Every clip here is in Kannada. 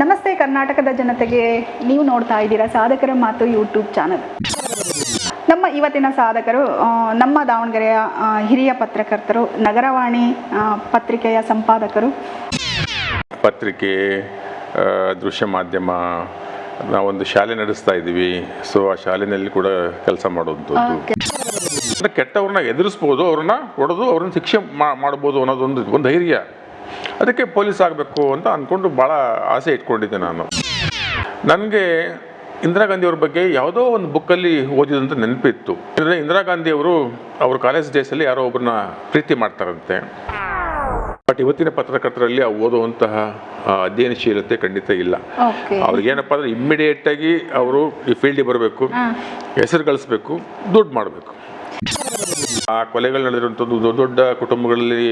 ನಮಸ್ತೆ ಕರ್ನಾಟಕದ ಜನತೆಗೆ, ನೀವು ನೋಡ್ತಾ ಇದ್ದೀರಾ ಸಾಧಕರ ಮಾತು ಯೂಟ್ಯೂಬ್ ಚಾನಲ್. ನಮ್ಮ ಇವತ್ತಿನ ಸಾಧಕರು ನಮ್ಮ ದಾವಣಗೆರೆಯ ಹಿರಿಯ ಪತ್ರಕರ್ತರು, ನಗರವಾಣಿ ಪತ್ರಿಕೆಯ ಸಂಪಾದಕರು. ಪತ್ರಿಕೆ, ದೃಶ್ಯ ಮಾಧ್ಯಮ, ನಾವೊಂದು ಶಾಲೆ ನಡೆಸ್ತಾ ಇದ್ದೀವಿ. ಸೊ ಆ ಶಾಲೆಯಲ್ಲಿ ಕೂಡ ಕೆಲಸ ಮಾಡೋದು. ಕೆಟ್ಟವ್ರನ್ನ ಎದುರಿಸ್ಬೋದು, ಅವ್ರನ್ನ ಹೊಡೆದು ಅವ್ರನ್ನ ಶಿಕ್ಷೆ ಮಾಡ್ಬೋದು ಅನ್ನೋದೊಂದು ಧೈರ್ಯ. ಅದಕ್ಕೆ ಪೊಲೀಸ್ ಆಗಬೇಕು ಅಂತ ಅಂದ್ಕೊಂಡು ಭಾಳ ಆಸೆ ಇಟ್ಕೊಂಡಿದ್ದೆ ನಾನು. ನನಗೆ ಇಂದಿರಾ ಗಾಂಧಿಯವ್ರ ಬಗ್ಗೆ ಯಾವುದೋ ಒಂದು ಬುಕ್ಕಲ್ಲಿ ಓದಿದಂಥ ನೆನಪಿತ್ತು. ಅಂದರೆ ಇಂದಿರಾ ಗಾಂಧಿಯವರು ಅವ್ರ ಕಾಲೇಜ್ ಡೇಸಲ್ಲಿ ಯಾರೋ ಒಬ್ಬರನ್ನ ಪ್ರೀತಿ ಮಾಡ್ತಾರಂತೆ. ಬಟ್ ಇವತ್ತಿನ ಪತ್ರಕರ್ತರಲ್ಲಿ ಓದುವಂತಹ ಅಧ್ಯಯನಶೀಲತೆ ಖಂಡಿತ ಇಲ್ಲ. ಅವ್ರಿಗೇನಪ್ಪ ಅಂದರೆ ಇಮ್ಮಿಡಿಯೇಟಾಗಿ ಅವರು ಈ ಫೀಲ್ಡಿಗೆ ಬರಬೇಕು, ಹೆಸರು ಗಳಿಸ್ಬೇಕು, ದುಡ್ಡು ಮಾಡಬೇಕು. ಆ ಕೊಲೆಗಳು ನಡೆದಿರುವಂಥದ್ದು, ದೊಡ್ಡ ದೊಡ್ಡ ಕುಟುಂಬಗಳಲ್ಲಿ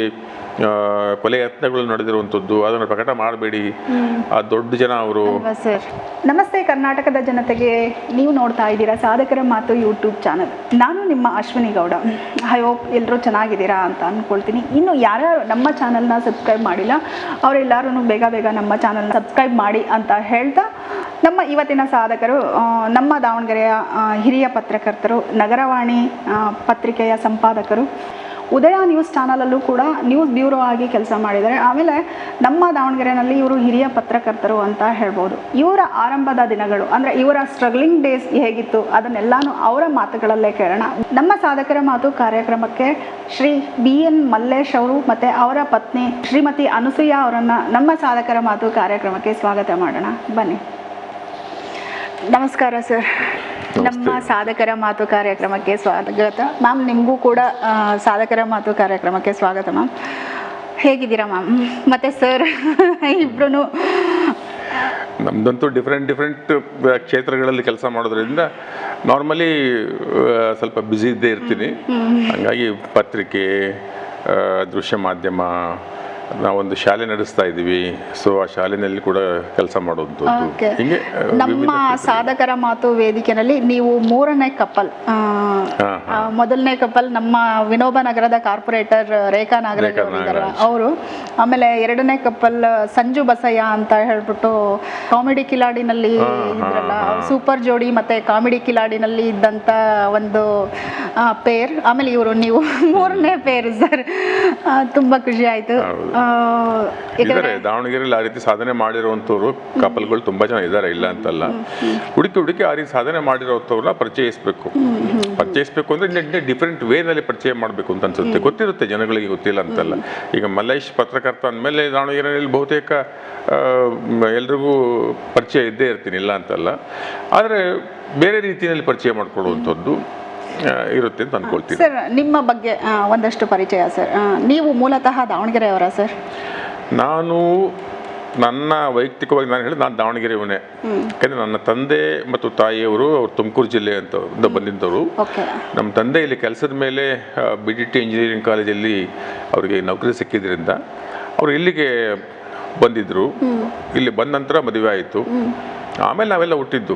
ಕೊಲೆ ಯತ್ನಗಳು ನಡೆದಿರುವಂಥದ್ದು, ಅದನ್ನು ಪ್ರಕಟ ಮಾಡಬೇಡಿ. ಆ ದೊಡ್ಡ ಜನ ಅವರು. ಸರ್ ನಮಸ್ತೆ ಕರ್ನಾಟಕದ ಜನತೆಗೆ, ನೀವು ನೋಡ್ತಾ ಇದ್ದೀರಾ ಸಾಧಕರ ಮಾತು ಯೂಟ್ಯೂಬ್ ಚಾನಲ್. ನಾನು ನಿಮ್ಮ ಅಶ್ವಿನಿ ಗೌಡ. ಐ ಹೋಪ್ ಎಲ್ಲರೂ ಚೆನ್ನಾಗಿದ್ದೀರಾ ಅಂತ ಅಂದ್ಕೊಳ್ತೀನಿ. ಇನ್ನು ಯಾರ್ಯಾರು ನಮ್ಮ ಚಾನಲ್ನ ಸಬ್ಸ್ಕ್ರೈಬ್ ಮಾಡಿಲ್ಲ ಅವರೆಲ್ಲರೂ ಬೇಗ ನಮ್ಮ ಚಾನಲ್ನ ಸಬ್ಸ್ಕ್ರೈಬ್ ಮಾಡಿ ಅಂತ ಹೇಳ್ತಾ, ನಮ್ಮ ಇವತ್ತಿನ ಸಾಧಕರು ನಮ್ಮ ದಾವಣಗೆರೆಯ ಹಿರಿಯ ಪತ್ರಕರ್ತರು, ನಗರವಾಣಿ ಪತ್ರಿಕೆಯ ಸಂಪಾದಕರು, ಉದಯ ನ್ಯೂಸ್ ಚಾನಲಲ್ಲೂ ಕೂಡ ನ್ಯೂಸ್ ಬ್ಯೂರೋ ಆಗಿ ಕೆಲಸ ಮಾಡಿದ್ದಾರೆ. ಆಮೇಲೆ ನಮ್ಮ ದಾವಣಗೆರೆಯಲ್ಲಿ ಇವರು ಹಿರಿಯ ಪತ್ರಕರ್ತರು ಅಂತ ಹೇಳ್ಬೋದು. ಇವರ ಆರಂಭದ ದಿನಗಳು ಅಂದರೆ ಇವರ ಸ್ಟ್ರಗ್ಲಿಂಗ್ ಡೇಸ್ ಹೇಗಿತ್ತು ಅದನ್ನೆಲ್ಲಾನು ಅವರ ಮಾತುಗಳಲ್ಲೇ ಕೇಳೋಣ. ನಮ್ಮ ಸಾಧಕರ ಮಾತು ಕಾರ್ಯಕ್ರಮಕ್ಕೆ ಶ್ರೀ BN ಮಲ್ಲೇಶ್ ಅವರು ಮತ್ತು ಅವರ ಪತ್ನಿ ಶ್ರೀಮತಿ ಅನಸೂಯ ಅವರನ್ನು ನಮ್ಮ ಸಾಧಕರ ಮಾತು ಕಾರ್ಯಕ್ರಮಕ್ಕೆ ಸ್ವಾಗತ ಮಾಡೋಣ. ಬನ್ನಿ. ನಮಸ್ಕಾರ ಸರ್. ನಮ್ಮ ಸಾಧಕರ ಮಾತು ಕಾರ್ಯಕ್ರಮಕ್ಕೆ ಸ್ವಾಗತ ಮ್ಯಾಮ್. ನಿಮಗೂ ಕೂಡ ಸಾಧಕರ ಮಾತು ಕಾರ್ಯಕ್ರಮಕ್ಕೆ ಸ್ವಾಗತ ಮ್ಯಾಮ್. ಹೇಗಿದ್ದೀರಾ ಮ್ಯಾಮ್? ಮತ್ತು ಸರ್ ಇಬ್ಬರೂ ನಮ್ಮದಂತೂ ಡಿಫ್ರೆಂಟ್ ಕ್ಷೇತ್ರಗಳಲ್ಲಿ ಕೆಲಸ ಮಾಡೋದ್ರಿಂದ ನಾರ್ಮಲಿ ಸ್ವಲ್ಪ ಬ್ಯುಸಿ ಇದ್ದೇ ಇರ್ತೀನಿ. ಹಾಗಾಗಿ ಪತ್ರಿಕೆ, ದೃಶ್ಯ ಮಾಧ್ಯಮ, ನಾವೊಂದು ಶಾಲೆ ನಡೆಸ್ತಾ ಇದ್ದೀವಿ. ಸೊ ಆ ಶಾಲೆಯಲ್ಲಿ ಕೂಡ ಕೆಲಸ ಮಾಡೋದು. ಹೀಗೆ ನಮ್ಮ ಸಾಧಕರ ಮಾತು ವೇದಿಕೆಯಲ್ಲಿ ನೀವು ಮೂರನೇ ಕಪಲ್. ಮೊದಲನೇ ಕಪಲ್ ನಮ್ಮ ವಿನೋಬ ನಗರದ ಕಾರ್ಪೊರೇಟರ್ ರೇಖಾ ನಾಗರಾಜ್ ಅವರು. ಆಮೇಲೆ ಎರಡನೇ ಕಪಲ್ ಸಂಜು ಬಸಯ್ಯ ಅಂತ ಹೇಳ್ಬಿಟ್ಟು ಕಾಮಿಡಿ ಕಿಲಾಡಿನಲ್ಲಿ ಇದ್ರಲ್ಲ, ಸೂಪರ್ ಜೋಡಿ ಮತ್ತೆ ಕಾಮಿಡಿ ಕಿಲಾಡಿನಲ್ಲಿ ಇದ್ದಂಥ ಒಂದು ಪೇರ್. ಆಮೇಲೆ ಇವರು ನೀವು ಮೂರನೇ ಪೇರ್ ಸರ್. ತುಂಬ ಖುಷಿ ಆಯಿತು. ದಾವಣಗೆರೆಯಲ್ಲಿ ಆ ರೀತಿ ಸಾಧನೆ ಮಾಡಿರುವಂಥವ್ರು ಕಪಲ್ಗಳು ತುಂಬಾ ಜನ ಇದ್ದಾರೆ, ಇಲ್ಲ ಅಂತಲ್ಲ. ಹುಡುಕಿ ಆ ರೀತಿ ಸಾಧನೆ ಮಾಡಿರೋಂಥವ್ರನ್ನ ಪರಿಚಯಿಸಬೇಕು ಅಂದ್ರೆ ಡಿಫ್ರೆಂಟ್ ವೇನಲ್ಲಿ ಪರಿಚಯ ಮಾಡಬೇಕು ಅಂತ ಅನ್ಸುತ್ತೆ. ಗೊತ್ತಿರುತ್ತೆ ಜನಗಳಿಗೆ, ಗೊತ್ತಿಲ್ಲ ಅಂತಲ್ಲ. ಈಗ ಮಲ್ಲೇಶ್ ಪತ್ರಕರ್ತ ಅಂದಮೇಲೆ ದಾವಣಗೆರೆಯಲ್ಲಿ ಬಹುತೇಕ ಎಲ್ರಿಗೂ ಪರಿಚಯ ಇದ್ದೇ ಇರ್ತೀನಿ, ಇಲ್ಲ ಅಂತಲ್ಲ. ಆದರೆ ಬೇರೆ ರೀತಿಯಲ್ಲಿ ಪರಿಚಯ ಮಾಡಿಕೊಡುವಂಥದ್ದು ಇರುತ್ತೆ ಅಂತ ಅನ್ಕೊಳ್ತೀನಿ. ಸರ್ ನಿಮ್ಮ ಬಗ್ಗೆ ಒಂದಷ್ಟು ಪರಿಚಯ ಸರ್. ನೀವು ಮೂಲತಃ ದಾವಣಗೆರೆಯವರ ಸರ್? ನನ್ನ ವೈಯಕ್ತಿಕವಾಗಿ ನಾನು ಹೇಳಿದ್ರೆ ನಾನು ದಾವಣಗೆರೆಯವನೇ. ಯಾಕಂದರೆ ನನ್ನ ತಂದೆ ಮತ್ತು ತಾಯಿಯವರು ಅವ್ರು ತುಮಕೂರು ಜಿಲ್ಲೆ ಅಂತ ಬಂದಿದ್ದವರು. ನಮ್ಮ ತಂದೆ ಇಲ್ಲಿ ಕೆಲಸದ ಮೇಲೆ BDT ಇಂಜಿನಿಯರಿಂಗ್ ಕಾಲೇಜಲ್ಲಿ ಅವರಿಗೆ ನೌಕರಿ ಸಿಕ್ಕಿದ್ರಿಂದ ಅವರು ಇಲ್ಲಿಗೆ ಬಂದಿದ್ದರು. ಇಲ್ಲಿ ಬಂದ ನಂತರ ಮದುವೆ ಆಯಿತು. ಆಮೇಲೆ ನಾವೆಲ್ಲ ಹುಟ್ಟಿದ್ದು.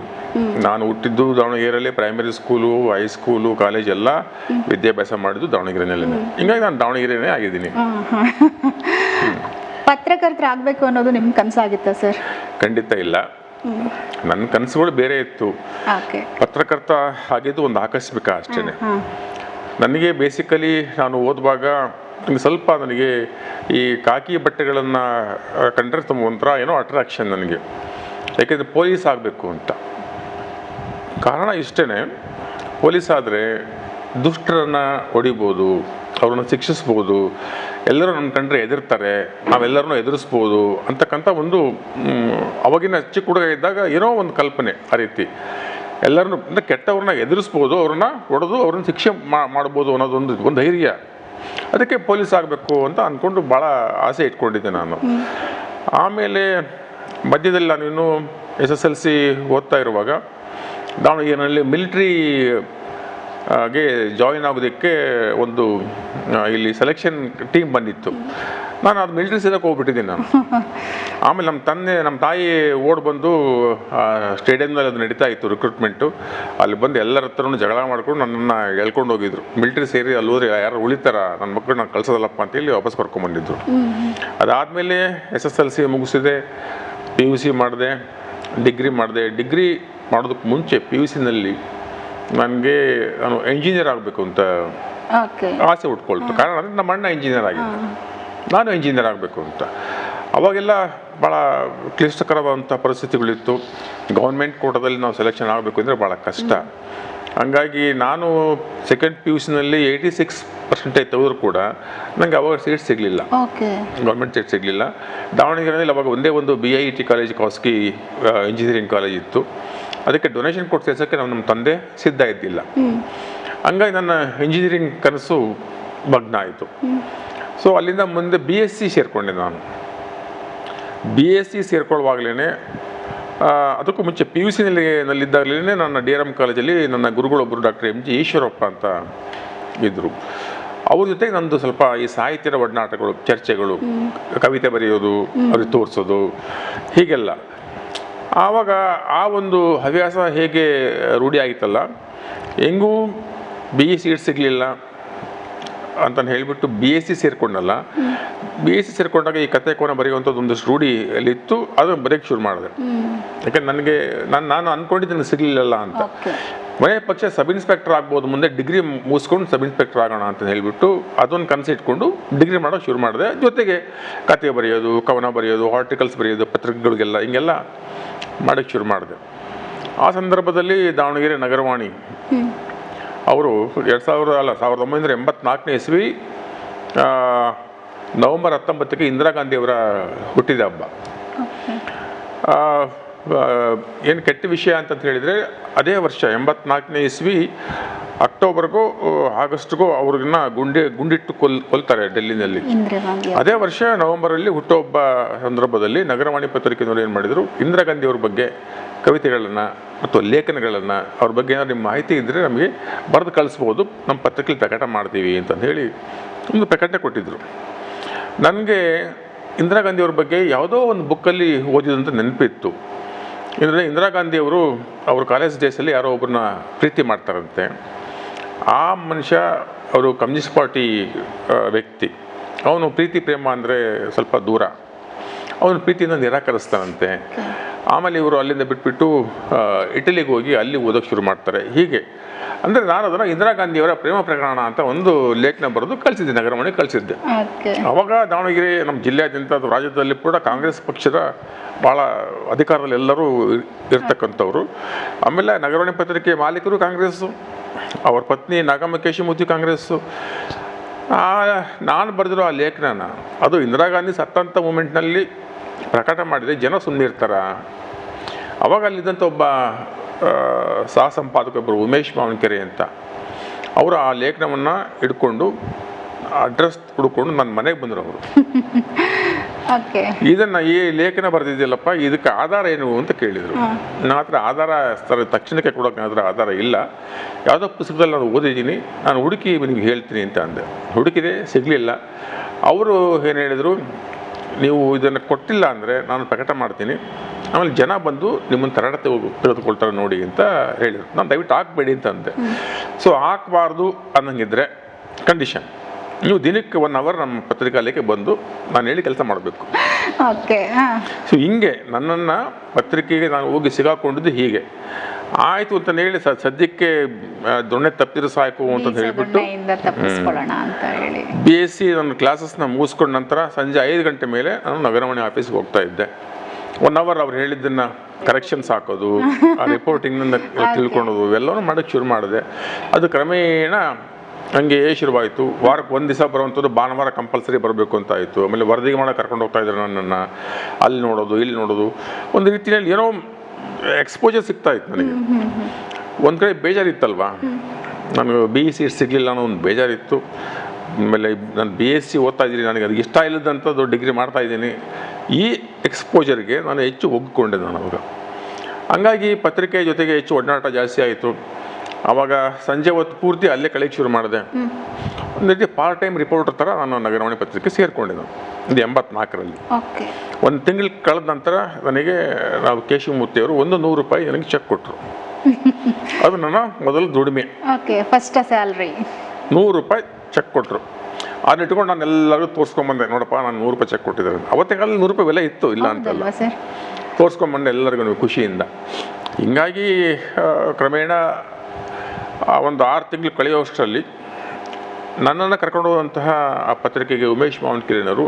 ನಾನು ಹುಟ್ಟಿದ್ದು ದಾವಣಗೆರೆಯಲ್ಲೇ. ಪ್ರೈಮರಿ ಸ್ಕೂಲು, ಹೈಸ್ಕೂಲು, ಕಾಲೇಜ್ ಎಲ್ಲ ವಿದ್ಯಾಭ್ಯಾಸ ಮಾಡಿದ್ದು ದಾವಣಗೆರೆಯಲ್ಲೇ. ಹಿಂಗಾಗಿ ನಾನು ದಾವಣಗೆರೆನೇ ಆಗಿದ್ದೀನಿ. ಪತ್ರಕರ್ತರಾಗಬೇಕು ಅನ್ನೋದು ನಿಮ್ಮ ಕನಸಾಗಿತ್ತಾ ಸರ್? ಖಂಡಿತ ಇಲ್ಲ. ನನ್ನ ಕನಸುಗಳು ಬೇರೆ ಇತ್ತು. ಪತ್ರಕರ್ತ ಆಗಿದ್ದು ಒಂದು ಆಕಸ್ಮಿಕ ಅಷ್ಟೇ. ನನಗೆ ಬೇಸಿಕಲಿ ನಾನು ಓದುವಾಗ ಸ್ವಲ್ಪ ನನಗೆ ಈ ಕಾಕಿ ಬಟ್ಟೆಗಳನ್ನು ಕಂಡ್ರೆ ತುಂಬ ಒಂಥರ ಏನೋ ಅಟ್ರಾಕ್ಷನ್ ನನಗೆ. ಯಾಕೆಂದರೆ ಪೊಲೀಸ್ ಆಗಬೇಕು ಅಂತ. ಕಾರಣ ಇಷ್ಟೇ, ಪೊಲೀಸ್ ಆದರೆ ದುಷ್ಟರನ್ನು ಹೊಡಿಬೋದು, ಅವ್ರನ್ನ ಶಿಕ್ಷಿಸ್ಬೋದು, ಎಲ್ಲರೂ ನಮ್ಮ ಕಂಡ್ರೆ ಎದುರ್ತಾರೆ, ನಾವೆಲ್ಲರನ್ನೂ ಎದುರಿಸ್ಬೋದು ಅಂತಕ್ಕಂಥ ಒಂದು ಅವಾಗಿನ ಚಿಕ್ಕ ಹುಡುಗ ಇದ್ದಾಗ ಏನೋ ಒಂದು ಕಲ್ಪನೆ. ಆ ರೀತಿ ಎಲ್ಲರನ್ನೂ ಅಂದರೆ ಕೆಟ್ಟವ್ರನ್ನ ಎದುರಿಸ್ಬೋದು, ಅವ್ರನ್ನ ಹೊಡೆದು ಅವ್ರನ್ನ ಶಿಕ್ಷೆ ಮಾಡ್ಬೋದು ಅನ್ನೋದೊಂದು ಧೈರ್ಯ. ಅದಕ್ಕೆ ಪೊಲೀಸ್ ಆಗಬೇಕು ಅಂತ ಅಂದ್ಕೊಂಡು ಭಾಳ ಆಸೆ ಇಟ್ಕೊಂಡಿದ್ದೆ ನಾನು. ಆಮೇಲೆ ಮಧ್ಯದಲ್ಲಿ ನಾನು ಇನ್ನೂ SSLC ಓದ್ತಾ ಇರುವಾಗ ದಾವಣಗೆರೆಯಲ್ಲಿ ಮಿಲಿಟ್ರಿಗೆ ಜಾಯಿನ್ ಆಗೋದಕ್ಕೆ ಒಂದು ಇಲ್ಲಿ ಸೆಲೆಕ್ಷನ್ ಟೀಮ್ ಬಂದಿತ್ತು. ನಾನು ಅದು ಮಿಲಿಟ್ರಿ ಸೇರಕ್ಕೆ ಹೋಗ್ಬಿಟ್ಟಿದ್ದೀನಿ ನಾನು. ಆಮೇಲೆ ನಮ್ಮ ತಾಯಿ ಬಂದು ಸ್ಟೇಡಿಯಮ್ನಲ್ಲಿ ಅದು ನಡೀತಾ ಇತ್ತು ರಿಕ್ರೂಟ್ಮೆಂಟು. ಅಲ್ಲಿ ಬಂದು ಎಲ್ಲರ ಹತ್ರನೂ ಜಗಳ ಮಾಡ್ಕೊಂಡು ನನ್ನನ್ನು ಎಳ್ಕೊಂಡು ಹೋಗಿದ್ರು. ಮಿಲಿಟ್ರಿ ಸೇರಿ ಅಲ್ಲಿ ಹೋದ್ರೆ ಯಾರು ಉಳಿತಾರ, ನನ್ನ ಮಕ್ಕಳು ನಾನು ಕಳ್ಸೋದಲ್ಲಪ್ಪ ಅಂತೇಳಿ ವಾಪಸ್ ಕರ್ಕೊಂಡ್ಬಂದಿದ್ರು. ಅದಾದಮೇಲೆ SSLC ಮುಗಿಸಿದೆ. PUC ಮಾಡಿದೆ, ಡಿಗ್ರಿ ಮಾಡಿದೆ. ಡಿಗ್ರಿ ಮಾಡೋದಕ್ಕೆ ಮುಂಚೆ PUCನಲ್ಲಿ ನನಗೆ ನಾನು ಎಂಜಿನಿಯರ್ ಆಗಬೇಕು ಅಂತ ಆಸೆ ಉಟ್ಕೊಳ್ತು. ಕಾರಣ ಅಂದರೆ ನಮ್ಮ ಅಣ್ಣ ಇಂಜಿನಿಯರ್ ಆಗಿದ್ದ, ನಾನು ಇಂಜಿನಿಯರ್ ಆಗಬೇಕು ಅಂತ. ಅವಾಗೆಲ್ಲ ಭಾಳ ಕ್ಲಿಷ್ಟಕರವಾದಂಥ ಪರಿಸ್ಥಿತಿಗಳಿತ್ತು. ಗೌರ್ಮೆಂಟ್ ಕೋಟಾದಲ್ಲಿ ನಾವು ಸೆಲೆಕ್ಷನ್ ಆಗಬೇಕು ಅಂದರೆ ಭಾಳ ಕಷ್ಟ. ಹಂಗಾಗಿ ನಾನು ಸೆಕೆಂಡ್ PUCನಲ್ಲಿ 86% ತೆಗೆದ್ರು ಕೂಡ ನನಗೆ ಅವಾಗ ಸೀಟ್ ಸಿಗಲಿಲ್ಲ, ಗೌರ್ಮೆಂಟ್ ಸೀಟ್ ಸಿಗಲಿಲ್ಲ. ದಾವಣಗೆರೆಯಲ್ಲಿ ಅವಾಗ ಒಂದೇ ಒಂದು BIET ಕಾಲೇಜ್, ಖಾಸಗಿ ಇಂಜಿನಿಯರಿಂಗ್ ಕಾಲೇಜ್ ಇತ್ತು. ಅದಕ್ಕೆ ಡೊನೇಷನ್ ಕೊಟ್ಟು ಸೇರ್ಸೋಕ್ಕೆ ನಮ್ಮ ತಂದೆ ಸಿದ್ಧ ಇದ್ದಿಲ್ಲ. ಹಂಗಾಗಿ ನನ್ನ ಇಂಜಿನಿಯರಿಂಗ್ ಕನಸು ಭಗ್ನ ಆಯಿತು. ಸೊ ಅಲ್ಲಿಂದ ಮುಂದೆ BSc ಸೇರಿಕೊಂಡೆ ನಾನು. BSc ಸೇರ್ಕೊಳ್ಳುವಾಗಲೇ, ಅದಕ್ಕೂ ಮುಂಚೆ PUCನಲ್ಲಿದ್ದಾಗಲೇ ನನ್ನ DRM ಕಾಲೇಜಲ್ಲಿ ನನ್ನ ಗುರುಗಳೊಬ್ಬರು ಡಾಕ್ಟರ್ MG ಈಶ್ವರಪ್ಪ ಅಂತ ಇದ್ದರು. ಅವ್ರ ಜೊತೆಗೆ ನಂದು ಸ್ವಲ್ಪ ಈ ಸಾಹಿತ್ಯದ ಒಡನಾಟಗಳು, ಚರ್ಚೆಗಳು, ಕವಿತೆ ಬರೆಯೋದು, ಅವ್ರಿಗೆ ತೋರಿಸೋದು, ಹೀಗೆಲ್ಲ. ಆವಾಗ ಆ ಒಂದು ಹವ್ಯಾಸ ಹೇಗೆ ರೂಢಿ ಆಗಿತ್ತಲ್ಲ, ಹೆಂಗೂ BE ಸೀಟ್ ಸಿಗಲಿಲ್ಲ ಅಂತಂದು ಹೇಳಿಬಿಟ್ಟು BSc ಸೇರಿಕೊಂಡಲ್ಲ. BSc ಸೇರಿಕೊಂಡಾಗ ಈ ಕತೆ ಕೋನ ಬರೆಯುವಂಥದ್ದು ಒಂದಷ್ಟು ರೂಢಿ ಅಲ್ಲಿತ್ತು. ಅದು ಬರೆಯೋಕ್ಕೆ ಶುರು ಮಾಡಿದೆ. ಯಾಕಂದ್ರೆ ನನಗೆ ನಾನು ಅಂದ್ಕೊಂಡಿದ್ದು ಸಿಗಲಿಲ್ಲಲ್ಲ ಅಂತ. ಮನೆ ಪಕ್ಷ ಸಬ್ ಇನ್ಸ್ಪೆಕ್ಟರ್ ಆಗ್ಬೋದು, ಮುಂದೆ ಡಿಗ್ರಿ ಮುಗಿಸ್ಕೊಂಡು ಸಬ್ ಇನ್ಸ್ಪೆಕ್ಟರ್ ಆಗೋಣ ಅಂತ ಹೇಳಿಬಿಟ್ಟು ಅದೊಂದು ಕನಸಿಟ್ಕೊಂಡು ಡಿಗ್ರಿ ಮಾಡೋಕ್ಕೆ ಶುರು ಮಾಡಿದೆ. ಜೊತೆಗೆ ಕತೆ ಬರೆಯೋದು, ಕವನ ಬರೆಯೋದು, ಆರ್ಟಿಕಲ್ಸ್ ಬರೆಯೋದು, ಪತ್ರಿಕೆಗಳಿಗೆಲ್ಲ ಹಿಂಗೆಲ್ಲ ಮಾಡೋಕ್ಕೆ ಶುರು ಮಾಡಿದೆ. ಆ ಸಂದರ್ಭದಲ್ಲಿ ದಾವಣಗೆರೆ ನಗರವಾಣಿ ಅವರು 1984ನೇ ಇಸ್ವಿ ನವೆಂಬರ್ 19ಕ್ಕೆ ಇಂದಿರಾ ಗಾಂಧಿಯವರ ಹುಟ್ಟಿದ ಹಬ್ಬ. ಏನು ಕೆಟ್ಟ ವಿಷಯ ಅಂತಂತ ಹೇಳಿದರೆ, ಅದೇ ವರ್ಷ 84ನೇ ಇಸ್ವಿ ಅಕ್ಟೋಬರ್ಗೂ ಆಗಸ್ಟ್ಗೂ ಅವ್ರಿಗನ್ನ ಗುಂಡಿಟ್ಟು ಕೊಲ್ತಾರೆ ಡೆಲ್ಲಿನಲ್ಲಿ. ಅದೇ ವರ್ಷ ನವೆಂಬರಲ್ಲಿ ಹುಟ್ಟುಹಬ್ಬ ಸಂದರ್ಭದಲ್ಲಿ ನಗರವಾಣಿ ಪತ್ರಿಕೆಯವರು ಏನು ಮಾಡಿದರು, ಇಂದಿರಾ ಗಾಂಧಿಯವ್ರ ಬಗ್ಗೆ ಕವಿತೆಗಳನ್ನು ಮತ್ತು ಲೇಖನಗಳನ್ನು, ಅವ್ರ ಬಗ್ಗೆ ಏನಾದ್ರು ನಿಮ್ಮ ಮಾಹಿತಿ ಇದ್ದರೆ ನಮಗೆ ಬರೆದು ಕಳಿಸ್ಬೋದು, ನಮ್ಮ ಪತ್ರಿಕೆಯಲ್ಲಿ ಪ್ರಕಟ ಮಾಡ್ತೀವಿ ಅಂತಂದು ಹೇಳಿ ಒಂದು ಪ್ರಕಟಣೆ ಕೊಟ್ಟಿದ್ದರು. ನನಗೆ ಇಂದಿರಾ ಗಾಂಧಿಯವ್ರ ಬಗ್ಗೆ ಯಾವುದೋ ಒಂದು ಬುಕ್ಕಲ್ಲಿ ಓದಿದಂಥ ನೆನಪಿತ್ತು. ಅಂದರೆ ಇಂದಿರಾ ಗಾಂಧಿಯವರು ಅವ್ರ ಕಾಲೇಜ್ ಡೇಸಲ್ಲಿ ಯಾರೋ ಒಬ್ಬರನ್ನ ಪ್ರೀತಿ ಮಾಡ್ತಾರಂತೆ. ಆ ಮನುಷ್ಯ ಅವರು ಕಮ್ಯುನಿಸ್ಟ್ ಪಾರ್ಟಿ ವ್ಯಕ್ತಿ. ಅವನು ಪ್ರೀತಿ ಪ್ರೇಮ ಅಂದರೆ ಸ್ವಲ್ಪ ದೂರ, ಅವನ ಪ್ರೀತಿಯಿಂದ ನಿರಾಕರಿಸ್ತಾನಂತೆ. ಆಮೇಲೆ ಇವರು ಅಲ್ಲಿಂದ ಬಿಟ್ಬಿಟ್ಟು ಇಟಲಿಗೆ ಹೋಗಿ ಅಲ್ಲಿ ಓದೋಕ್ಕೆ ಶುರು ಮಾಡ್ತಾರೆ. ಹೀಗೆ ಅಂದರೆ ನಾನು ಅದನ್ನು ಇಂದಿರಾ ಗಾಂಧಿಯವರ ಪ್ರೇಮ ಪ್ರಕರಣ ಅಂತ ಒಂದು ಲೇಖನ ಬರೆದು ಕಳಿಸಿದ್ದೆ, ನಗರವಾಣಿಗೆ ಕಳಿಸಿದ್ದೆ. ಅವಾಗ ದಾವಣಗೆರೆ ನಮ್ಮ ಜಿಲ್ಲೆಯಾದ್ಯಂತ ಅದು ರಾಜ್ಯದಲ್ಲಿ ಕೂಡ ಕಾಂಗ್ರೆಸ್ ಪಕ್ಷದ ಭಾಳ ಅಧಿಕಾರದಲ್ಲಿ ಎಲ್ಲರೂ ಇರ್ತಕ್ಕಂಥವ್ರು. ಆಮೇಲೆ ನಗರವಾಣಿ ಪತ್ರಿಕೆ ಮಾಲೀಕರು ಕಾಂಗ್ರೆಸ್ಸು, ಅವ್ರ ಪತ್ನಿ ನಾಗಮ್ಮ ಕೇಶಮೂರ್ತಿ ಕಾಂಗ್ರೆಸ್ಸು. ನಾನು ಬರೆದಿರೋ ಆ ಲೇಖನ ಅದು ಇಂದಿರಾ ಗಾಂಧಿ ಸತ್ತಂಥ ಮೂಮೆಂಟ್ನಲ್ಲಿ ಪ್ರಕಟ ಮಾಡಿದರೆ ಜನ ಸುಮ್ಮನೆ ಇರ್ತಾರ. ಅವಾಗ ಅಲ್ಲಿದ್ದಂಥ ಒಬ್ಬ ಸಹ ಸಂಪಾದಕೊಬ್ಬರು ಉಮೇಶ್ ಮಾವನಕೆರೆ ಅಂತ, ಅವರು ಆ ಲೇಖನವನ್ನು ಹಿಡ್ಕೊಂಡು ಅಡ್ರೆಸ್ ಹುಡ್ಕೊಂಡು ನನ್ನ ಮನೆಗೆ ಬಂದರು. ಅವರು ಇದನ್ನು ಈ ಲೇಖನ ಬರೆದಿದ್ದಿಲ್ಲಪ್ಪ, ಇದಕ್ಕೆ ಆಧಾರ ಏನು ಅಂತ ಕೇಳಿದರು. ನನ್ನ ಹತ್ರ ಆಧಾರ ತಕ್ಷಣಕ್ಕೆ ಕೊಡೋಕೆ ನನ್ನ ಹತ್ರ ಆಧಾರ ಇಲ್ಲ, ಯಾವುದೋ ಪುಸ್ತಕದಲ್ಲಿ ನಾನು ಓದಿದ್ದೀನಿ, ನಾನು ಹುಡುಕಿ ನಿಮಗೆ ಹೇಳ್ತೀನಿ ಅಂತ ಅಂದೆ. ಹುಡುಕಿದೆ, ಸಿಗಲಿಲ್ಲ. ಅವರು ಏನು ಹೇಳಿದರು, ನೀವು ಇದನ್ನು ಕೊಟ್ಟಿಲ್ಲ ಅಂದರೆ ನಾನು ಪ್ರಕಟ ಮಾಡ್ತೀನಿ, ಆಮೇಲೆ ಜನ ಬಂದು ನಿಮ್ಮನ್ನು ತೆಗೆದುಕೊಳ್ತಾರೆ ನೋಡಿ ಅಂತ ಹೇಳಿದರು. ನಾನು ದಯವಿಟ್ಟು ಹಾಕಬೇಡಿ ಅಂತ ಅಂದೆ. ಸೊ ಹಾಕಬಾರ್ದು ಅನ್ನಂಗಿದ್ರೆ ಕಂಡೀಷನ್, ನೀವು ದಿನಕ್ಕೆ 1 ಅವರ್ ನಮ್ಮ ಪತ್ರಿಕಾಲಯಕ್ಕೆ ಬಂದು ನಾನು ಹೇಳಿ ಕೆಲಸ ಮಾಡಬೇಕು. ಸೊ ಹಿಂಗೆ ನನ್ನನ್ನು ಪತ್ರಿಕೆಗೆ ನಾನು ಹೋಗಿ ಸಿಗಾಕೊಂಡಿದ್ದು ಹೀಗೆ ಆಯಿತು ಅಂತ ಹೇಳಿ ಸದ್ಯಕ್ಕೆ ದೊಣ್ಣೆ ತಪ್ಪಿದ್ರೆ ಸಾಕು ಅಂತ ಹೇಳಿಬಿಟ್ಟು BSc ನನ್ನ ಕ್ಲಾಸಸ್ನ ಮುಗಿಸ್ಕೊಂಡ ನಂತರ ಸಂಜೆ 5 ಗಂಟೆ ಮೇಲೆ ನಾನು ನಗರವಾಣಿ ಆಫೀಸ್ಗೆ ಹೋಗ್ತಾ ಇದ್ದೆ. 1 ಅವರ್ ಅವ್ರು ಹೇಳಿದ್ದನ್ನು ಕರೆಕ್ಷನ್ಸ್ ಹಾಕೋದು, ಆ ರಿಪೋರ್ಟಿಂಗ್ನ ತಿಳ್ಕೊಳೋದು ಇವೆಲ್ಲವೂ ಮಾಡೋಕ್ಕೆ ಶುರು ಮಾಡಿದೆ. ಅದು ಕ್ರಮೇಣ ಹಂಗೆ ಶುರುವಾಯಿತು. ವಾರಕ್ಕೆ 1 ದಿವಸ ಬರುವಂಥದ್ದು ಭಾನುವಾರ ಕಂಪಲ್ಸರಿ ಬರಬೇಕು ಅಂತ ಆಯಿತು. ಆಮೇಲೆ ವರದಿಗೆ ಮಾಡೋಕೆ ಕರ್ಕೊಂಡು ಹೋಗ್ತಾ ಇದ್ದಾರೆ ನನ್ನನ್ನು, ಅಲ್ಲಿ ನೋಡೋದು ಇಲ್ಲಿ ನೋಡೋದು. ಒಂದು ರೀತಿಯಲ್ಲಿ ಏನೋ ಎಕ್ಸ್ಪೋಜರ್ ಸಿಗ್ತಾ ಇತ್ತು ನನಗೆ. ಒಂದು ಕಡೆ ಬೇಜಾರಿತ್ತಲ್ವ, ನನಗೆ BE ಸೀಟ್ ಸಿಗಲಿಲ್ಲ ಅನ್ನೋ ಒಂದು ಬೇಜಾರಿತ್ತು. ಆಮೇಲೆ ನಾನು BSc ಓದ್ತಾ ಇದ್ದೀನಿ, ನನಗೆ ಅದು ಇಷ್ಟ ಇಲ್ಲದಂಥದ್ದು ಡಿಗ್ರಿ ಮಾಡ್ತಾಯಿದ್ದೀನಿ. ಈ ಎಕ್ಸ್ಪೋಜರ್ಗೆ ನಾನು ಹೆಚ್ಚು ಒಗ್ಗಿಕೊಂಡೆ ನಾನು ಅವಾಗ. ಹಂಗಾಗಿ ಪತ್ರಿಕೆ ಜೊತೆಗೆ ಹೆಚ್ಚು ಒಡನಾಟ ಜಾಸ್ತಿ ಆಯಿತು. ಆವಾಗ ಸಂಜೆ ಹೊತ್ತು ಪೂರ್ತಿ ಅಲ್ಲೇ ಕಳೆಯಕ್ಕೆ ಶುರು ಮಾಡಿದೆ. ಒಂದು ರೀತಿ ಪಾರ್ಟ್ ಟೈಮ್ ರಿಪೋರ್ಟರ್ ಥರ ನಾನು ನಗರವಾಣಿ ಪತ್ರಿಕೆ ಸೇರಿಕೊಂಡೆ. ನಾನು ಇದು 84ರಲ್ಲಿ. 1 ತಿಂಗಳು ಕಳೆದ ನಂತರ ನನಗೆ ನಾವು ಕೇಶವಮೂರ್ತಿಯವರು ₹100 ನನಗೆ ಚೆಕ್ ಕೊಟ್ಟರು. ಅದು ನನ್ನ ಮೊದಲು ದುಡಿಮೆ. ಫಸ್ಟ್ ಸ್ಯಾಲ್ರಿ ₹100 ಚೆಕ್ ಕೊಟ್ಟರು. ಅದನ್ನ ಇಟ್ಕೊಂಡು ನಾನು ಎಲ್ಲರಿಗೂ ತೋರಿಸ್ಕೊಂಬಂದೆ, ನೋಡಪ್ಪ ನಾನು ₹100 ಚೆಕ್ ಕೊಟ್ಟಿದ್ದಾರೆ. ಅವತ್ತಿನ ಕಾಲದಲ್ಲಿ ₹100 ಬೆಲೆ ಇತ್ತು, ಇಲ್ಲ ಅಂತಲ್ಲ. ತೋರಿಸ್ಕೊಂಬಂಡೆ ಎಲ್ಲರಿಗೂ ಖುಷಿಯಿಂದ. ಹಿಂಗಾಗಿ ಕ್ರಮೇಣ ಒಂದು 6 ತಿಂಗಳು ಕಳೆಯುವಷ್ಟರಲ್ಲಿ ನನ್ನನ್ನು ಕರ್ಕೊಂಡು ಹೋದಂತಹ ಆ ಪತ್ರಿಕೆಗೆ ಉಮೇಶ್ ಮಾವನಕೆರೆಯವರು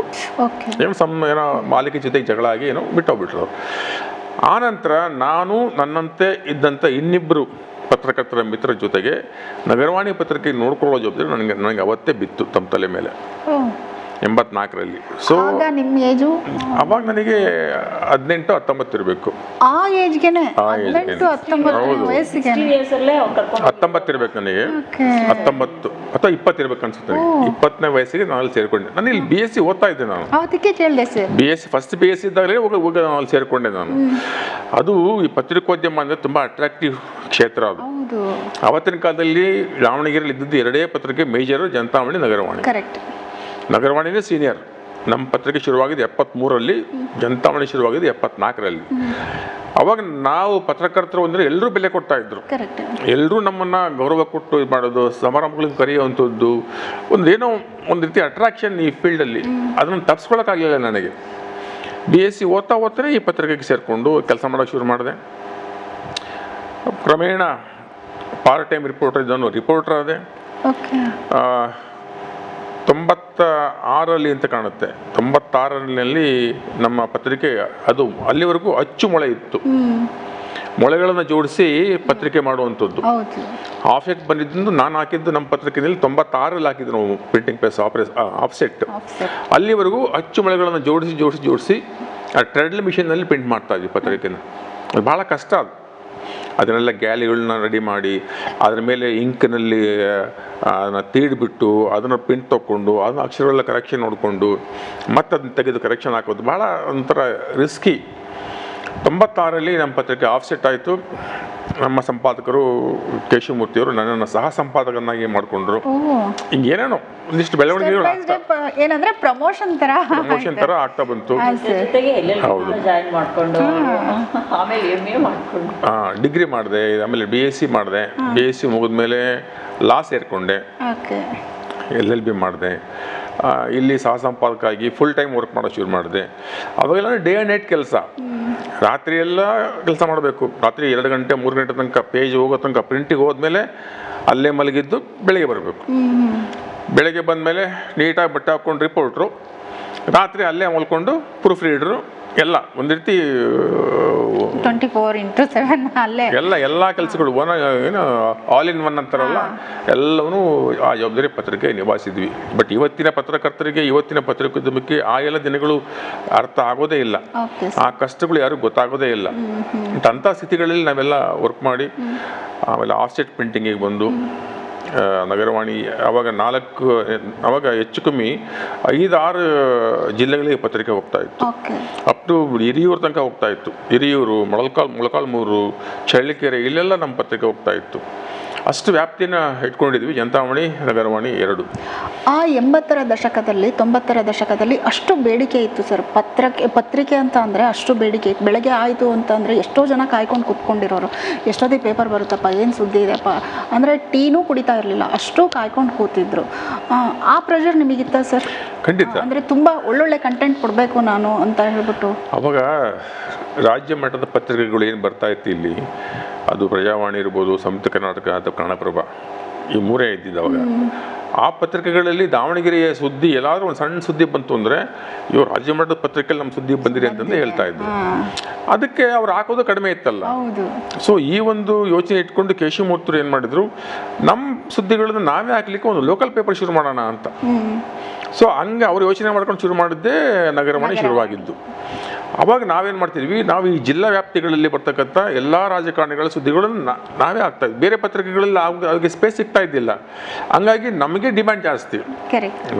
ಏನೋ ಮಾಲೀಕ ಜೊತೆಗೆ ಜಗಳ ಆಗಿ ಏನೋ ಬಿಟ್ಟೋಗ್ಬಿಟ್ರು. ಆನಂತರ ನಾನು ನನ್ನಂತೆ ಇದ್ದಂಥ ಇನ್ನಿಬ್ಬರು ಪತ್ರಕರ್ತರ ಮಿತ್ರರ ಜೊತೆಗೆ ನಗರವಾಣಿ ಪತ್ರಿಕೆ ನೋಡ್ಕೊಳ್ಳೋ ಜವಾಬ್ದಾರಿ ನನಗೆ ಅವತ್ತೇ ಬಿತ್ತು ತಮ್ಮ ತಲೆ ಮೇಲೆ 84ರಲ್ಲಿ. ಸೊ ನಿಮ್ಮ ಏಜು ಅವಾಗ ನನಗೆ 18-19 ಇರಬೇಕು. ಆ ಏಜ್ಗೆನೆ 19 ವಯಸ್ಸಿಗೆ 19 ಇರ್ಬೇಕು ನನಗೆ, 19 ಅಥವಾ 20 ಇರ್ಬೇಕು ಅನ್ಸುತ್ತೆ ನನಗೆ. 20ನೇ ವಯಸ್ಸಿಗೆ ನಾನು ಅಲ್ಲಿ ಸೇರ್ಕೊಂಡೆ. ನಾನು ಇಲ್ಲಿ BSc ಓದ್ತಾ ಇದ್ದೆ. ನಾನು ಅದಕ್ಕೆ ಕೇಳಿದೆ ಸರ್, ಫಸ್ಟ್ BSc ಇದ್ದಾಗಲೇ ಹೋಗಿ ನಾನು ಅಲ್ಲಿ ಸೇರ್ಕೊಂಡೆ ನಾನು. ಅದು ಈ ಪತ್ರಿಕೋದ್ಯಮ ಅಂದರೆ ತುಂಬ ಅಟ್ರಾಕ್ಟಿವ್ ಕ್ಷೇತ್ರ ಅದು. ಅವತ್ತಿನ ಕಾಲದಲ್ಲಿ ದಾವಣಗೆರೆಯಲ್ಲಿ ಇದ್ದದ್ದು 2 ಪತ್ರಿಕೆ major, Janathavani, Nagaravani. Correct. ನಗರವಾಣಿನೇ senior. ನಮ್ಮ ಪತ್ರಿಕೆ ಶುರುವಾಗಿದ್ದು 73ರಲ್ಲಿ, ಜನತಾವಾಣಿ ಶುರುವಾಗಿದ್ದು 74ರಲ್ಲಿ. ಅವಾಗ ನಾವು ಪತ್ರಕರ್ತರು ಅಂದರೆ ಎಲ್ಲರೂ ಬೆಲೆ ಕೊಡ್ತಾ ಇದ್ರು. ಎಲ್ಲರೂ ನಮ್ಮನ್ನು ಗೌರವ ಕೊಟ್ಟು ಇದು ಮಾಡೋದು, ಸಮಾರಂಭಗಳಿಗೆ ಕರೆಯುವಂಥದ್ದು, ಏನೋ ಒಂದು ರೀತಿ ಅಟ್ರಾಕ್ಷನ್ ಈ ಫೀಲ್ಡಲ್ಲಿ. ಅದನ್ನು ತಪ್ಪಿಸ್ಕೊಳ್ಳೋಕ್ಕಾಗಲಿಲ್ಲ ನನಗೆ. BSc ಓದ್ತಾನೆ ಈ ಪತ್ರಿಕೆಗೆ ಸೇರಿಕೊಂಡು ಕೆಲಸ ಮಾಡೋಕ್ಕೆ ಶುರು ಮಾಡಿದೆ. ಕ್ರಮೇಣ ಪಾರ್ಟ್ ಟೈಮ್ ರಿಪೋರ್ಟರ್ ಆದೆ. 96ರಲ್ಲಿ ಅಂತ ಕಾಣುತ್ತೆ. 96ರಲ್ಲಿ ನಮ್ಮ ಪತ್ರಿಕೆ ಅದು ಅಲ್ಲಿವರೆಗೂ ಅಚ್ಚು ಮೊಳೆ ಇತ್ತು. ಮೊಳೆಗಳನ್ನು ಜೋಡಿಸಿ ಪತ್ರಿಕೆ ಮಾಡುವಂಥದ್ದು. ಆಫ್ಸೆಟ್ ಬಂದಿದ್ದು ನಾನು ಹಾಕಿದ್ದು ನಮ್ಮ ಪತ್ರಿಕೆಯಲ್ಲಿ 96ರಲ್ಲಿ ಹಾಕಿದ್ದು ನಾವು ಪ್ರಿಂಟಿಂಗ್ ಪ್ರೆಸ್ ಆಫ್ಸೆಟ್. ಅಲ್ಲಿವರೆಗೂ ಅಚ್ಚು ಮೊಳೆಗಳನ್ನು ಜೋಡಿಸಿ ಆ ಟ್ರೆಡ್ಲ್ ಮಿಷಿನ್ನಲ್ಲಿ ಪ್ರಿಂಟ್ ಮಾಡ್ತಾ ಇದ್ವಿ ಪತ್ರಿಕೆನ. ಅದು ಭಾಳ ಕಷ್ಟ. ಅದನ್ನೆಲ್ಲ ಗ್ಯಾಲಿಗಳನ್ನ ರೆಡಿ ಮಾಡಿ ಅದ್ರ ಮೇಲೆ ಇಂಕ್ನಲ್ಲಿ ಅದನ್ನು ತೀಡ್ಬಿಟ್ಟು ಅದನ್ನು ಪ್ರಿಂಟ್ ತೊಗೊಂಡು ಅದನ್ನ ಅಕ್ಷರಗಳೆಲ್ಲ ಕರೆಕ್ಷನ್ ನೋಡಿಕೊಂಡು ಮತ್ತೆ ಅದನ್ನ ತೆಗೆದು ಕರೆಕ್ಷನ್ ಹಾಕೋದು ಭಾಳ ಒಂಥರ ರಿಸ್ಕಿ. 96ರಲ್ಲಿ ನಮ್ಮ ಪತ್ರಿಕೆ ಆಫ್ಸೆಟ್ ಆಯಿತು. ನಮ್ಮ ಸಂಪಾದಕರು ಕೇಶವಮೂರ್ತಿಯವರು ನನ್ನನ್ನು ಸಹ ಸಂಪಾದಕನಾಗಿ ಮಾಡಿಕೊಂಡ್ರು. ಹಿಂಗೇನೇನೋ ಒಂದಿಷ್ಟು ಬೆಳವಣಿಗೆಗಳು ಏನಂದ್ರೆ ಪ್ರಮೋಷನ್ ತರ ಆಗ್ತಾ ಬಂತು. ಹೌದು, ಡಿಗ್ರಿ ಮಾಡಿದೆ, ಆಮೇಲೆ BSc ಮಾಡಿದೆ. BSc ಮುಗಿದ್ಮೇಲೆ ಲಾ ಸೇರಿಕೊಂಡೆ, LLB ಮಾಡಿದೆ. ಇಲ್ಲಿ ಸಹ ಸಂಪಾದಕ ಆಗಿ ಫುಲ್ ಟೈಮ್ ವರ್ಕ್ ಮಾಡೋಕ್ಕೆ ಶುರು ಮಾಡಿದೆ. ಅವಾಗೆಲ್ಲ ಡೇ ಆ್ಯಂಡ್ ನೈಟ್ ಕೆಲಸ, ರಾತ್ರಿ ಎಲ್ಲ ಕೆಲಸ ಮಾಡಬೇಕು. ರಾತ್ರಿ 2 ಗಂಟೆ 3 ಗಂಟೆ ತನಕ ಪೇಜ್ ಹೋಗೋ ತನಕ ಪ್ರಿಂಟಿಗೆ ಹೋದ್ಮೇಲೆ ಅಲ್ಲೇ ಮಲಗಿದ್ದು ಬೆಳಗ್ಗೆ ಬರಬೇಕು. ಬೆಳಗ್ಗೆ ಬಂದಮೇಲೆ ನೀಟಾಗಿ ಬಟ್ಟೆ ಹಾಕ್ಕೊಂಡು ರಿಪೋರ್ಟ್ರು, ರಾತ್ರಿ ಅಲ್ಲೇ ಮಲ್ಕೊಂಡು ಪ್ರೂಫ್ ರೀಡರು, ಎಲ್ಲ ಒಂದು ರೀತಿ 24x7 ಅಲ್ಲೇ ಎಲ್ಲ ಕೆಲಸಗಳು ಏನು ಆಲ್ ಇನ್ ಒನ್ ಅಂತಾರಲ್ಲ, ಎಲ್ಲವೂ ಆ ಜವಾಬ್ದಾರಿ ಪತ್ರಿಕೆ ನಿಭಾಯಿಸಿದ್ವಿ. ಬಟ್ ಇವತ್ತಿನ ಪತ್ರಕರ್ತರಿಗೆ, ಇವತ್ತಿನ ಪತ್ರಿಕೋದ್ಯಮಕ್ಕೆ ಆ ಎಲ್ಲ ದಿನಗಳು ಅರ್ಥ ಆಗೋದೇ ಇಲ್ಲ. ಆ ಕಷ್ಟಗಳು ಯಾರಿಗೂ ಗೊತ್ತಾಗೋದೇ ಇಲ್ಲ. ಅಂಥ ಸ್ಥಿತಿಗಳಲ್ಲಿ ನಾವೆಲ್ಲ ವರ್ಕ್ ಮಾಡಿ ಆಮೇಲೆ ಆಫ್ಸೆಟ್ ಪ್ರಿಂಟಿಂಗಿಗೆ ಬಂದು ನಗರವಾಣಿ ಅವಾಗ ಹೆಚ್ಚು ಕಮ್ಮಿ 5-6 ಜಿಲ್ಲೆಗಳಿಗೆ ಪತ್ರಿಕೆ ಹೋಗ್ತಾ ಇತ್ತು. ಅಪ್ ಟು ಹಿರಿಯೂರು ತನಕ ಹೋಗ್ತಾ ಇತ್ತು. ಹಿರಿಯೂರು, ಮೊಳಕಾಲ್ಮೂರು, ಚಳ್ಳಕೆರೆ, ಇಲ್ಲೆಲ್ಲ ನಮ್ಮ ಪತ್ರಿಕೆ ಹೋಗ್ತಾ ಇತ್ತು. ಅಷ್ಟು ವ್ಯಾಪ್ತಿನ ಇಟ್ಕೊಂಡಿದ್ವಿ, ಜನತಾವಾಣಿ, ನಗರವಾಣಿ 2. ಆ 80ರ ದಶಕದಲ್ಲಿ 90ರ ದಶಕದಲ್ಲಿ ಅಷ್ಟು ಬೇಡಿಕೆ ಇತ್ತು ಸರ್. ಪತ್ರಿಕೆ ಅಂತ ಅಂದರೆ ಅಷ್ಟು ಬೇಡಿಕೆ ಇತ್ತು. ಬೆಳಗ್ಗೆ ಆಯಿತು ಅಂತಂದರೆ ಎಷ್ಟೋ ಜನ ಕಾಯ್ಕೊಂಡು ಕೂತ್ಕೊಂಡಿರೋರು, ಎಷ್ಟೊತ್ತಿಗೆ ಪೇಪರ್ ಬರುತ್ತಪ್ಪ, ಏನು ಸುದ್ದಿ ಇದೆಯಪ್ಪ ಅಂದರೆ ಟೀನೂ ಕುಡಿತಾ ಇರಲಿಲ್ಲ, ಅಷ್ಟು ಕಾಯ್ಕೊಂಡು ಕೂತಿದ್ರು. ಆ ಪ್ರೆಷರ್ ನಿಮಗಿತ್ತ ಸರ್? ಖಂಡಿತ. ಅಂದರೆ ತುಂಬ ಒಳ್ಳೊಳ್ಳೆ ಕಂಟೆಂಟ್ ಕೊಡಬೇಕು ನಾನು ಅಂತ ಹೇಳ್ಬಿಟ್ಟು ಅವಾಗ ರಾಜ್ಯ ಮಟ್ಟದ ಪತ್ರಿಕೆಗಳು ಏನು ಬರ್ತಾ ಇತ್ತು ಇಲ್ಲಿ, ಅದು ಪ್ರಜಾವಾಣಿ ಇರ್ಬೋದು, ಸಂಯುಕ್ತ ಕರ್ನಾಟಕ ಅಥವಾ ಕನ್ನಡಪ್ರಭ, ಈ 3 ಇದ್ದಿದ್ದು ಅವಾಗ. ಆ ಪತ್ರಿಕೆಗಳಲ್ಲಿ ದಾವಣಗೆರೆಯ ಸುದ್ದಿ ಎಲ್ಲಾದ್ರೂ ಒಂದು ಸಣ್ಣ ಸುದ್ದಿ ಬಂತು ಅಂದರೆ ಇವರು ರಾಜ್ಯ ಮಟ್ಟದ ಪತ್ರಿಕೆಯಲ್ಲಿ ನಮ್ಮ ಸುದ್ದಿ ಬಂದಿರಿ ಅಂತಂದು ಹೇಳ್ತಾ ಇದ್ರು. ಅದಕ್ಕೆ ಅವ್ರು ಹಾಕೋದು ಕಡಿಮೆ ಇತ್ತಲ್ಲ. ಸೊ ಈ ಒಂದು ಯೋಚನೆ ಇಟ್ಕೊಂಡು ಕೇಶವಮೂರ್ತಿರು ಏನು ಮಾಡಿದ್ರು, ನಮ್ಮ ಸುದ್ದಿಗಳನ್ನ ನಾವೇ ಹಾಕ್ಲಿಕ್ಕೆ ಒಂದು ಲೋಕಲ್ ಪೇಪರ್ ಶುರು ಮಾಡೋಣ ಅಂತ. ಸೊ ಹಂಗೆ ಅವ್ರು ಯೋಚನೆ ಮಾಡ್ಕೊಂಡು ಶುರು ಮಾಡಿದ್ದೇ ನಗರವಾಣಿ ಶುರುವಾಗಿದ್ದು. ಅವಾಗ ನಾವೇನು ಮಾಡ್ತಿದ್ವಿ, ನಾವು ಈ ಜಿಲ್ಲಾ ವ್ಯಾಪ್ತಿಗಳಲ್ಲಿ ಬರ್ತಕ್ಕಂಥ ಎಲ್ಲ ರಾಜಕಾರಣಿಗಳ ಸುದ್ದಿಗಳನ್ನು ನಾವೇ ಹಾಕ್ತಾ ಇದ್ವಿ. ಬೇರೆ ಪತ್ರಿಕೆಗಳಲ್ಲಿ ಅವ್ರಿಗೆ ಸ್ಪೇಸ್ ಸಿಗ್ತಾ ಇದ್ದಿಲ್ಲ. ಹಂಗಾಗಿ ನಮಗೆ ಡಿಮ್ಯಾಂಡ್ ಜಾಸ್ತಿ.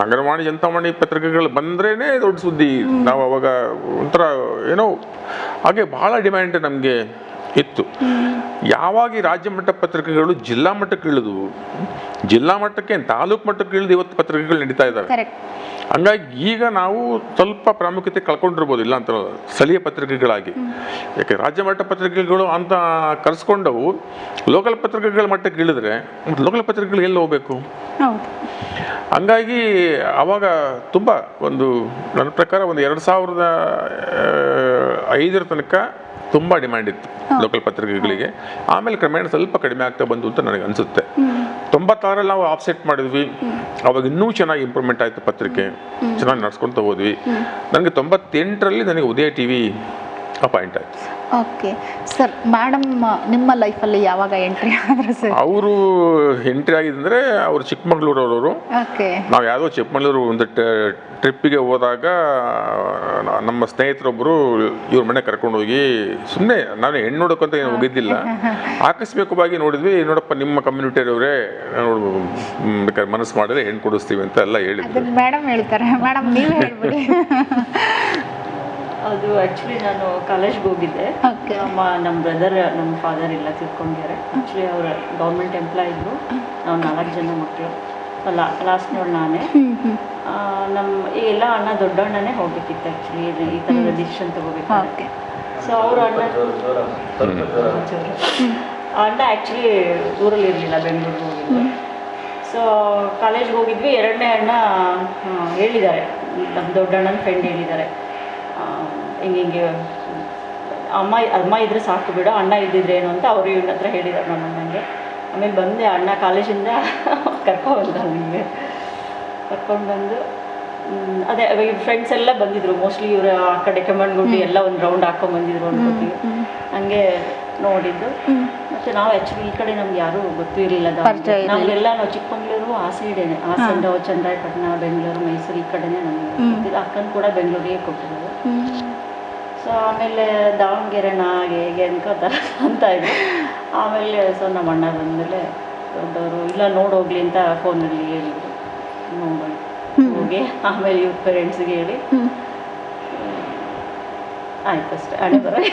ನಗರವಾಣಿ, ಜನತಾವಾಣಿ ಪತ್ರಿಕೆಗಳು ಬಂದ್ರೇ ದೊಡ್ಡ ಸುದ್ದಿ. ನಾವು ಅವಾಗ ಒಂಥರ ಏನೋ ಹಾಗೆ ಭಾಳ ಡಿಮ್ಯಾಂಡ್ ನಮಗೆ ಇತ್ತು. ಯಾವಾಗ ಈ ರಾಜ್ಯ ಮಟ್ಟ ಪತ್ರಿಕೆಗಳು ಜಿಲ್ಲಾ ಮಟ್ಟಕ್ಕೆ ಇಳಿದು, ಜಿಲ್ಲಾ ಮಟ್ಟಕ್ಕೆ ತಾಲೂಕು ಮಟ್ಟಕ್ಕೆ ಇಳಿದು ಇವತ್ತು ಪತ್ರಿಕೆಗಳು ನಡೀತಾ ಇದ್ದಾವೆ. ಹಂಗಾಗಿ ಈಗ ನಾವು ಸ್ವಲ್ಪ ಪ್ರಾಮುಖ್ಯತೆ ಕಳ್ಕೊಂಡಿರ್ಬೋದು, ಇಲ್ಲ ಅಂತ ಸ್ಥಳೀಯ ಪತ್ರಿಕೆಗಳಾಗಿ. ಯಾಕೆ ರಾಜ್ಯ ಮಟ್ಟ ಪತ್ರಿಕೆಗಳು ಅಂತ ಕರೆಸ್ಕೊಂಡವು ಲೋಕಲ್ ಪತ್ರಿಕೆಗಳ ಮಟ್ಟಕ್ಕೆ ಇಳಿದ್ರೆ ಲೋಕಲ್ ಪತ್ರಿಕೆಗಳು ಎಲ್ಲಿ ಹೋಗ್ಬೇಕು? ಹಂಗಾಗಿ ಅವಾಗ ತುಂಬ ನನ್ನ ಪ್ರಕಾರ 2005 5 ತನಕ ತುಂಬ ಡಿಮ್ಯಾಂಡ್ ಇತ್ತು ಲೋಕಲ್ ಪತ್ರಿಕೆಗಳಿಗೆ. ಆಮೇಲೆ ಕ್ರಮೇಣ ಸ್ವಲ್ಪ ಕಡಿಮೆ ಆಗ್ತಾ ಬಂತು ಅಂತ ನನಗೆ ಅನಿಸುತ್ತೆ. 96ರಲ್ಲಿ ನಾವು ಆಫ್ಸೆಟ್ ಮಾಡಿದ್ವಿ, ಅವಾಗ ಇನ್ನೂ ಚೆನ್ನಾಗಿ ಇಂಪ್ರೂವ್ಮೆಂಟ್ ಆಯಿತು, ಪತ್ರಿಕೆ ಚೆನ್ನಾಗಿ ನಡ್ಸ್ಕೊಳ್ತಾ ಹೋದ್ವಿ. ನನಗೆ 98ರಲ್ಲಿ ನನಗೆ ಉದಯ ಟಿ ವಿ ಅಪಾಯಿಂಟ್ ಆಯಿತು. ಓಕೆ ಸರ್, ಮೇಡಮ್ ನಿಮ್ಮ ಲೈಫಲ್ಲಿ ಯಾವಾಗ ಎಂಟ್ರಿ ಆದ್ರು ಸರ್? ಅವರು ಎಂಟ್ರಿ ಆಗಿದ್ದಂದರೆ ಅವರು ಚಿಕ್ಕಮಗಳೂರವರು. ಓಕೆ. ನಾವು ಯಾವುದೋ ಚಿಕ್ಕಮಗಳೂರು ಒಂದು ಟ್ರಿಪ್ಪಿಗೆ ಹೋದಾಗ ನಮ್ಮ ಸ್ನೇಹಿತರೊಬ್ಬರು ಇವ್ರ ಮನೆ ಕರ್ಕೊಂಡೋಗಿ, ಸುಮ್ಮನೆ ನಾನು ಹೆಣ್ಣು ನೋಡೋಕ್ಕಂತ ಏನು ಹೋಗಿದ್ದಿಲ್ಲ, ಆಕಸ್ಮಿಕವಾಗಿ ನೋಡಿದ್ವಿ. ನೋಡಪ್ಪ ನಿಮ್ಮ ಕಮ್ಯುನಿಟಿಯವರೇ, ಬೇಕಾದ್ರೆ ಮನಸ್ಸು ಮಾಡಿದ್ರೆ ಹೆಣ್ಣು ಕೊಡಿಸ್ತೀವಿ ಅಂತ ಎಲ್ಲ ಹೇಳಿದ್ರು. ಮೇಡಮ್ ಹೇಳ್ತಾರೆ, ಮೇಡಮ್ ನೀವು ಹೇಳ್ಬಿಡಿ. ಅದು ಆ್ಯಕ್ಚುಲಿ ನಾನು ಕಾಲೇಜ್ಗೆ ಹೋಗಿದ್ದೆ. ನಮ್ಮ ಬ್ರದರ್, ನಮ್ಮ ಫಾದರ್ ಎಲ್ಲ ತಿಳ್ಕೊಂಡಿದ್ದಾರೆ. ಆ್ಯಕ್ಚುಲಿ ಅವರು ಗೌರ್ಮೆಂಟ್ ಎಂಪ್ಲಾಯ್ ಇದ್ದರು. ನಾವು 4 ಜನ ಮಕ್ಕಳು. ಲಾಸ್ಟ್ನವ್ರು ನಾನೇ. ನಮ್ಮ ಎಲ್ಲ ಅಣ್ಣ ದೊಡ್ಡಣ್ಣನೇ ಹೋಗ್ಬೇಕಿತ್ತು ಆ್ಯಕ್ಚುಲಿ ಈ ಥರದ ಡಿಸಿಷನ್ ತಗೋಬೇಕು. ಸೊ ಅವರು ಅಣ್ಣ ಆ್ಯಕ್ಚುಲಿ ಊರಲ್ಲಿ ಇರಲಿಲ್ಲ, ಬೆಂಗಳೂರಿಗೆ ಹೋಗಿದ್ದೆ. ಸೊ ಕಾಲೇಜ್ಗೆ ಹೋಗಿದ್ವಿ. 2ನೇ ಅಣ್ಣ ಹೇಳಿದ್ದಾರೆ, ನಮ್ಮ ದೊಡ್ಡಣ್ಣನ ಫ್ರೆಂಡ್ ಹೇಳಿದ್ದಾರೆ, ಹಿಂಗೆ ಅಮ್ಮ ಇದ್ರೆ ಸಾಕು ಬಿಡು, ಅಣ್ಣ ಇದ್ದಿದ್ರೇನು ಅಂತ ಅವರು ಇವನ ಹತ್ರ ಹೇಳಿದ್ದಾರೆ ನಮ್ಮ ಅಣ್ಣಂಗೆ. ಆಮೇಲೆ ಬಂದೆ, ಅಣ್ಣ ಕಾಲೇಜಿಂದ ಕರ್ಕೊಂಡ್ಬಂದ. ನಿಮಗೆ ಕರ್ಕೊಂಡು ಬಂದು ಅದೇ ಫ್ರೆಂಡ್ಸ್ ಎಲ್ಲ ಬಂದಿದ್ರು. ಮೋಸ್ಟ್ಲಿ ಇವರು ಆ ಕಡೆ ಕೆಮ್ಮಣ್ಗುಡ್ಡಿ ಎಲ್ಲ ಒಂದು ರೌಂಡ್ ಹಾಕೊಂಡ್ಬಂದಿದ್ರು ಅನ್ಕೋತೀವಿ. ಹಂಗೆ ನೋಡಿದ್ದು. ಮತ್ತು ನಾವು ಆ್ಯಕ್ಚುಲಿ ಈ ಕಡೆ ನಮ್ಗೆ ಯಾರೂ ಗೊತ್ತೂ ಇರಲಿಲ್ಲ. ನಮಗೆಲ್ಲ ನಾವು ಚಿಕ್ಕಮಗಳೂರು ಆ ಸೈಡೇನೆ, ಹಾಸನ, ಚನ್ನರಾಯಪಟ್ಟಣ, ಬೆಂಗಳೂರು, ಮೈಸೂರು ಈ ಕಡೆನೇ ನಮಗೆ ಗೊತ್ತಿಲ್ಲ. ಅಕ್ಕನ ಕೂಡ ಬೆಂಗಳೂರಿಗೆ ಕೊಟ್ಟಿರೋದು. ಸೊ ಆಮೇಲೆ ದಾವಣಗೆರೆನ ಹಾಗೆ ಹೇಗೆ ಅನ್ಕೋತಾರೆ ಅಂತ ಇದ್ರು. ಆಮೇಲೆ ಸೊ ನಮ್ಮ ಅಣ್ಣ ಬಂದಮೇಲೆ ದೊಡ್ಡವರು ಇಲ್ಲ ನೋಡೋಗ್ಲಿ ಅಂತ ಫೋನಲ್ಲಿ ಹೇಳಿದ್ರು. ನೋಡಿ ಹೋಗಿ ಆಮೇಲೆ ಇವ್ರ ಪೇರೆಂಟ್ಸ್ಗೆ ಹೇಳಿ ಆಯ್ತು ಅಷ್ಟೇ. ಹಣೆ ಬರೋ ಈ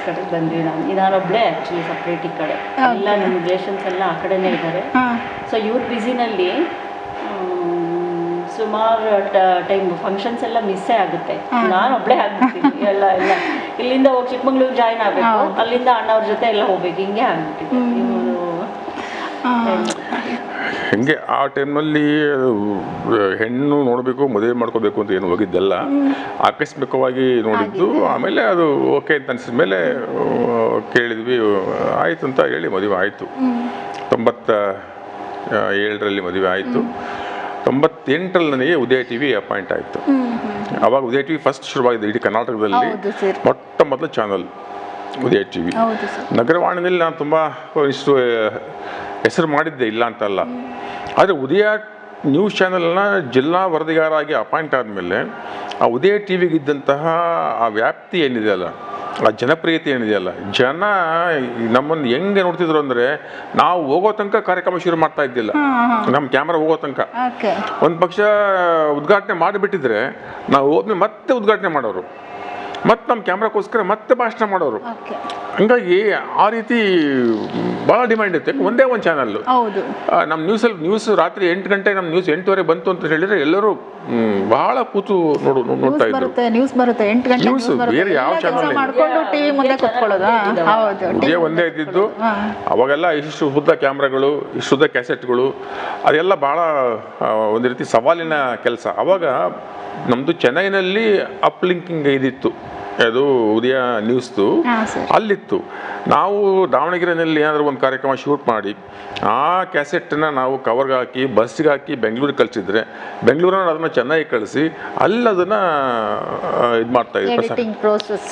ಕಡೆ ಬಂದ್ವಿ. ನಾನೊಬ್ಬಳೇ ಆ್ಯಕ್ಚುಲಿ ಸಪ್ರೇಟ್ ಈ ಕಡೆ. ಎಲ್ಲ ನಮ್ಮ ರಿಲೇಷನ್ಸ್ ಎಲ್ಲ ಆ ಕಡೆನೇ ಇದ್ದಾರೆ. ಸೊ ಇವ್ರ ಬ್ಯುಸಿನಲ್ಲಿ ಸುಮಾರು ಟೈಮ್ ಫಂಕ್ಷನ್ಸ್ ಎಲ್ಲ ಮಿಸ್ಸೇ ಆಗುತ್ತೆ. ನಾನು ಒಬ್ಬಳೇ ಆಗ್ಬಿಡ್ತೀನಿ. ಎಲ್ಲ ಇಲ್ಲಿಂದ ಹೋಗಿ ಚಿಕ್ಕಮಂಗ್ಳೂರು ಜಾಯ್ನ್ ಆಗಬೇಕು, ಅಲ್ಲಿಂದ ಅಣ್ಣವ್ರ ಜೊತೆ ಎಲ್ಲ ಹೋಗ್ಬೇಕು, ಹಿಂಗೆ ಆಗ್ಬಿಟ್ಟಿದೆ. ಹಿಂಗೆ ಆ ಟೈಮ್ನಲ್ಲಿ ಹೆಣ್ಣು ನೋಡಬೇಕು, ಮದುವೆ ಮಾಡ್ಕೋಬೇಕು ಅಂತ ಏನು ಹೋಗಿದ್ದಲ್ಲ, ಆಕಸ್ಮಿಕವಾಗಿ ನೋಡಿದ್ದು. ಆಮೇಲೆ ಅದು ಓಕೆ ಅಂತ ಅನಿಸಿದ ಮೇಲೆ ಕೇಳಿದ್ವಿ, ಆಯಿತು ಅಂತ ಹೇಳಿ ಮದುವೆ ಆಯಿತು. 97ರಲ್ಲಿ ಮದುವೆ ಆಯಿತು. 98ರಲ್ಲಿ ನನಗೆ ಉದಯ ಟಿ ವಿ ಅಪಾಯಿಂಟ್ ಆಯಿತು. ಆವಾಗ ಉದಯ ಟಿ ವಿ ಫಸ್ಟ್ ಶುರುವಾಗಿದೆ ಇಡೀ ಕರ್ನಾಟಕದಲ್ಲಿ. ಮೊಟ್ಟ ಮೊದಲ ಚಾನಲ್ ಉದಯ ಟಿ ವಿ. ನಗರವಾಣಿಯಲ್ಲಿ ನಾನು ತುಂಬ ಇಷ್ಟು ಹೆಸರು ಮಾಡಿದ್ದೆ, ಇಲ್ಲ ಅಂತಲ್ಲ. ಆದರೆ ಉದಯ ನ್ಯೂಸ್ ಚಾನಲ್ನ ಜಿಲ್ಲಾ ವರದಿಗಾರಾಗಿ ಅಪಾಯಿಂಟ್ ಆದಮೇಲೆ ಆ ಉದಯ ಟಿ ವಿಗಿದ್ದಂತಹ ಆ ವ್ಯಾಪ್ತಿ ಏನಿದೆಯಲ್ಲ, ಆ ಜನಪ್ರಿಯತೆ ಏನಿದೆಯಲ್ಲ, ಜನ ನಮ್ಮನ್ನು ಹೆಂಗೆ ನೋಡ್ತಿದ್ರು ಅಂದರೆ, ನಾವು ಹೋಗೋ ತನಕ ಕಾರ್ಯಕ್ರಮ ಶುರು ಮಾಡ್ತಾ ಇದ್ದಿಲ್ಲ. ನಮ್ಮ ಕ್ಯಾಮ್ರಾ ಹೋಗೋ ತನಕ ಒಂದು ಪಕ್ಷ ಉದ್ಘಾಟನೆ ಮಾಡಿಬಿಟ್ಟಿದ್ರೆ ನಾವು ಹೋದ್ಮೇಲೆ ಮತ್ತೆ ಉದ್ಘಾಟನೆ ಮಾಡೋರು, ಮತ್ತು ನಮ್ಮ ಕ್ಯಾಮ್ರಾಕ್ಕೋಸ್ಕರ ಮತ್ತೆ ಭಾಷಣ ಮಾಡೋರು. ಹಂಗಾಗಿ ಆ ರೀತಿ ಭಾಳ ಡಿಮ್ಯಾಂಡ್ ಇತ್ತು. ಒಂದೇ ಒಂದು ಚಾನಲ್ಲು. ನಮ್ಮ ನ್ಯೂಸ್ ರಾತ್ರಿ 8 ಗಂಟೆ ನಮ್ಮ ನ್ಯೂಸ್ 8:30 ಬಂತು ಅಂತ ಹೇಳಿದರೆ ಎಲ್ಲರೂ ಬಹಳ ಕೂತು ನೋಡ್ತಾ ಇದ್ರು. ನ್ಯೂಸ್ ಬೇರೆ ಯಾವ ಚಾನಲ್ ಇದೇ ಒಂದೇ ಇದ್ದಿದ್ದು. ಅವಾಗೆಲ್ಲ ಇಷ್ಟು ಉದ್ದ ಕ್ಯಾಮ್ರಾಗಳು, ಇಷ್ಟು ಉದ್ದ ಕ್ಯಾಸೆಟ್ಗಳು, ಅದೆಲ್ಲ ಭಾಳ ಒಂದು ರೀತಿ ಸವಾಲಿನ ಕೆಲಸ. ಅವಾಗ ನಮ್ಮದು ಚೆನ್ನೈನಲ್ಲಿ ಅಪ್ಲಿಂಕಿಂಗ್ ಇದಿತ್ತು, ಅದು ಉದಯ ನ್ಯೂಸ್ದು ಅಲ್ಲಿತ್ತು. ನಾವು ದಾವಣಗೆರೆಯಲ್ಲಿ ಏನಾದರೂ ಒಂದು ಕಾರ್ಯಕ್ರಮ ಶೂಟ್ ಮಾಡಿ ಆ ಕ್ಯಾಸೆಟ್ಟನ್ನು ನಾವು ಕವರ್ಗೆ ಹಾಕಿ ಬಸ್ಸಿಗೆ ಹಾಕಿ ಬೆಂಗಳೂರಿಗೆ ಕಳಿಸಿದ್ರೆ, ಬೆಂಗಳೂರನ್ನ ಅದನ್ನು ಚೆನ್ನೈಗೆ ಕಳಿಸಿ ಅಲ್ಲಿ ಅದನ್ನು ಇದು ಮಾಡ್ತಾಯಿದ್ರು,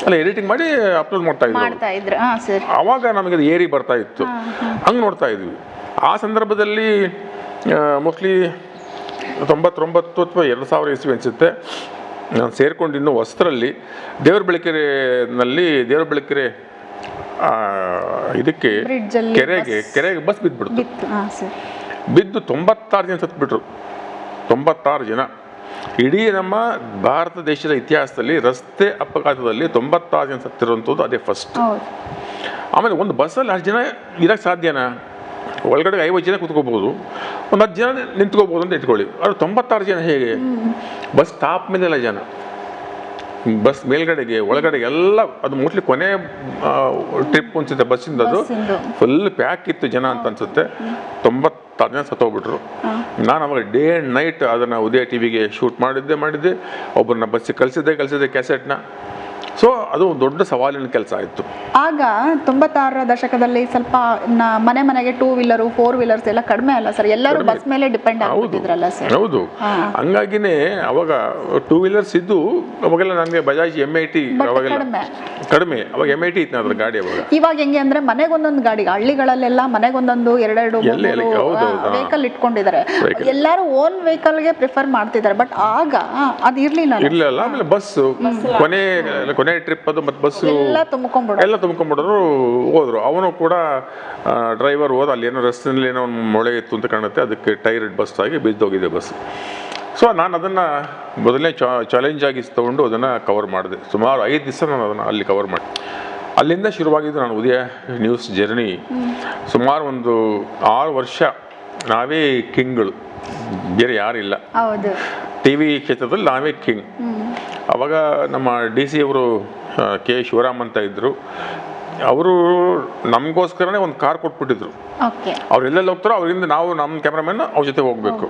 ಅಲ್ಲ ಎಡಿಟಿಂಗ್ ಮಾಡಿ ಅಪ್ಲೋಡ್ ಮಾಡ್ತಾಯಿದ್ರು. ಆವಾಗ ನಮಗೆ ಅದು ಏರಿ ಬರ್ತಾ ಇತ್ತು, ಹಂಗೆ ನೋಡ್ತಾ ಇದ್ವಿ. ಆ ಸಂದರ್ಭದಲ್ಲಿ ಮೋಸ್ಟ್ಲಿ 99 ಅಥವಾ 2000 ಇಸ್ವಿ ಅನಿಸುತ್ತೆ, ನಾನು ಸೇರಿಕೊಂಡು ಇನ್ನೂ ಹೊಸರಲ್ಲಿ ದೇವರ ಬೆಳಕೆರೆ ಇದಕ್ಕೆ ಕೆರೆಗೆ ಬಸ್ ಬಿದ್ದು 96 ಜನ ಸತ್ಬಿಟ್ರು. 96 ಜನ. ಇಡೀ ನಮ್ಮ ಭಾರತ ದೇಶದ ಇತಿಹಾಸದಲ್ಲಿ ರಸ್ತೆ ಅಪಘಾತದಲ್ಲಿ 96 ಜನ ಸತ್ತಿರುವಂಥದ್ದು ಅದೇ ಫಸ್ಟ್. ಆಮೇಲೆ ಒಂದು ಬಸ್ಸಲ್ಲಿ 10 ಜನ ಇರೋಕ್ಕೆ ಸಾಧ್ಯನಾ? ಒಳಗಡೆ 50 ಜನ ಕೂತ್ಕೋಬೋದು, ಒಂದು 10 ಜನ ನಿಂತ್ಕೋಬೋದು ಅಂತ ಇಟ್ಕೊಳ್ಳಿ. ಅದು 96 ಜನ ಹೇಗೆ? ಬಸ್ ಟಾಪ್ ಮೇಲೆಲ್ಲ ಜನ, ಬಸ್ ಮೇಲ್ಗಡೆಗೆ ಒಳಗಡೆಗೆ ಎಲ್ಲ. ಅದು ಮೋಸ್ಟ್ಲಿ ಕೊನೆ ಟ್ರಿಪ್ ಅನ್ಸುತ್ತೆ ಬಸ್ಸಿಂದ, ಅದು ಫುಲ್ ಪ್ಯಾಕ್ ಇತ್ತು ಜನ ಅಂತ ಅನ್ಸುತ್ತೆ. 10 ಜನ ಸತ್ತೋಗ್ಬಿಟ್ರು. ನಾನು ಅವಾಗ ಡೇ ಆ್ಯಂಡ್ ನೈಟ್ ಅದನ್ನು ಉದಯ ಟಿವಿಗೆ ಶೂಟ್ ಮಾಡಿದ್ದೆ. ಒಬ್ಬರನ್ನ ಬಸ್ಸಿಗೆ ಕಳಿಸಿದ್ದೆ ಕ್ಯಾಸೆಟ್ನ. ಸೊ ಅದು ಒಂದು ದೊಡ್ಡ ಸವಾಲಿನ ಕೆಲಸ ಆಯಿತು. ಆಗ 96ರ ದಶಕದಲ್ಲಿ ಸ್ವಲ್ಪ ಮನೆಗೆ 2 ವೀಲರು 4 ವೀಲರ್ಸ್ ಎಲ್ಲ ಕಡಿಮೆ ಅಲ್ಲ ಸರ್, ಎಲ್ಲರೂ ಬಸ್ ಮೇಲೆ ಡಿಪೆಂಡ್ ಆಗ್ತಿದ್ರಲ್ಲ ಸರ್. ಹೌದು, ಹಂಗಾಗಿನೇ ಅವಾಗ 2 ವೀಲರ್ಸ್ ಇದ್ದು ಅವಾಗೆಲ್ಲ ನನಗೆ ಬಜಾಜ್ M80 ಅವಾಗೆಲ್ಲ ಕಡಿಮೆ, ಅವಾಗ M80 ಇತ್ತು ಅದ್ರ ಗಾಡಿ. ಅವಾಗ ಇವಾಗ ಹೆಂಗೆ ಅಂದ್ರೆ ಮನೆಗೊಂದೊಂದು ಗಾಡಿ, ಹಳ್ಳಿಗಳಲ್ಲೆಲ್ಲ ಮನೆಗೊಂದೊಂದು 2 ವೆಹಿಕಲ್ ಇಟ್ಕೊಂಡಿದ್ದಾರೆ, ಎಲ್ಲರೂ ಓನ್ ವೆಹಿಕಲ್ಗೆ ಪ್ರಿಫರ್ ಮಾಡ್ತಿದ್ದಾರೆ. ಬಟ್ ಆಗ ಅದು ಇರ್ಲಿಲ್ಲ. ಆಮೇಲೆ ಬಸ್ ಕೊನೆ ಟ್ರಿಪ್ ಅದು ಮತ್ತೆ ಬಸ್ಸು ಎಲ್ಲ ತುಂಬ್ಕೊಂಡ್ಬಿಡೋರು ಹೋದ್ರು. ಅವನು ಕೂಡ ಡ್ರೈವರ್ ಹೋದ, ಅಲ್ಲಿ ಏನೋ ರಸ್ತೆಯಲ್ಲಿ ಏನೋ ಒಂದು ಮೊಳೆ ಇತ್ತು ಅಂತ ಕಾಣುತ್ತೆ, ಅದಕ್ಕೆ ಟೈರ್ ಬಸ್ ಆಗಿ ಬಿದ್ದೋಗಿದೆ ಬಸ್. ಸೊ ನಾನು ಅದನ್ನು ಮೊದಲನೇ ಚಾಲೆಂಜ್ ಆಗಿ ತೊಗೊಂಡು ಅದನ್ನು ಕವರ್ ಮಾಡಿದೆ. ಸುಮಾರು 5 ದಿವಸ ನಾನು ಅದನ್ನು ಅಲ್ಲಿ ಕವರ್ ಮಾಡಿ, ಅಲ್ಲಿಂದ ಶುರುವಾಗಿದ್ದು ನಾನು ಉದಯ ನ್ಯೂಸ್ ಜರ್ನಿ. ಸುಮಾರು ಒಂದು 6 ವರ್ಷ ನಾವೇ ಕಿಂಗ್ಗಳು, ಬೇರೆ ಯಾರಿಲ್ಲ. ಟಿ ವಿ ಕ್ಷೇತ್ರದಲ್ಲಿ ನಾವೇ ಕಿಂಗ್. ಅವಾಗ ನಮ್ಮ DC ಅವರು ಕೆ ಶಿವರಾಮ್ ಅಂತ ಇದ್ದರು. ಅವರು ನಮಗೋಸ್ಕರನೇ ಒಂದು ಕಾರ್ ಕೊಟ್ಬಿಟ್ಟಿದ್ರು. ಅವ್ರು ಎಲ್ಲೆಲ್ಲಿ ಹೋಗ್ತಾರೋ ಅವರಿಂದ ನಾವು ನಮ್ಮ ಕ್ಯಾಮ್ರಾಮನ್ ಅವ್ರ ಜೊತೆ ಹೋಗಬೇಕು.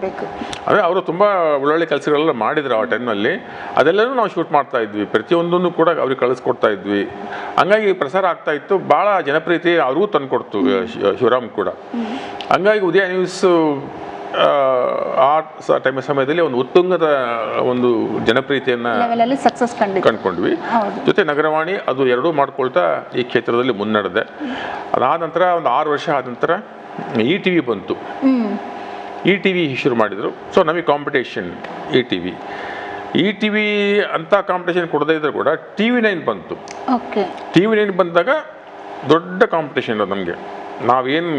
ಅಂದರೆ ಅವರು ತುಂಬ ಒಳ್ಳೊಳ್ಳೆ ಕೆಲಸಗಳೆಲ್ಲ ಮಾಡಿದ್ರು ಆ ಟೈಮ್ನಲ್ಲಿ. ಅದೆಲ್ಲನೂ ನಾವು ಶೂಟ್ ಮಾಡ್ತಾ ಇದ್ವಿ, ಪ್ರತಿಯೊಂದನ್ನು ಕೂಡ ಅವ್ರಿಗೆ ಕಳಿಸ್ಕೊಡ್ತಾ ಇದ್ವಿ. ಹಂಗಾಗಿ ಪ್ರಸಾರ ಆಗ್ತಾ ಇತ್ತು, ಭಾಳ ಜನಪ್ರಿಯತೆ ಅವ್ರಿಗೂ ತಂದುಕೊಡ್ತು ಶಿವರಾಮ್ ಕೂಡ. ಹಂಗಾಗಿ ಉದಯ ನ್ಯೂಸ್ ಆ ಸಮಯದಲ್ಲಿ ಒಂದು ಉತ್ತುಂಗದ ಒಂದು ಜನಪ್ರಿಯತೆಯನ್ನು ಸಕ್ಸಸ್ ಕಂಡುಕೊಂಡ್ವಿ. ಜೊತೆ ನಗರವಾಣಿ ಅದು ಎರಡೂ ಮಾಡ್ಕೊಳ್ತಾ ಈ ಕ್ಷೇತ್ರದಲ್ಲಿ ಮುನ್ನಡೆದೆ. ಅದಾದ ನಂತರ ಒಂದು 6 ವರ್ಷ ಆದ ನಂತರ ETV ಬಂತು. ETV ಶುರು ಮಾಡಿದರು. ಸೊ ನಮಗೆ ಕಾಂಪಿಟೇಷನ್ ETV ಅಂತ ಕಾಂಪಿಟೇಷನ್ ಕೊಡದೇ ಇದ್ರೂ ಕೂಡ TV9 ಬಂತು. TV9 ಬಂದಾಗ ದೊಡ್ಡ ಕಾಂಪಿಟೇಷನ್ ಅದು ನಮಗೆ. ನಾವೇನು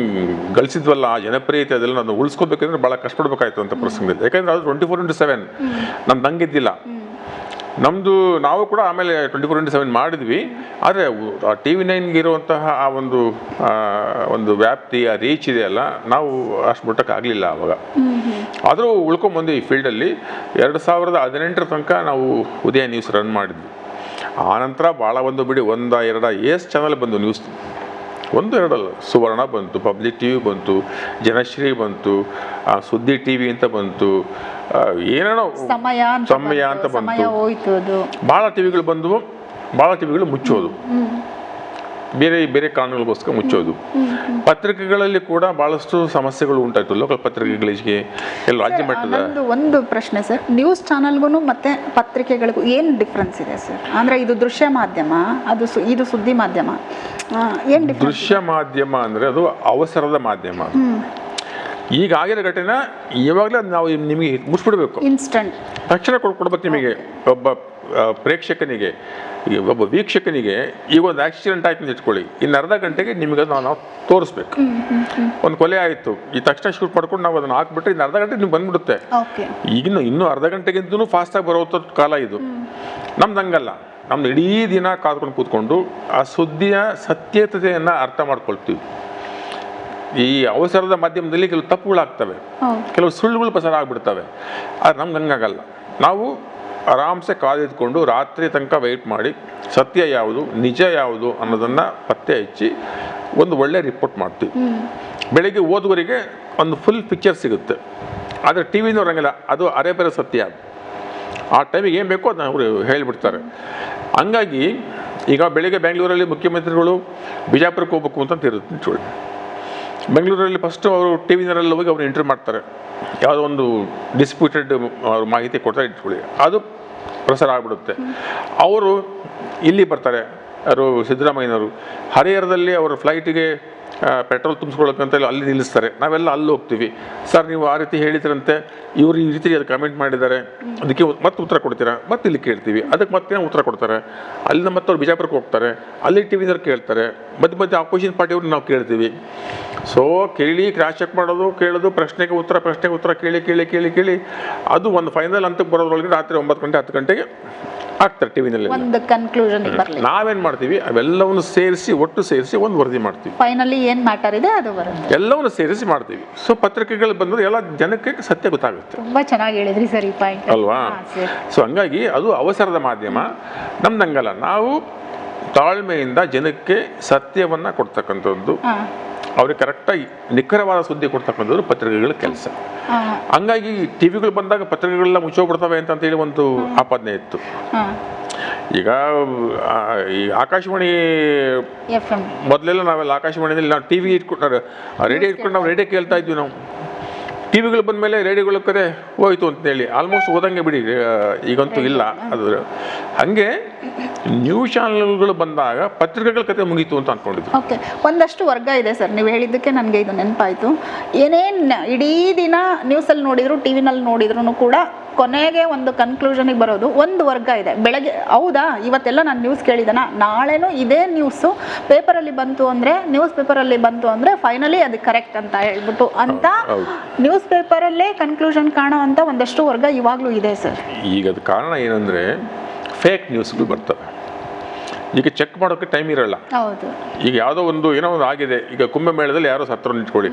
ಗಳಿಸಿದ್ವಲ್ಲ ಆ ಜನಪ್ರಿಯತೆ ಅದೆಲ್ಲ ನಾವು ಉಳಿಸ್ಕೋಬೇಕಂದ್ರೆ ಭಾಳ ಕಷ್ಟಪಡಬೇಕಾಯ್ತು ಅಂತ ಪ್ರಸಂಗದಲ್ಲಿ. ಯಾಕಂದರೆ ಅದು 24/7 ನಮ್ದು ಹಂಗಿದ್ದಿಲ್ಲ. ನಮ್ಮದು ನಾವು ಕೂಡ ಆಮೇಲೆ 24/7 ಮಾಡಿದ್ವಿ. ಆದರೆ ಆ TV9ಗೆ ಇರುವಂತಹ ಆ ಒಂದು ವ್ಯಾಪ್ತಿ, ಆ ರೀಚ್ ಇದೆಯಲ್ಲ, ನಾವು ಅಷ್ಟು ಮುಟ್ಟಕ್ಕಾಗಲಿಲ್ಲ ಆವಾಗ. ಆದರೂ ಉಳ್ಕೊಂಬಂದು ಈ ಫೀಲ್ಡಲ್ಲಿ 2018 ತನಕ ನಾವು ಉದಯ ನ್ಯೂಸ್ ರನ್ ಮಾಡಿದ್ವಿ. ಆನಂತರ ಭಾಳ ಬಿಡಿ 1-2 ಏಸ್ ಚಾನಲ್ ಬಂದು ನ್ಯೂಸ್, 1-2 ಅಲ್ಲ, ಸುವರ್ಣ ಬಂತು, ಪಬ್ಲಿಕ್ TV ಬಂತು, ಜನಶ್ರೀ ಬಂತು, ಸುದ್ದಿ TV ಅಂತ ಬಂತು, ಏನೇನೋ ಸಮಯ ಅಂತ ಬಂತು. ಭಾಳ ಟಿವಿಗಳು ಬಂದವು, ಭಾಳ ಟಿವಿಗಳು ಮುಚ್ಚೋದು, ಬೇರೆ ಕಾರಣಗಳಿಗೋಸ್ಕರ ಮುಚ್ಚೋದು. ಪತ್ರಿಕೆಗಳಲ್ಲಿ ಕೂಡ ಭಾಳಷ್ಟು ಸಮಸ್ಯೆಗಳು ಉಂಟಾಯಿತು. ಲೋಕಲ್ ಪತ್ರಿಕೆಗಳಿಗೆ ಎಲ್ಲ ರಾಜ್ಯ ಮಟ್ಟದ. ಒಂದು ಪ್ರಶ್ನೆ ಸರ್, ನ್ಯೂಸ್ ಚಾನಲ್ಗೂ ಮತ್ತೆ ಪತ್ರಿಕೆಗಳಿಗೂ ಏನು ಡಿಫ್ರೆನ್ಸ್ ಇದೆ ಸರ್? ಅಂದರೆ ಇದು ದೃಶ್ಯ ಮಾಧ್ಯಮ, ಇದು ಸುದ್ದಿ ಮಾಧ್ಯಮ, ಏನು ಡಿಫ್ರೆನ್ಸ್? ದೃಶ್ಯ ಮಾಧ್ಯಮ ಅಂದರೆ ಅದು ಅವಸರದ ಮಾಧ್ಯಮ. ಈಗ ಆಗಿರೋ ಘಟನೆ ಇವಾಗಲೇ ನಾವು ನಿಮಗೆ ಮುಚ್ಚಿಬಿಡ್ಬೇಕು, ಇನ್ಸ್ಟಂಟ್ ತಕ್ಷಣ ಕೊಡ್ಬೇಕು ನಿಮಗೆ. ಒಬ್ಬ ಪ್ರೇಕ್ಷಕನಿಗೆ, ಒಬ್ಬ ವೀಕ್ಷಕನಿಗೆ ಈಗ ಒಂದು ಆಕ್ಸಿಡೆಂಟ್ ಆಯ್ತು ಅಂತ ಇಟ್ಕೊಳ್ಳಿ, ಇನ್ನು ಅರ್ಧ ಗಂಟೆಗೆ ನಿಮಗೆ ನಾವು ತೋರಿಸ್ಬೇಕು. ಒಂದು ಕೊಲೆ ಆಯಿತು, ಈ ತಕ್ಷಣ ಶೂಟ್ ಮಾಡ್ಕೊಂಡು ನಾವು ಅದನ್ನು ಹಾಕ್ಬಿಟ್ರೆ ಇನ್ನು ಅರ್ಧ ಗಂಟೆ ನಿಮ್ಗೆ ಬಂದ್ಬಿಡುತ್ತೆ. ಇನ್ನೂ ಅರ್ಧ ಗಂಟೆಗಿಂತಲೂ ಫಾಸ್ಟಾಗಿ ಬರೋ ಕಾಲ ಇದು. ನಮ್ದು ಹಂಗಲ್ಲ, ನಮ್ದು ಇಡೀ ದಿನ ಕಾದ್ಕೊಂಡು ಕೂತ್ಕೊಂಡು ಆ ಸುದ್ದಿಯ ಸತ್ಯತೆಯನ್ನು ಅರ್ಥ ಮಾಡ್ಕೊಳ್ತೀವಿ. ಈ ಅವಸರದ ಮಾಧ್ಯಮದಲ್ಲಿ ಕೆಲವು ತಪ್ಪುಗಳಾಗ್ತವೆ, ಕೆಲವು ಸುಳ್ಳುಗಳು ಪ್ರಸಾರ ಆಗ್ಬಿಡ್ತವೆ. ಅದು ನಮ್ಗೆ ಹಂಗಾಗಲ್ಲ. ನಾವು ಆರಾಮ್ಸೆ ಕಾದಿದ್ಕೊಂಡು ರಾತ್ರಿ ತನಕ ವೆಯ್ಟ್ ಮಾಡಿ ಸತ್ಯ ಯಾವುದು ನಿಜ ಯಾವುದು ಅನ್ನೋದನ್ನು ಪತ್ತೆ ಹಚ್ಚಿ ಒಂದು ಒಳ್ಳೆ ರಿಪೋರ್ಟ್ ಮಾಡ್ತೀವಿ. ಬೆಳಿಗ್ಗೆ ಓದುವರಿಗೆ ಒಂದು ಫುಲ್ ಪಿಕ್ಚರ್ ಸಿಗುತ್ತೆ. ಆದರೆ TV ಹಂಗಿಲ್ಲ, ಅದು ಅರೆಬರೆ ಸತ್ಯ. ಆ ಟೈಮಿಗೆ ಏನು ಬೇಕೋ ಅದನ್ನ ಅವರು ಹೇಳಿಬಿಡ್ತಾರೆ. ಹಂಗಾಗಿ ಈಗ ಬೆಳಿಗ್ಗೆ ಬೆಂಗಳೂರಲ್ಲಿ ಮುಖ್ಯಮಂತ್ರಿಗಳು ಬಿಜಾಪುರಕ್ಕೆ ಹೋಗ್ಬೇಕು ಅಂತ ಇರುತ್ತೆ. ಬೆಂಗಳೂರಲ್ಲಿ ಫಸ್ಟು ಅವರು TV ಹೋಗಿ ಅವ್ರು ಇಂಟರ್ವ್ಯೂ ಮಾಡ್ತಾರೆ. ಯಾವುದೋ ಒಂದು ಡಿಸ್ಪ್ಯೂಟೆಡ್ ಅವ್ರು ಮಾಹಿತಿ ಕೊಡ್ತಾರೆ ಇಟ್ಕೊಳ್ಳಿ, ಅದು ಪ್ರಸಾರ ಆಗಿಬಿಡುತ್ತೆ. ಅವರು ಇಲ್ಲಿ ಬರ್ತಾರೆ, ಅವರು ಸಿದ್ದರಾಮಯ್ಯನವರು ಹರಿಹರದಲ್ಲಿ ಅವರ ಫ್ಲೈಟಿಗೆ ಪೆಟ್ರೋಲ್ ತುಂಬಿಸ್ಕೊಳ್ಳೋಕ್ಕಂತ ಅಲ್ಲಿ ನಿಲ್ಲಿಸ್ತಾರೆ. ನಾವೆಲ್ಲ ಅಲ್ಲಿ ಹೋಗ್ತೀವಿ. ಸರ್ ನೀವು ಆ ರೀತಿ ಹೇಳಿದ್ರಂತೆ, ಇವರು ಈ ರೀತಿ ಅದು ಕಮೆಂಟ್ ಮಾಡಿದ್ದಾರೆ, ಅದಕ್ಕೆ ಮತ್ತೆ ಉತ್ತರ ಕೊಡ್ತೀರಾ? ಮತ್ತೆ ಇಲ್ಲಿ ಕೇಳ್ತೀವಿ, ಅದಕ್ಕೆ ಮತ್ತೆ ಉತ್ತರ ಕೊಡ್ತಾರೆ. ಅಲ್ಲಿಂದ ಮತ್ತೆ ಅವ್ರು ಬಿಜಾಪುರಕ್ಕೆ ಹೋಗ್ತಾರೆ, ಅಲ್ಲಿ TV ಕೇಳ್ತಾರೆ, ಮತ್ತೆ ಆಪೋಸಿಷನ್ ಪಾರ್ಟಿಯವ್ರು ನಾವು ಕೇಳ್ತೀವಿ. ಸೊ ಕೇಳಿ ಕ್ರಾಸ್ ಚೆಕ್ ಮಾಡೋದು, ಕೇಳೋದು, ಪ್ರಶ್ನೆಗೆ ಉತ್ತರ ಕೇಳಿ ಅದು ಒಂದು ಫೈನಲ್ ಹಂತಕ್ಕೆ ಬರೋದ್ರೊಳಗೆ ರಾತ್ರಿ 9 ಗಂಟೆ 10 ಗಂಟೆಗೆ ಆಗ್ತಾರೆ TV ಒಂದು ಕನ್ಕ್ಲೂಷನ್. ನಾವೇನು ಮಾಡ್ತೀವಿ, ಅವೆಲ್ಲವನ್ನು ಒಟ್ಟು ಸೇರಿಸಿ ಒಂದು ವರದಿ ಮಾಡ್ತೀವಿ. ಫೈನಲಿ ಏನು ಮ್ಯಾಟರ್ ಇದೆ ಅದು ಬರುತ್ತೆ, ಎಲ್ಲವನ್ನು ಸೇರಿಸಿ ಮಾಡ್ತೀವಿ. ಸೊ ಪತ್ರಿಕೆಗಳು ಬಂದರೆ ಎಲ್ಲ ಜನಕ್ಕೆ ಸತ್ಯ ಗೊತ್ತಾಗುತ್ತೆ. ತುಂಬ ಚೆನ್ನಾಗಿ ಹೇಳಿದ್ರಿ ಸರ್ ಈ ಪಾಯಿಂಟ್ ಅಲ್ವಾ? ಸೊ ಹಂಗಾಗಿ ಅದು ಅವಸರದ ಮಾಧ್ಯಮ. ನಮ್ದು ಹಂಗಲ್ಲ, ನಾವು ತಾಳ್ಮೆಯಿಂದ ಜನಕ್ಕೆ ಸತ್ಯವನ್ನು ಕೊಡ್ತಕ್ಕಂಥದ್ದು, ಅವ್ರಿಗೆ ಕರೆಕ್ಟಾಗಿ ನಿಖರವಾದ ಸುದ್ದಿ ಕೊಡ್ತಕ್ಕಂಥದ್ದು ಪತ್ರಿಕೆಗಳ ಕೆಲಸ. ಹಂಗಾಗಿ ಟಿ ವಿಗಳು ಬಂದಾಗ ಪತ್ರಿಕೆಗಳೆಲ್ಲ ಮುಚ್ಚೋಗ್ಬಿಡ್ತವೆ ಅಂತೇಳಿ ಒಂದು ಆಪಾದನೆ ಇತ್ತು. ಈಗ ಈ ಆಕಾಶವಾಣಿ ಮೊದಲೆಲ್ಲ ನಾವೆಲ್ಲ ಆಕಾಶವಾಣಿಯಲ್ಲಿ ನಾವು ಟಿ ವಿ ಇಟ್ಕೊಂಡು ರೇಡಿಯೋ ಇಟ್ಕೊಂಡು ನಾವು ರೇಡಿಯೋ ಕೇಳ್ತಾ ಇದ್ವಿ. ನಾವು ಟಿ ವಿಗಳು ಬಂದಮೇಲೆ ರೇಡಿಯೋಗಳ ಕಡೆ ಹೋಯ್ತು ಅಂತೇಳಿ ಆಲ್ಮೋಸ್ಟ್ ಓದಂಗೆ ಬಿಡಿ, ಈಗಂತೂ ಇಲ್ಲ ಅದು. ಹಾಗೆ ನ್ಯೂಸ್ ಚಾನಲ್ಗಳು ಬಂದಾಗ ಪತ್ರಿಕೆಗಳ ಕತೆ ಮುಗೀತು ಅಂತ ಅಂದ್ಕೊಂಡಿದ್ರು. ಓಕೆ, ಒಂದಷ್ಟು ವರ್ಗ ಇದೆ ಸರ್. ನೀವು ಹೇಳಿದ್ದಕ್ಕೆ ನನಗೆ ಇದು ನೆನಪಾಯಿತು. ಏನೇನು ಇಡೀ ದಿನ ನ್ಯೂಸಲ್ಲಿ ನೋಡಿದ್ರು, ಟಿ ವಿನಲ್ಲಿ ನೋಡಿದ್ರು ಕೂಡ ಕೊನೆಗೆ ಒಂದು ಕನ್ಕ್ಲೂಷನಿಗೆ ಬರೋದು ಒಂದು ವರ್ಗ ಇದೆ. ಬೆಳಗ್ಗೆ ಹೌದಾ ಇವತ್ತೆಲ್ಲ ನಾನು ನ್ಯೂಸ್ ಕೇಳಿದನ, ನಾಳೆನೂ ಇದೇ ನ್ಯೂಸು ಪೇಪರಲ್ಲಿ ಬಂತು ಅಂದರೆ, ನ್ಯೂಸ್ ಪೇಪರಲ್ಲಿ ಬಂತು ಅಂದರೆ ಫೈನಲಿ ಅದು ಕರೆಕ್ಟ್ ಅಂತ ಹೇಳ್ಬಿಟ್ಟು ಅಂತ ನ್ಯೂಸ್ ಪೇಪರಲ್ಲೇ ಕನ್ಕ್ಲೂಷನ್ ಕಾಣೋ ಅಂತ ಒಂದಷ್ಟು ವರ್ಗ ಇವಾಗಲೂ ಇದೆ ಸರ್. ಈಗ ಅದು ಕಾರಣ ಏನಂದರೆ ಫೇಕ್ ನ್ಯೂಸ್ಗಳು ಬರ್ತವೆ. ಈಗ ಚೆಕ್ ಮಾಡೋಕ್ಕೆ ಟೈಮ್ ಇರೋಲ್ಲ. ಹೌದು. ಈಗ ಯಾವುದೋ ಒಂದು ಏನೋ ಒಂದು ಆಗಿದೆ, ಈಗ ಕುಂಭಮೇಳದಲ್ಲಿ ಯಾರೋ ಸತ್ತರು ನಿಂತ್ಕೊಳ್ಳಿ,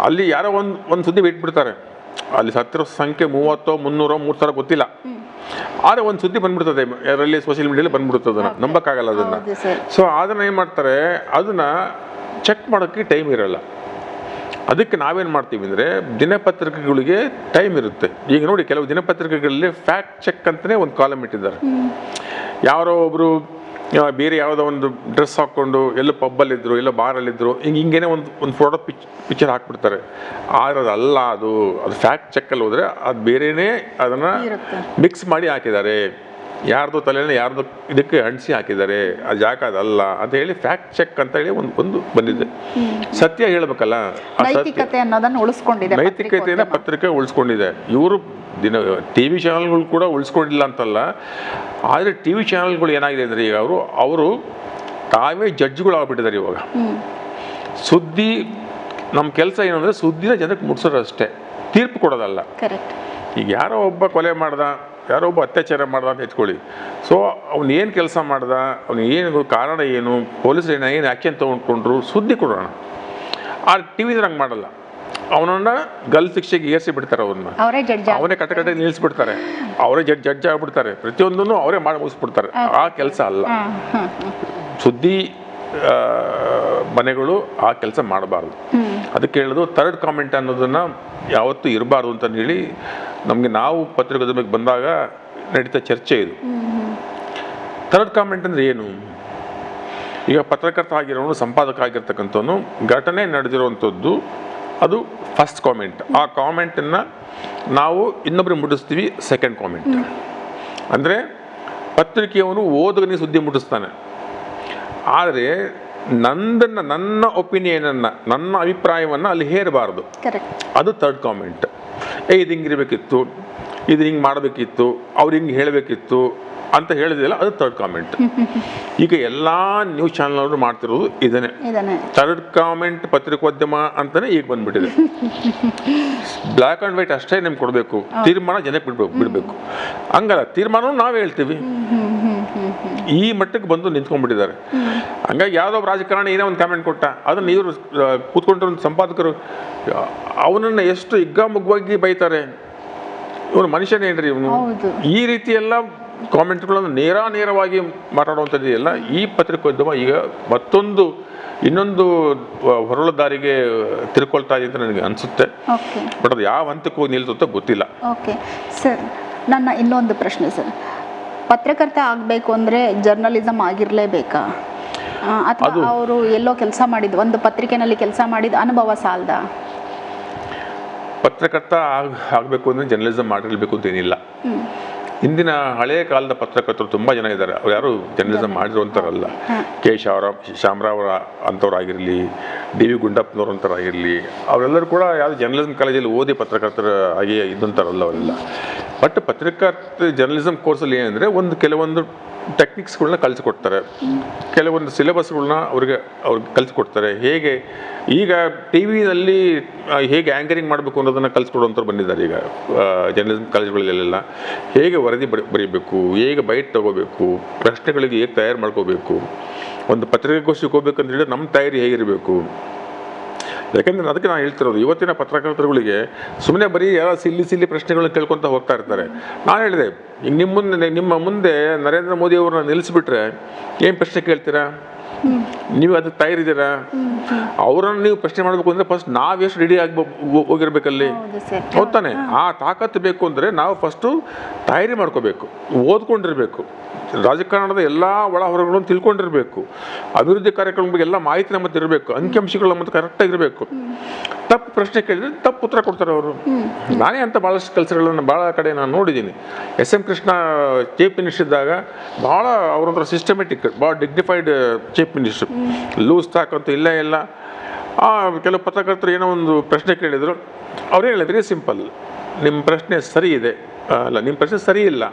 ಅಲ್ಲಿ ಯಾರೋ ಒಂದು ಸುದ್ದಿ ಬಿಟ್ಬಿಡ್ತಾರೆ, ಅಲ್ಲಿ ಸತ್ತಿರೋ ಸಂಖ್ಯೆ 30, 300, 3,000 ಗೊತ್ತಿಲ್ಲ. ಆದರೆ ಒಂದು ಸುದ್ದಿ ಬಂದ್ಬಿಡ್ತದೆ ಅದರಲ್ಲಿ, ಸೋಷಿಯಲ್ ಮೀಡಿಯಲ್ಲಿ ಬಂದ್ಬಿಡ್ತದೆ, ಅದನ್ನು ನಂಬಕ್ಕಾಗಲ್ಲ ಅದನ್ನು. ಸೊ ಅದನ್ನು ಏನು ಮಾಡ್ತಾರೆ, ಅದನ್ನು ಚೆಕ್ ಮಾಡೋಕ್ಕೆ ಟೈಮ್ ಇರೋಲ್ಲ. ಅದಕ್ಕೆ ನಾವೇನು ಮಾಡ್ತೀವಿ ಅಂದರೆ ದಿನಪತ್ರಿಕೆಗಳಿಗೆ ಟೈಮ್ ಇರುತ್ತೆ. ಈಗ ನೋಡಿ ಕೆಲವು ದಿನಪತ್ರಿಕೆಗಳಲ್ಲಿ ಫ್ಯಾಕ್ಟ್ ಚೆಕ್ ಅಂತಲೇ ಒಂದು ಕಾಲಮ್ ಇಟ್ಟಿದ್ದಾರೆ. ಯಾರೋ ಒಬ್ಬರು ಬೇರೆ ಯಾವುದೋ ಒಂದು ಡ್ರೆಸ್ ಹಾಕ್ಕೊಂಡು ಎಲ್ಲೋ ಪಬ್ಬಲ್ಲಿದ್ದರು, ಎಲ್ಲೋ ಬಾರಲ್ಲಿದ್ದರು, ಹಿಂಗೇನೆ ಒಂದು ಫೋಟೋ ಪಿಕ್ಚರ್ ಹಾಕ್ಬಿಡ್ತಾರೆ. ಆದರೆ ಅದಲ್ಲ, ಅದು ಫ್ಯಾಕ್ಟ್ ಚೆಕ್ಕಲ್ಲಿ ಹೋದರೆ ಅದು ಬೇರೆಯೇ ಅದನ್ನು ಮಿಕ್ಸ್ ಮಾಡಿ ಹಾಕಿದ್ದಾರೆ. ಯಾರ್ದು ತಲೆಯಲ್ಲಿ ಯಾರ್ದು ಇದಕ್ಕೆ ಅಂಟಿಸಿ ಹಾಕಿದ್ದಾರೆ, ಅದು ಯಾಕೆ ಅದಲ್ಲ ಅಂತ ಹೇಳಿ ಫ್ಯಾಕ್ಟ್ ಚೆಕ್ ಅಂತ ಹೇಳಿ ಒಂದು ಬಂದಿದೆ. ಸತ್ಯ ಹೇಳಬೇಕಲ್ಲ, ನೈತಿಕತೆಯನ್ನು ಪತ್ರಿಕೆ ಉಳಿಸ್ಕೊಂಡಿದೆ. ಇವರು ಟಿ ವಿ ಚಾನಲ್ಗಳು ಕೂಡ ಉಳಿಸ್ಕೊಂಡಿಲ್ಲ ಅಂತಲ್ಲ, ಆದರೆ ಟಿ ವಿ ಚಾನಲ್ಗಳು ಏನಾಗಿದೆ ಅಂದರೆ ಈಗ ಅವರು ತಾವೇ ಜಡ್ಜ್ಗಳು ಆಗ್ಬಿಟ್ಟಿದ್ದಾರೆ ಇವಾಗ. ಸುದ್ದಿ ನಮ್ಮ ಕೆಲಸ ಏನು ಅಂದರೆ ಸುದ್ದಿನ ಜನಕ್ಕೆ ಮುಟ್ಸೋದು ಅಷ್ಟೇ, ತೀರ್ಪು ಕೊಡೋದಲ್ಲ. ಈಗ ಯಾರೋ ಒಬ್ಬ ಕೊಲೆ ಮಾಡ್ದ, ಯಾರೋ ಒಬ್ಬ ಅತ್ಯಾಚಾರ ಮಾಡ್ದ ಅಂತ ಇಟ್ಕೊಳ್ಳಿ. ಸೊ ಅವ್ನು ಏನು ಕೆಲಸ ಮಾಡ್ದ, ಅವ್ನು ಏನು ಕಾರಣ ಏನು, ಪೊಲೀಸರು ಏನು ಆ್ಯಕ್ಷನ್ ತೊಗೊಂಡ್ಕೊಂಡ್ರು, ಸುದ್ದಿ ಕೊಡೋಣ. ಆ ಟಿ ವಿದ್ರೆ ಹಂಗೆ ಮಾಡಲ್ಲ. ಅವನನ್ನ ಗಲ್ ಶಿಕ್ಷೆಗೆ ಏರಿಸಿ ಬಿಡ್ತಾರೆ, ಅವನೇ ಕಟ್ಟಕಟ್ಟೆ ನಿಲ್ಲಿಸ್ಬಿಡ್ತಾರೆ, ಅವರೇ ಜಡ್ಜ್ ಆಗ್ಬಿಡ್ತಾರೆ, ಪ್ರತಿಯೊಂದನ್ನು ಅವರೇ ಮಾಡಿ ಮುಗಿಸ್ಬಿಡ್ತಾರೆ. ಆ ಕೆಲಸ ಅಲ್ಲ, ಸುದ್ದಿ ಮನೆಗಳು ಆ ಕೆಲಸ ಮಾಡಬಾರ್ದು. ಅದಕ್ಕೆ ಹೇಳೋದು ಥರ್ಡ್ ಕಾಮೆಂಟ್ ಅನ್ನೋದನ್ನು ಯಾವತ್ತೂ ಇರಬಾರ್ದು ಅಂತ ಹೇಳಿ ನಮಗೆ ನಾವು ಪತ್ರಿಕೋದ್ಯಮಕ್ಕೆ ಬಂದಾಗ ನಡೀತಾ ಚರ್ಚೆ ಇದು. ಥರ್ಡ್ ಕಾಮೆಂಟ್ ಅಂದರೆ ಏನು? ಈಗ ಪತ್ರಕರ್ತ ಆಗಿರೋನು, ಸಂಪಾದಕ ಆಗಿರ್ತಕ್ಕಂಥವನು, ಘಟನೆ ನಡೆದಿರುವಂಥದ್ದು ಅದು ಫಸ್ಟ್ ಕಾಮೆಂಟ್. ಆ ಕಾಮೆಂಟನ್ನು ನಾವು ಇನ್ನೊಬ್ಬರಿಗೆ ಮುಟ್ಟಿಸ್ತೀವಿ ಸೆಕೆಂಡ್ ಕಾಮೆಂಟ್. ಅಂದರೆ ಪತ್ರಿಕೆಯವನು ಓದುಗನಿಗೆ ಸುದ್ದಿ ಮುಟ್ಟಿಸ್ತಾನೆ, ಆದರೆ ನನ್ನ ಒಪಿನಿಯನನ್ನು, ನನ್ನ ಅಭಿಪ್ರಾಯವನ್ನು ಅಲ್ಲಿ ಹೇರಬಾರ್ದು. ಅದು ಥರ್ಡ್ ಕಾಮೆಂಟ್. ಇದು ಹಿಂಗಿರಬೇಕಿತ್ತು, ಇದು ಹಿಂಗೆ ಮಾಡಬೇಕಿತ್ತು, ಅವ್ರು ಹಿಂಗೆ ಹೇಳಬೇಕಿತ್ತು ಅಂತ ಹೇಳಿದಿಲ್ಲ, ಅದು ಥರ್ಡ್ ಕಾಮೆಂಟ್. ಈಗ ಎಲ್ಲ ನ್ಯೂಸ್ ಚಾನಲ್ನವರು ಮಾಡ್ತಿರೋದು ಇದನ್ನೇ, ಥರ್ಡ್ ಕಾಮೆಂಟ್ ಪತ್ರಿಕೋದ್ಯಮ ಅಂತಲೇ ಈಗ ಬಂದ್ಬಿಟ್ಟಿದೆ. ಬ್ಲ್ಯಾಕ್ ಆ್ಯಂಡ್ ವೈಟ್ ಅಷ್ಟೇ ನಿಮ್ಗೆ ಕೊಡಬೇಕು, ತೀರ್ಮಾನ ಜನಕ್ಕೆ ಬಿಡಬೇಕು. ಹಂಗಲ್ಲ, ತೀರ್ಮಾನವೂ ನಾವೇ ಹೇಳ್ತೀವಿ. ಈ ಮಟ್ಟಕ್ಕೆ ಬಂದು ನಿಂತ್ಕೊಂಡ್ಬಿಟ್ಟಿದ್ದಾರೆ. ಹಂಗಾಗಿ ಯಾವುದೋ ರಾಜಕಾರಣಿ ಏನೋ ಒಂದು ಕಾಮೆಂಟ್ ಕೊಟ್ಟ, ಅದನ್ನು ಇವರು ಕೂತ್ಕೊಂಡ್ರೆ ಒಂದು ಸಂಪಾದಕರು ಅವನನ್ನು ಎಷ್ಟು ಹಿಗ್ಗಾಮುಗ್ಗವಾಗಿ ಬೈತಾರೆ. ಇವನು ಮನುಷ್ಯನೇನ್ರಿ ಇವನು, ಈ ರೀತಿಯೆಲ್ಲ ಕಾಮೆಂಟ್ಗಳನ್ನು ನೇರವಾಗಿ ಮಾತಾಡುವಂಥದ್ದು. ಈ ಪತ್ರಿಕೋದ್ಯಮ ಈಗ ಇನ್ನೊಂದು ಹೊರಳ ದಾರಿಗೆ ತಿರ್ಕೊಳ್ತಾ ಇದೆ ಅಂತ ನನಗೆ ಅನಿಸುತ್ತೆ. ಬಟ್ ಅದು ಯಾವ ಹಂತಕ್ಕೆ ಹೋಗಿ ನಿಲ್ಸುತ್ತೋ ಗೊತ್ತಿಲ್ಲ. ಓಕೆ ಸರ್, ನನ್ನ ಇನ್ನೊಂದು ಪ್ರಶ್ನೆ ಸರ್, ಪತ್ರಕರ್ತ ಆಗಬೇಕು ಅಂದರೆ ಜರ್ನಲಿಸಮ್ ಆಗಿರಲೇಬೇಕಾ, ಅಥವಾ ಅವರು ಎಲ್ಲೋ ಕೆಲಸ ಮಾಡಿದ್ದು, ಒಂದು ಪತ್ರಿಕೆಯಲ್ಲಿ ಕೆಲಸ ಮಾಡಿದ ಅನುಭವ ಸಾಲದ? ಪತ್ರಕರ್ತ ಆಗಬೇಕು ಅಂದರೆ ಜರ್ನಲಿಸಮ್ ಮಾಡಿರಬೇಕು ಅಂತ ಏನಿಲ್ಲ. ಇಂದಿನ ಹಳೆಯ ಕಾಲದ ಪತ್ರಕರ್ತರು ತುಂಬ ಜನ ಇದ್ದಾರೆ, ಅವ್ರು ಯಾರು ಜರ್ನಲಿಸಮ್ ಮಾಡಿರುವಂಥವ್ರಲ್ಲ. ಕೆ ಶಾಮರಾವ್ ಅಂಥವ್ರಾಗಿರಲಿ, ಡಿ ವಿ ಗುಂಡಪ್ಪನವ್ರು ಅಂಥವ್ರಾಗಿರಲಿ, ಅವರೆಲ್ಲರೂ ಕೂಡ ಯಾವುದು ಜರ್ನಲಿಸಮ್ ಕಾಲೇಜಲ್ಲಿ ಓದಿ ಪತ್ರಕರ್ತರ ಆಗಿ ಇದ್ದಂಥವ್ರಲ್ಲ ಅವರೆಲ್ಲ. ಬಟ್ ಪತ್ರಕರ್ತ ಜರ್ನಲಿಸಮ್ ಕೋರ್ಸಲ್ಲಿ ಏನಂದರೆ ಕೆಲವೊಂದು ಟೆಕ್ನಿಕ್ಸ್ಗಳನ್ನ ಕಲಿಸ್ಕೊಡ್ತಾರೆ, ಕೆಲವೊಂದು ಸಿಲೆಬಸ್ಗಳನ್ನ ಅವ್ರಿಗೆ ಕಲಿಸ್ಕೊಡ್ತಾರೆ. ಹೇಗೆ ಈಗ ಟಿ ವಿನಲ್ಲಿ ಹೇಗೆ ಆ್ಯಂಕರಿಂಗ್ ಮಾಡಬೇಕು ಅನ್ನೋದನ್ನು ಕಲಿಸ್ಕೊಡುವಂಥವ್ರು ಬಂದಿದ್ದಾರೆ ಈಗ ಜರ್ನಲಿಸಮ್ ಕಾಲೇಜ್ಗಳಲ್ಲೆಲ್ಲ. ಹೇಗೆ ವರದಿ ಬರೀಬೇಕು, ಹೇಗೆ ಬೈಟ್ ತೊಗೋಬೇಕು, ಪ್ರಶ್ನೆಗಳಿಗೆ ಹೇಗೆ ತಯಾರು ಮಾಡ್ಕೋಬೇಕು, ಒಂದು ಪತ್ರಿಕಾಗೋಷ್ಠಿಗೆ ಹೋಗ್ಬೇಕಂತ ಹೇಳಿದ್ರೆ ನಮ್ಮ ತಯಾರಿ ಹೇಗಿರಬೇಕು. ಯಾಕೆಂದರೆ ಅದಕ್ಕೆ ನಾನು ಹೇಳ್ತಿರೋದು, ಇವತ್ತಿನ ಪತ್ರಕರ್ತರುಗಳಿಗೆ ಸುಮ್ಮನೆ ಬರೀ ಯಾರೋ ಸಿಲ್ಲಿ ಪ್ರಶ್ನೆಗಳನ್ನ ಕೇಳ್ಕೊತ ಹೋಗ್ತಾ ಇರ್ತಾರೆ. ನಾನು ಹೇಳಿದೆ, ಈಗ ನಿಮ್ಮ ಮುಂದೆ ನರೇಂದ್ರ ಮೋದಿ ಅವ್ರನ್ನ ನಿಲ್ಲಿಸ್ಬಿಟ್ರೆ ಏನು ಪ್ರಶ್ನೆ ಕೇಳ್ತೀರಾ? ನೀವು ಅದಕ್ಕೆ ತಯಾರಿದ್ದೀರಾ? ಅವರನ್ನು ನೀವು ಪ್ರಶ್ನೆ ಮಾಡಬೇಕು ಅಂದರೆ ಫಸ್ಟ್ ನಾವು ಎಷ್ಟು ರೆಡಿ ಆಗಿ ಹೋಗಿರ್ಬೇಕಲ್ಲಿ, ಹೌದಾನೆ? ಆ ತಾಕತ್ತು ಬೇಕು ಅಂದರೆ ನಾವು ಫಸ್ಟು ತಯಾರಿ ಮಾಡ್ಕೋಬೇಕು, ಓದ್ಕೊಂಡಿರ್ಬೇಕು, ರಾಜಕಾರಣದ ಎಲ್ಲ ಒಳ ಹೊರಗಳನ್ನು ತಿಳ್ಕೊಂಡಿರಬೇಕು, ಅಭಿವೃದ್ಧಿ ಕಾರ್ಯಕ್ರಮದ ಬಗ್ಗೆ ಎಲ್ಲ ಮಾಹಿತಿ ನಮ್ಮದು ಇರಬೇಕು, ಅಂಕಿಅಂಶಗಳು ನಮ್ಮದು ಕರೆಕ್ಟಾಗಿರಬೇಕು. ತಪ್ಪು ಪ್ರಶ್ನೆ ಕೇಳಿದ್ರೆ ತಪ್ಪು ಉತ್ತರ ಕೊಡ್ತಾರೆ ಅವರು. ನಾನೇ ಅಂತ ಭಾಳಷ್ಟು ಕೆಲಸಗಳನ್ನು ಭಾಳ ಕಡೆ ನಾನು ನೋಡಿದ್ದೀನಿ. S M Krishna chief minister ಇದ್ದಾಗ ಭಾಳ ಅವರೊಂಥರ ಸಿಸ್ಟಮೆಟಿಕ್, ಭಾಳ dignified chief minister. Loose talk ಅಂತೂ ಇಲ್ಲೇ ಇಲ್ಲ. ಕೆಲವು ಪತ್ರಕರ್ತರು ಏನೋ ಒಂದು ಪ್ರಶ್ನೆ ಕೇಳಿದರು, ಅವ್ರು ಹೇಳಿದ್ರು ವೆರಿ ಸಿಂಪಲ್, ನಿಮ್ಮ ಪ್ರಶ್ನೆ ಸರಿ ಇದೆ, ಅಲ್ಲ ನಿಮ್ಮ ಪ್ರಶ್ನೆ ಸರಿ ಇಲ್ಲ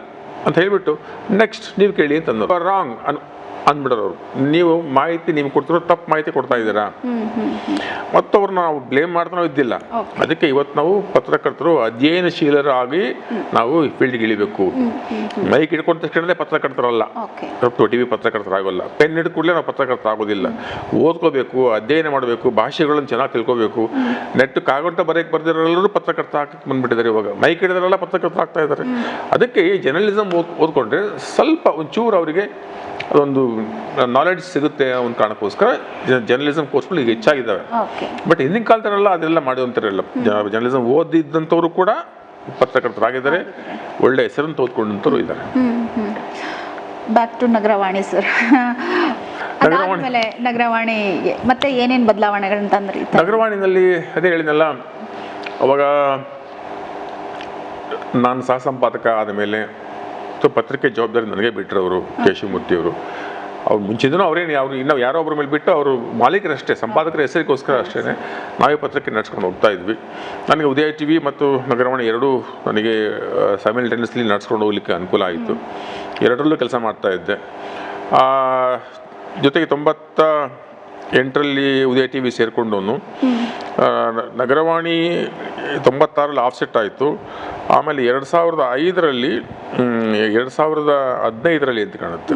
ಅಂತ ಹೇಳಿಬಿಟ್ಟು ನೆಕ್ಸ್ಟ್ ನೀವು ಕೇಳಿ ಅಂತಂದ್ರು. ರಾಂಗ್ ಅಂದ್ಬಿಡೋರು ಅವರು. ನೀವು ಮಾಹಿತಿ ನಿಮ್ಗೆ ಕೊಡ್ತಿರೋ ತಪ್ಪು ಮಾಹಿತಿ ಕೊಡ್ತಾ ಇದ್ದೀರಾ. ಮತ್ತು ಅವ್ರನ್ನ ನಾವು ಬ್ಲೇಮ್ ಮಾಡ್ತಾ ನಾವು ಇದ್ದಿಲ್ಲ. ಅದಕ್ಕೆ ಇವತ್ತು ನಾವು ಪತ್ರಕರ್ತರು ಅಧ್ಯಯನಶೀಲರಾಗಿ ನಾವು ಫೀಲ್ಡ್ಗೆ ಇಳಿಬೇಕು. ಮೈಕ್ ಹಿಡ್ಕೊಂಡ ತಕ್ಷಣ ಪತ್ರಕರ್ತರಲ್ಲ, ಟಿವಿ ಪತ್ರಕರ್ತರಾಗೋಲ್ಲ. ಪೆನ್ ಹಿಡಿದ ಕೂಡಲೇ ನಾವು ಪತ್ರಕರ್ತರಾಗೋದಿಲ್ಲ. ಓದ್ಕೋಬೇಕು, ಅಧ್ಯಯನ ಮಾಡಬೇಕು, ಭಾಷೆಗಳನ್ನು ಚೆನ್ನಾಗಿ ತಿಳ್ಕೋಬೇಕು. ನೆಟ್ ಕಾಗಂಟ ಬರೆಯಕ್ಕೆ ಬರ್ದಿರೋರು ಪತ್ರಕರ್ತ ಹಾಕಕ್ಕೆ ಬಂದ್ಬಿಟ್ಟಿದ್ದಾರೆ. ಇವಾಗ ಮೈಕ್ ಹಿಡಿದ್ರೆಲ್ಲ ಪತ್ರಕರ್ತ ಆಗ್ತಾ ಇದ್ದಾರೆ. ಅದಕ್ಕೆ ಈ ಜರ್ನಲಿಸಮ್ ಓದ್ಕೊಂಡ್ರೆ ಸ್ವಲ್ಪ ಒಂಚೂರು ಅವರಿಗೆ ಅದೊಂದು ನಾಲೆಡ್ಜ್ ಸಿಗುತ್ತೆ ಒಂದು ಕಾರಣಕ್ಕೋಸ್ಕರ ಜರ್ನಲಿಸಮ್ ಕೋರ್ಸ್ಗಳು ಈಗ ಹೆಚ್ಚಾಗಿದ್ದಾವೆ. ಬಟ್ ಹಿಂದಿನ ಕಾಲದಲ್ಲ ಅದೆಲ್ಲ ಮಾಡುವಂಥರಲ್ಲ. ಜರ್ನಲಿಸಮ್ ಓದಿದ್ದಂಥವ್ರು ಕೂಡ ಪತ್ರಕರ್ತರಾಗಿದ್ದಾರೆ, ಒಳ್ಳೆ ಹೆಸರನ್ನು ತೆಗೆದುಕೊಂಡಂಥವ್ರು ಇದ್ದಾರೆ. Back to Nagaravani sir. ಅದಾದ್ಮೇಲೆ ನಗರವಾಣಿಗೆ ಮತ್ತೆ ಏನೇನು ಬದಲಾವಣೆಗಳನ್ನ ತಂದ್ರಿ? ನಗರವಾಣಿನಲ್ಲಿ ಅದೇ ಹೇಳಿದ್ನಲ್ಲ, ಅವಾಗ ನಾನು ಸಹ ಸಂಪಾದಕ ಆದಮೇಲೆ ಪತ್ರಿಕೆ ಜವಾಬ್ದಾರಿ ನನಗೆ ಬಿಟ್ಟರವರು, ಕೇಶವಮೂರ್ತಿಯವರು. ಅವ್ರು ಮುಂಚಿದೂ ಅವರೇನು ಇನ್ನೂ ಯಾರೋ ಒಬ್ಬರ ಮೇಲೆ ಬಿಟ್ಟು ಅವರು ಮಾಲೀಕರಷ್ಟೇ, ಸಂಪಾದಕರ ಹೆಸರಿಗೋಸ್ಕರ ಅಷ್ಟೇ ನಾವೇ ಪತ್ರಿಕೆ ನಡೆಸ್ಕೊಂಡು ಹೋಗ್ತಾ ಇದ್ವಿ. ನನಗೆ ಉದಯ ಟಿವಿ ಮತ್ತು ನಗರವಾಣಿ ಎರಡೂ ನನಗೆ ಸೈಮಲ್ಟೇನಿಯಸ್ಲಿ ನಡೆಸ್ಕೊಂಡು ಹೋಗ್ಲಿಕ್ಕೆ ಅನುಕೂಲ ಆಯಿತು. ಎರಡರಲ್ಲೂ ಕೆಲಸ ಮಾಡ್ತಾ ಇದ್ದೆ. ಜೊತೆಗೆ 98ರಲ್ಲಿ ಉದಯ ಟಿವಿ ಸೇರಿಕೊಂಡವನು. ನಗರವಾಣಿ 96ರಲ್ಲಿ ಆಫ್ಸೆಟ್ ಆಯಿತು. ಆಮೇಲೆ 2005ರಲ್ಲಿ 2015ರಲ್ಲಿ ಅಂತ ಕಾಣುತ್ತೆ,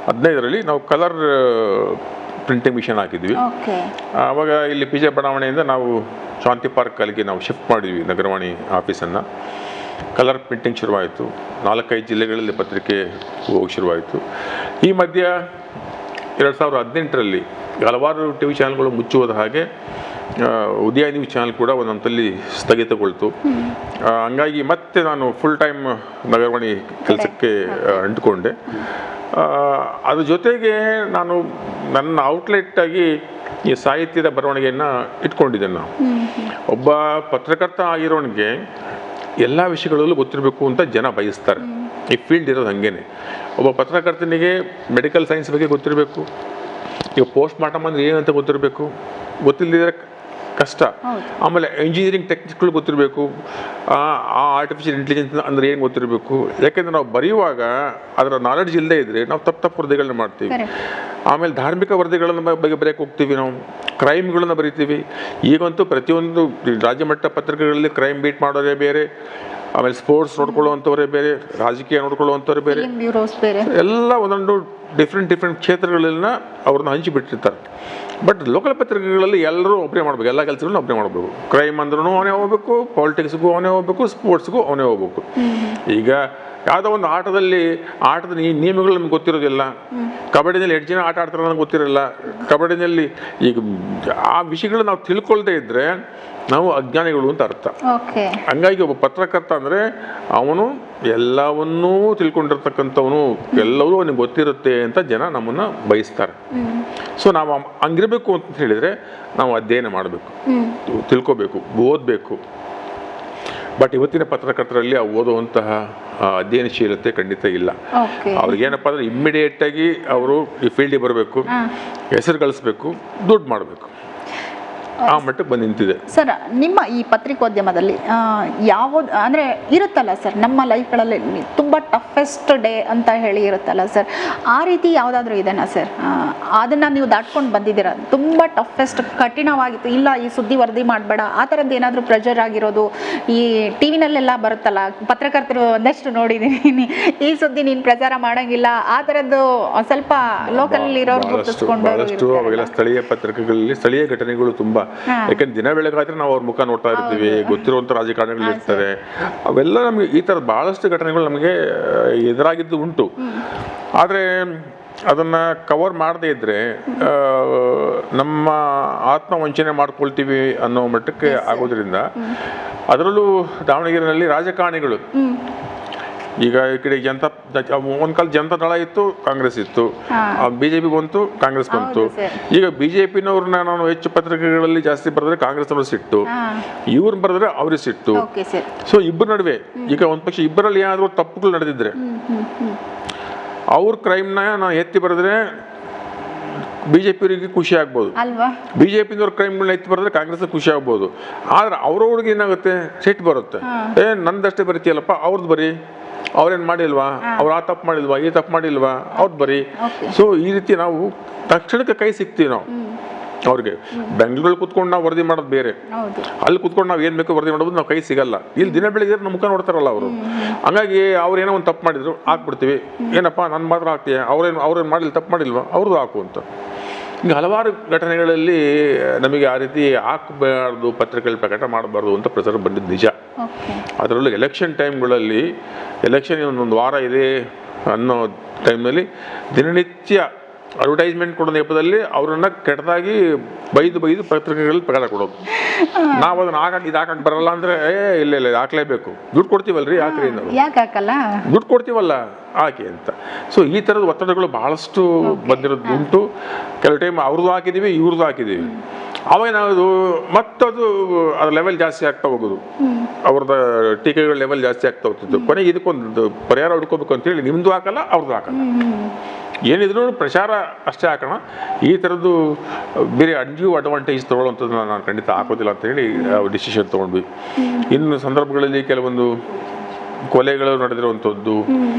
15ರಲ್ಲಿ ನಾವು ಕಲರ್ ಪ್ರಿಂಟಿಂಗ್ ಮಿಷನ್ ಹಾಕಿದ್ವಿ. ಆವಾಗ ಇಲ್ಲಿ PJ ಬಡಾವಣೆಯಿಂದ ನಾವು ಶಾಂತಿ ಪಾರ್ಕ್ ಅಲ್ಲಿಗೆ ನಾವು ಶಿಫ್ಟ್ ಮಾಡಿದ್ವಿ ನಗರವಾಣಿ ಆಫೀಸನ್ನು. ಕಲರ್ ಪ್ರಿಂಟಿಂಗ್ ಶುರುವಾಯಿತು. 4-5 ಜಿಲ್ಲೆಗಳಲ್ಲಿ ಪತ್ರಿಕೆ ಹೋಗಿ ಶುರುವಾಯಿತು. ಈ ಮಧ್ಯ 2018ರಲ್ಲಿ ಹಲವಾರು ಟಿವಿ ಚಾನಲ್ಗಳು ಮುಚ್ಚುವುದ ಹಾಗೆ ಉದಯ ನ್ಯೂಸ್ ಚಾನಲ್ ಕೂಡ ಒಂದು ಹಂತದಲ್ಲಿ ಸ್ಥಗಿತಗೊಳ್ತು. ಹಂಗಾಗಿ ಮತ್ತೆ ನಾನು ಫುಲ್ ಟೈಮ್ ನಗರವಾಣಿ ಕೆಲಸಕ್ಕೆ ಅಂಟ್ಕೊಂಡೆ. ಅದ್ರ ಜೊತೆಗೆ ನಾನು ನನ್ನ ಔಟ್ಲೆಟ್ಟಾಗಿ ಈ ಸಾಹಿತ್ಯದ ಬರವಣಿಗೆಯನ್ನು ಇಟ್ಕೊಂಡಿದ್ದೇನೆ. ನಾವು ಒಬ್ಬ ಪತ್ರಕರ್ತ ಆಗಿರೋನಿಗೆ ಎಲ್ಲ ವಿಷಯಗಳಲ್ಲೂ ಗೊತ್ತಿರಬೇಕು ಅಂತ ಜನ ಬಯಸ್ತಾರೆ. ಈ ಫೀಲ್ಡ್ ಇರೋದು ಹಾಗೇನೆ. ಒಬ್ಬ ಪತ್ರಕರ್ತನಿಗೆ ಮೆಡಿಕಲ್ ಸೈನ್ಸ್ ಬಗ್ಗೆ ಗೊತ್ತಿರಬೇಕು. ಈಗ ಪೋಸ್ಟ್ ಮಾರ್ಟಮ್ ಅಂದರೆ ಏನಂತ ಗೊತ್ತಿರಬೇಕು, ಗೊತ್ತಿಲ್ಲದಿದ್ರೆ ಕಷ್ಟ. ಆಮೇಲೆ ಇಂಜಿನಿಯರಿಂಗ್ ಟೆಕ್ನಿಕ್ಸ್ಗಳು ಗೊತ್ತಿರಬೇಕು. ಆರ್ಟಿಫಿಷಿಯಲ್ ಇಂಟೆಲಿಜೆನ್ಸ್ ಅಂದರೆ ಏನು ಗೊತ್ತಿರಬೇಕು. ಯಾಕೆಂದರೆ ನಾವು ಬರೆಯುವಾಗ ಅದರ ನಾಲೆಡ್ಜ್ ಇಲ್ಲದೆ ಇದ್ದರೆ ನಾವು ತಪ್ಪು ವರದಿಗಳನ್ನ ಮಾಡ್ತೀವಿ. ಆಮೇಲೆ ಧಾರ್ಮಿಕ ವರದಿಗಳನ್ನು ಬಗ್ಗೆ ಬರೆಯೋಕ್ಕೆ ಹೋಗ್ತೀವಿ, ನಾವು ಕ್ರೈಮ್ಗಳನ್ನು ಬರಿತೀವಿ. ಈಗಂತೂ ಪ್ರತಿಯೊಂದು ರಾಜ್ಯ ಮಟ್ಟ ಪತ್ರಿಕೆಗಳಲ್ಲಿ ಕ್ರೈಮ್ ಬೀಟ್ ಮಾಡೋರೇ ಬೇರೆ, ಆಮೇಲೆ ಸ್ಪೋರ್ಟ್ಸ್ ನೋಡ್ಕೊಳ್ಳುವಂಥವ್ರೇ ಬೇರೆ, ರಾಜಕೀಯ ನೋಡ್ಕೊಳ್ಳುವಂಥವ್ರು ಬೇರೆ, ಎಲ್ಲ ಒಂದೊಂದು ಡಿಫ್ರೆಂಟ್ ಕ್ಷೇತ್ರಗಳನ್ನ ಅವ್ರನ್ನ ಹಂಚಿಬಿಟ್ಟಿರ್ತಾರೆ. ಬಟ್ ಲೋಕಲ್ ಪತ್ರಿಕೆಗಳಲ್ಲಿ ಎಲ್ಲರೂ ಒಬ್ಬರೇ ಮಾಡಬೇಕು, ಎಲ್ಲ ಕೆಲಸಗಳನ್ನ ಒಬ್ಬರೇ ಮಾಡಬೇಕು. ಕ್ರೈಮ್ ಅಂದ್ರೂ ಅವನೇ ಹೋಗ್ಬೇಕು, ಪಾಲಿಟಿಕ್ಸ್ಗೂ ಅವನೇ ಹೋಗ್ಬೇಕು, ಸ್ಪೋರ್ಟ್ಸ್ಗೂ ಅವನೇ ಹೋಗ್ಬೇಕು. ಈಗ ಯಾವುದೋ ಒಂದು ಆಟದ ನಿಯಮಗಳು ನಮ್ಗೆ ಗೊತ್ತಿರೋದಿಲ್ಲ. ಕಬಡ್ಡಿನಲ್ಲಿ 8 ಜನ ಆಟ ಆಡ್ತಾರೆ ನನಗೆ ಗೊತ್ತಿರಲ್ಲ. ಕಬಡ್ಡಿನಲ್ಲಿ ಈಗ ಆ ವಿಷಯಗಳು ನಾವು ತಿಳ್ಕೊಳ್ದೇ ಇದ್ದರೆ ನಾವು ಅಜ್ಞಾನಿಗಳು ಅಂತ ಅರ್ಥ. ಹಂಗಾಗಿ ಒಬ್ಬ ಪತ್ರಕರ್ತ ಅಂದರೆ ಅವನು ಎಲ್ಲವನ್ನೂ ತಿಳ್ಕೊಂಡಿರ್ತಕ್ಕಂಥವನು, ಎಲ್ಲವೂ ಅವನಿಗೆ ಗೊತ್ತಿರುತ್ತೆ ಅಂತ ಜನ ನಮ್ಮನ್ನು ಬಯಸ್ತಾರೆ. ಸೊ ನಾವು ಹಂಗಿರಬೇಕು ಅಂತ ಹೇಳಿದರೆ ನಾವು ಅಧ್ಯಯನ ಮಾಡಬೇಕು, ತಿಳ್ಕೋಬೇಕು, ಓದಬೇಕು. ಬಟ್ ಇವತ್ತಿನ ಪತ್ರಕರ್ತರಲ್ಲಿ ಓದುವಂತಹ ಅಧ್ಯಯನಶೀಲತೆ ಖಂಡಿತ ಇಲ್ಲ. ಅವ್ರಿಗೇನಪ್ಪ ಅಂದರೆ ಇಮ್ಮಿಡಿಯೇಟಾಗಿ ಅವರು ಈ ಫೀಲ್ಡಿಗೆ ಬರಬೇಕು, ಹೆಸರು ಗಳಿಸ್ಬೇಕು, ದುಡ್ಡು ಮಾಡಬೇಕು, ಆ ಮಟ್ಟಕ್ಕೆ ಬಂದು ನಿಂತಿದೆ. ಸರ್, ನಿಮ್ಮ ಈ ಪತ್ರಿಕೋದ್ಯಮದಲ್ಲಿ ಯಾವುದು ಅಂದರೆ ಇರುತ್ತಲ್ಲ ಸರ್, ನಮ್ಮ ಲೈಫ್ಗಳಲ್ಲಿ ತುಂಬ ಟಫೆಸ್ಟ್ ಡೇ ಅಂತ ಹೇಳಿ ಇರುತ್ತಲ್ಲ ಸರ್, ಆ ರೀತಿ ಯಾವುದಾದ್ರೂ ಇದೆನಾ ಸರ್? ಅದನ್ನು ನೀವು ದಾಟ್ಕೊಂಡು ಬಂದಿದ್ದೀರ, ತುಂಬ ಟಫೆಸ್ಟ್ ಕಠಿಣವಾಗಿತ್ತು, ಇಲ್ಲ ಈ ಸುದ್ದಿ ವರದಿ ಮಾಡಬೇಡ, ಆ ಥರದ್ದು ಏನಾದರೂ ಪ್ರೆಷರ್ ಆಗಿರೋದು? ಈ ಟಿ ವಿನಲ್ಲೆಲ್ಲ ಬರುತ್ತಲ್ಲ, ಪತ್ರಕರ್ತರು ಒಂದಷ್ಟು ನೋಡಿದ್ದೀನಿ, ಈ ಸುದ್ದಿ ನೀನು ಪ್ರಚಾರ ಮಾಡೋಂಗಿಲ್ಲ, ಆ ಥರದ್ದು ಸ್ವಲ್ಪ ಲೋಕಲಲ್ಲಿ ಇರೋರು ಗುರುತಿಸ್ಕೊಂಡು ಸ್ಥಳೀಯ ಪತ್ರಿಕೆಗಳಲ್ಲಿ ಸ್ಥಳೀಯ ಘಟನೆಗಳು ತುಂಬ. ಯಾಕಂದ್ರೆ ದಿನ ಬೆಳಗಾದ್ರೆ ನಾವು ಅವ್ರ ಮುಖ ನೋಡ್ತಾ ಇರ್ತೀವಿ, ಗೊತ್ತಿರುವಂಥ ರಾಜಕಾರಣಿಗಳು ಇರ್ತಾರೆ, ಅವೆಲ್ಲ ನಮಗೆ ಈ ಥರದ ಭಾಳಷ್ಟು ಘಟನೆಗಳು ನಮಗೆ ಎದುರಾಗಿದ್ದು ಉಂಟು. ಆದರೆ ಅದನ್ನು ಕವರ್ ಮಾಡದೇ ಇದ್ದರೆ ನಮ್ಮ ಆತ್ಮವಂಚನೆ ಮಾಡ್ಕೊಳ್ತೀವಿ ಅನ್ನೋ ಮಟ್ಟಕ್ಕೆ ಆಗೋದ್ರಿಂದ, ಅದರಲ್ಲೂ ದಾವಣಗೆರೆಯಲ್ಲಿ ರಾಜಕಾರಣಿಗಳು ಈಗ ಈ ಕಡೆ ಒಂದು ಕಾಲ ಜನತಾ ದಳ ಇತ್ತು, ಕಾಂಗ್ರೆಸ್ ಇತ್ತು, BJP ಬಂತು, ಕಾಂಗ್ರೆಸ್ ಬಂತು. ಈಗ BJPನವ್ರನ್ನ ನಾನು ಹೆಚ್ಚು ಪತ್ರಿಕೆಗಳಲ್ಲಿ ಜಾಸ್ತಿ ಬರೆದ್ರೆ ಕಾಂಗ್ರೆಸ್ ಅವರು ಸಿಟ್ಟು, ಇವ್ರನ್ನ ಬರೆದ್ರೆ ಅವ್ರಿಗೆ ಸಿಟ್ಟು. ಸೊ ಇಬ್ಬರ ನಡುವೆ ಈಗ ಒಂದು ಪಕ್ಷ ಇಬ್ಬರಲ್ಲಿ ಏನಾದರೂ ತಪ್ಪುಗಳು ನಡೆದಿದ್ರೆ ಅವ್ರ ಕ್ರೈಮ್ನ ನಾನು ಎತ್ತಿ ಬರೆದ್ರೆ BJP ಖುಷಿ ಆಗ್ಬೋದು, BJPನವ್ರ ಕ್ರೈಮ್ಗಳನ್ನ ಎತ್ತಿ ಬರೆದ್ರೆ ಕಾಂಗ್ರೆಸ್ ಖುಷಿ ಆಗ್ಬೋದು. ಆದ್ರೆ ಅವ್ರವ್ರಿಗೆ ಏನಾಗುತ್ತೆ, ಸಿಟ್ಟು ಬರುತ್ತೆ. ನಂದಷ್ಟೇ ಬರೀತಿಯಲ್ಲಪ್ಪ, ಅವ್ರದ್ದು ಬರೀ, ಅವ್ರೇನು ಮಾಡಿಲ್ವಾ, ಅವ್ರು ಆ ತಪ್ಪು ಮಾಡಿಲ್ವಾ, ಈ ತಪ್ಪು ಮಾಡಿಲ್ವಾ, ಅವ್ರದ್ದು ಬರೀ. ಸೊ ಈ ರೀತಿ ನಾವು ತಕ್ಷಣಕ್ಕೆ ಕೈ ಸಿಗ್ತೀವಿ ನಾವು ಅವ್ರಿಗೆ. ಬೆಂಗಳೂರಲ್ಲಿ ಕುತ್ಕೊಂಡು ನಾವು ವರದಿ ಮಾಡೋದು ಬೇರೆ, ಅಲ್ಲಿ ಕುತ್ಕೊಂಡು ನಾವು ಏನು ಬೇಕೋ ವರದಿ ಮಾಡೋದು ನಾವು ಕೈ ಸಿಗಲ್ಲ. ಇಲ್ಲಿ ದಿನ ಬೆಳಿಗ್ಗೆ ನಮ್ಮ ಮುಖ ನೋಡ್ತಾರಲ್ಲ ಅವರು, ಹಂಗಾಗಿ ಅವ್ರು ಏನೋ ಒಂದು ತಪ್ಪು ಮಾಡಿದ್ರು ಹಾಕ್ಬಿಡ್ತೀವಿ. ಏನಪ್ಪ ನನ್ನ ಮಾತ್ರ ಹಾಕ್ತೀಯ, ಅವ್ರೇನು ಮಾಡಿಲ್ಲ, ತಪ್ಪು ಮಾಡಿಲ್ವಾ, ಅವ್ರದ್ದು ಹಾಕು ಅಂತ. ಈಗ ಹಲವಾರು ಘಟನೆಗಳಲ್ಲಿ ನಮಗೆ ಆ ರೀತಿ ಹಾಕಬಾರ್ದು, ಪತ್ರಿಕೆಗಳು ಪ್ರಕಟ ಮಾಡಬಾರ್ದು ಅಂತ ಪ್ರಚಾರ ಬಂದಿದ್ದು ನಿಜ. ಅದರಲ್ಲೂ ಎಲೆಕ್ಷನ್ ಟೈಮ್ಗಳಲ್ಲಿ, ಎಲೆಕ್ಷನ್ ಒಂದು ವಾರ ಇದೆ ಅನ್ನೋ ಟೈಮ್ನಲ್ಲಿ ದಿನನಿತ್ಯ ಅಡ್ವರ್ಟೈಸ್ಮೆಂಟ್ ಕೊಡೋ ನೆಪದಲ್ಲಿ ಅವರನ್ನು ಕೆಟ್ಟದಾಗಿ ಬೈದು ಪತ್ರಿಕೆಗಳಲ್ಲಿ ಪ್ರಕಟ ಕೊಡೋದು. ನಾವು ಅದನ್ನ ಇದು ಹಾಕಕ್ಕೆ ಬರಲ್ಲ ಅಂದರೆ ಇಲ್ಲ ಹಾಕ್ಲೇಬೇಕು, ದುಡ್ಡು ಕೊಡ್ತೀವಲ್ರಿ, ಹಾಕ್ರಿ, ದುಡ್ಡು ಕೊಡ್ತೀವಲ್ಲ ಹಾಕಿ ಅಂತ. ಸೊ ಈ ಥರದ ಒತ್ತಡಗಳು ಬಹಳಷ್ಟು ಬಂದಿರೋದು ಉಂಟು. ಕೆಲವು ಟೈಮ್ ಅವ್ರದ್ದು ಹಾಕಿದ್ದೀವಿ, ಇವ್ರದ್ದು ಹಾಕಿದ್ದೀವಿ, ಅವಾಗ ನಾವು ಮತ್ತದು ಅದ್ರ ಲೆವೆಲ್ ಜಾಸ್ತಿ ಆಗ್ತಾ ಹೋಗೋದು, ಅವ್ರದ್ದು ಟೀಕೆಗಳ ಲೆವೆಲ್ ಜಾಸ್ತಿ ಆಗ್ತಾ ಹೋಗ್ತಿತ್ತು. ಕೊನೆಗೆ ಇದಕ್ಕೊಂದು ಪರಿಹಾರ ಹುಡ್ಕೋಬೇಕು ಅಂತೇಳಿ ನಿಮ್ಮದು ಹಾಕಲ್ಲ, ಅವ್ರದ್ದು ಹಾಕಲ್ಲ, ಏನಿದ್ರು ಪ್ರಚಾರ ಅಷ್ಟೇ ಹಾಕೋಣ. ಈ ಥರದ್ದು ಬೇರೆ ಅಡ್ವಾಂಟೇಜ್ ತೊಗೊಳ್ಳೋವಂಥದ್ದು ನಾನು ಖಂಡಿತ ಹಾಕೋದಿಲ್ಲ ಅಂತೇಳಿ ಡಿಸಿಷನ್ ತೊಗೊಂಡ್ವಿ. ಇನ್ನು ಸಂದರ್ಭಗಳಲ್ಲಿ ಕೆಲವೊಂದು ಕೊಲೆಗಳು ನಡೆದಿರುವಂಥದ್ದು,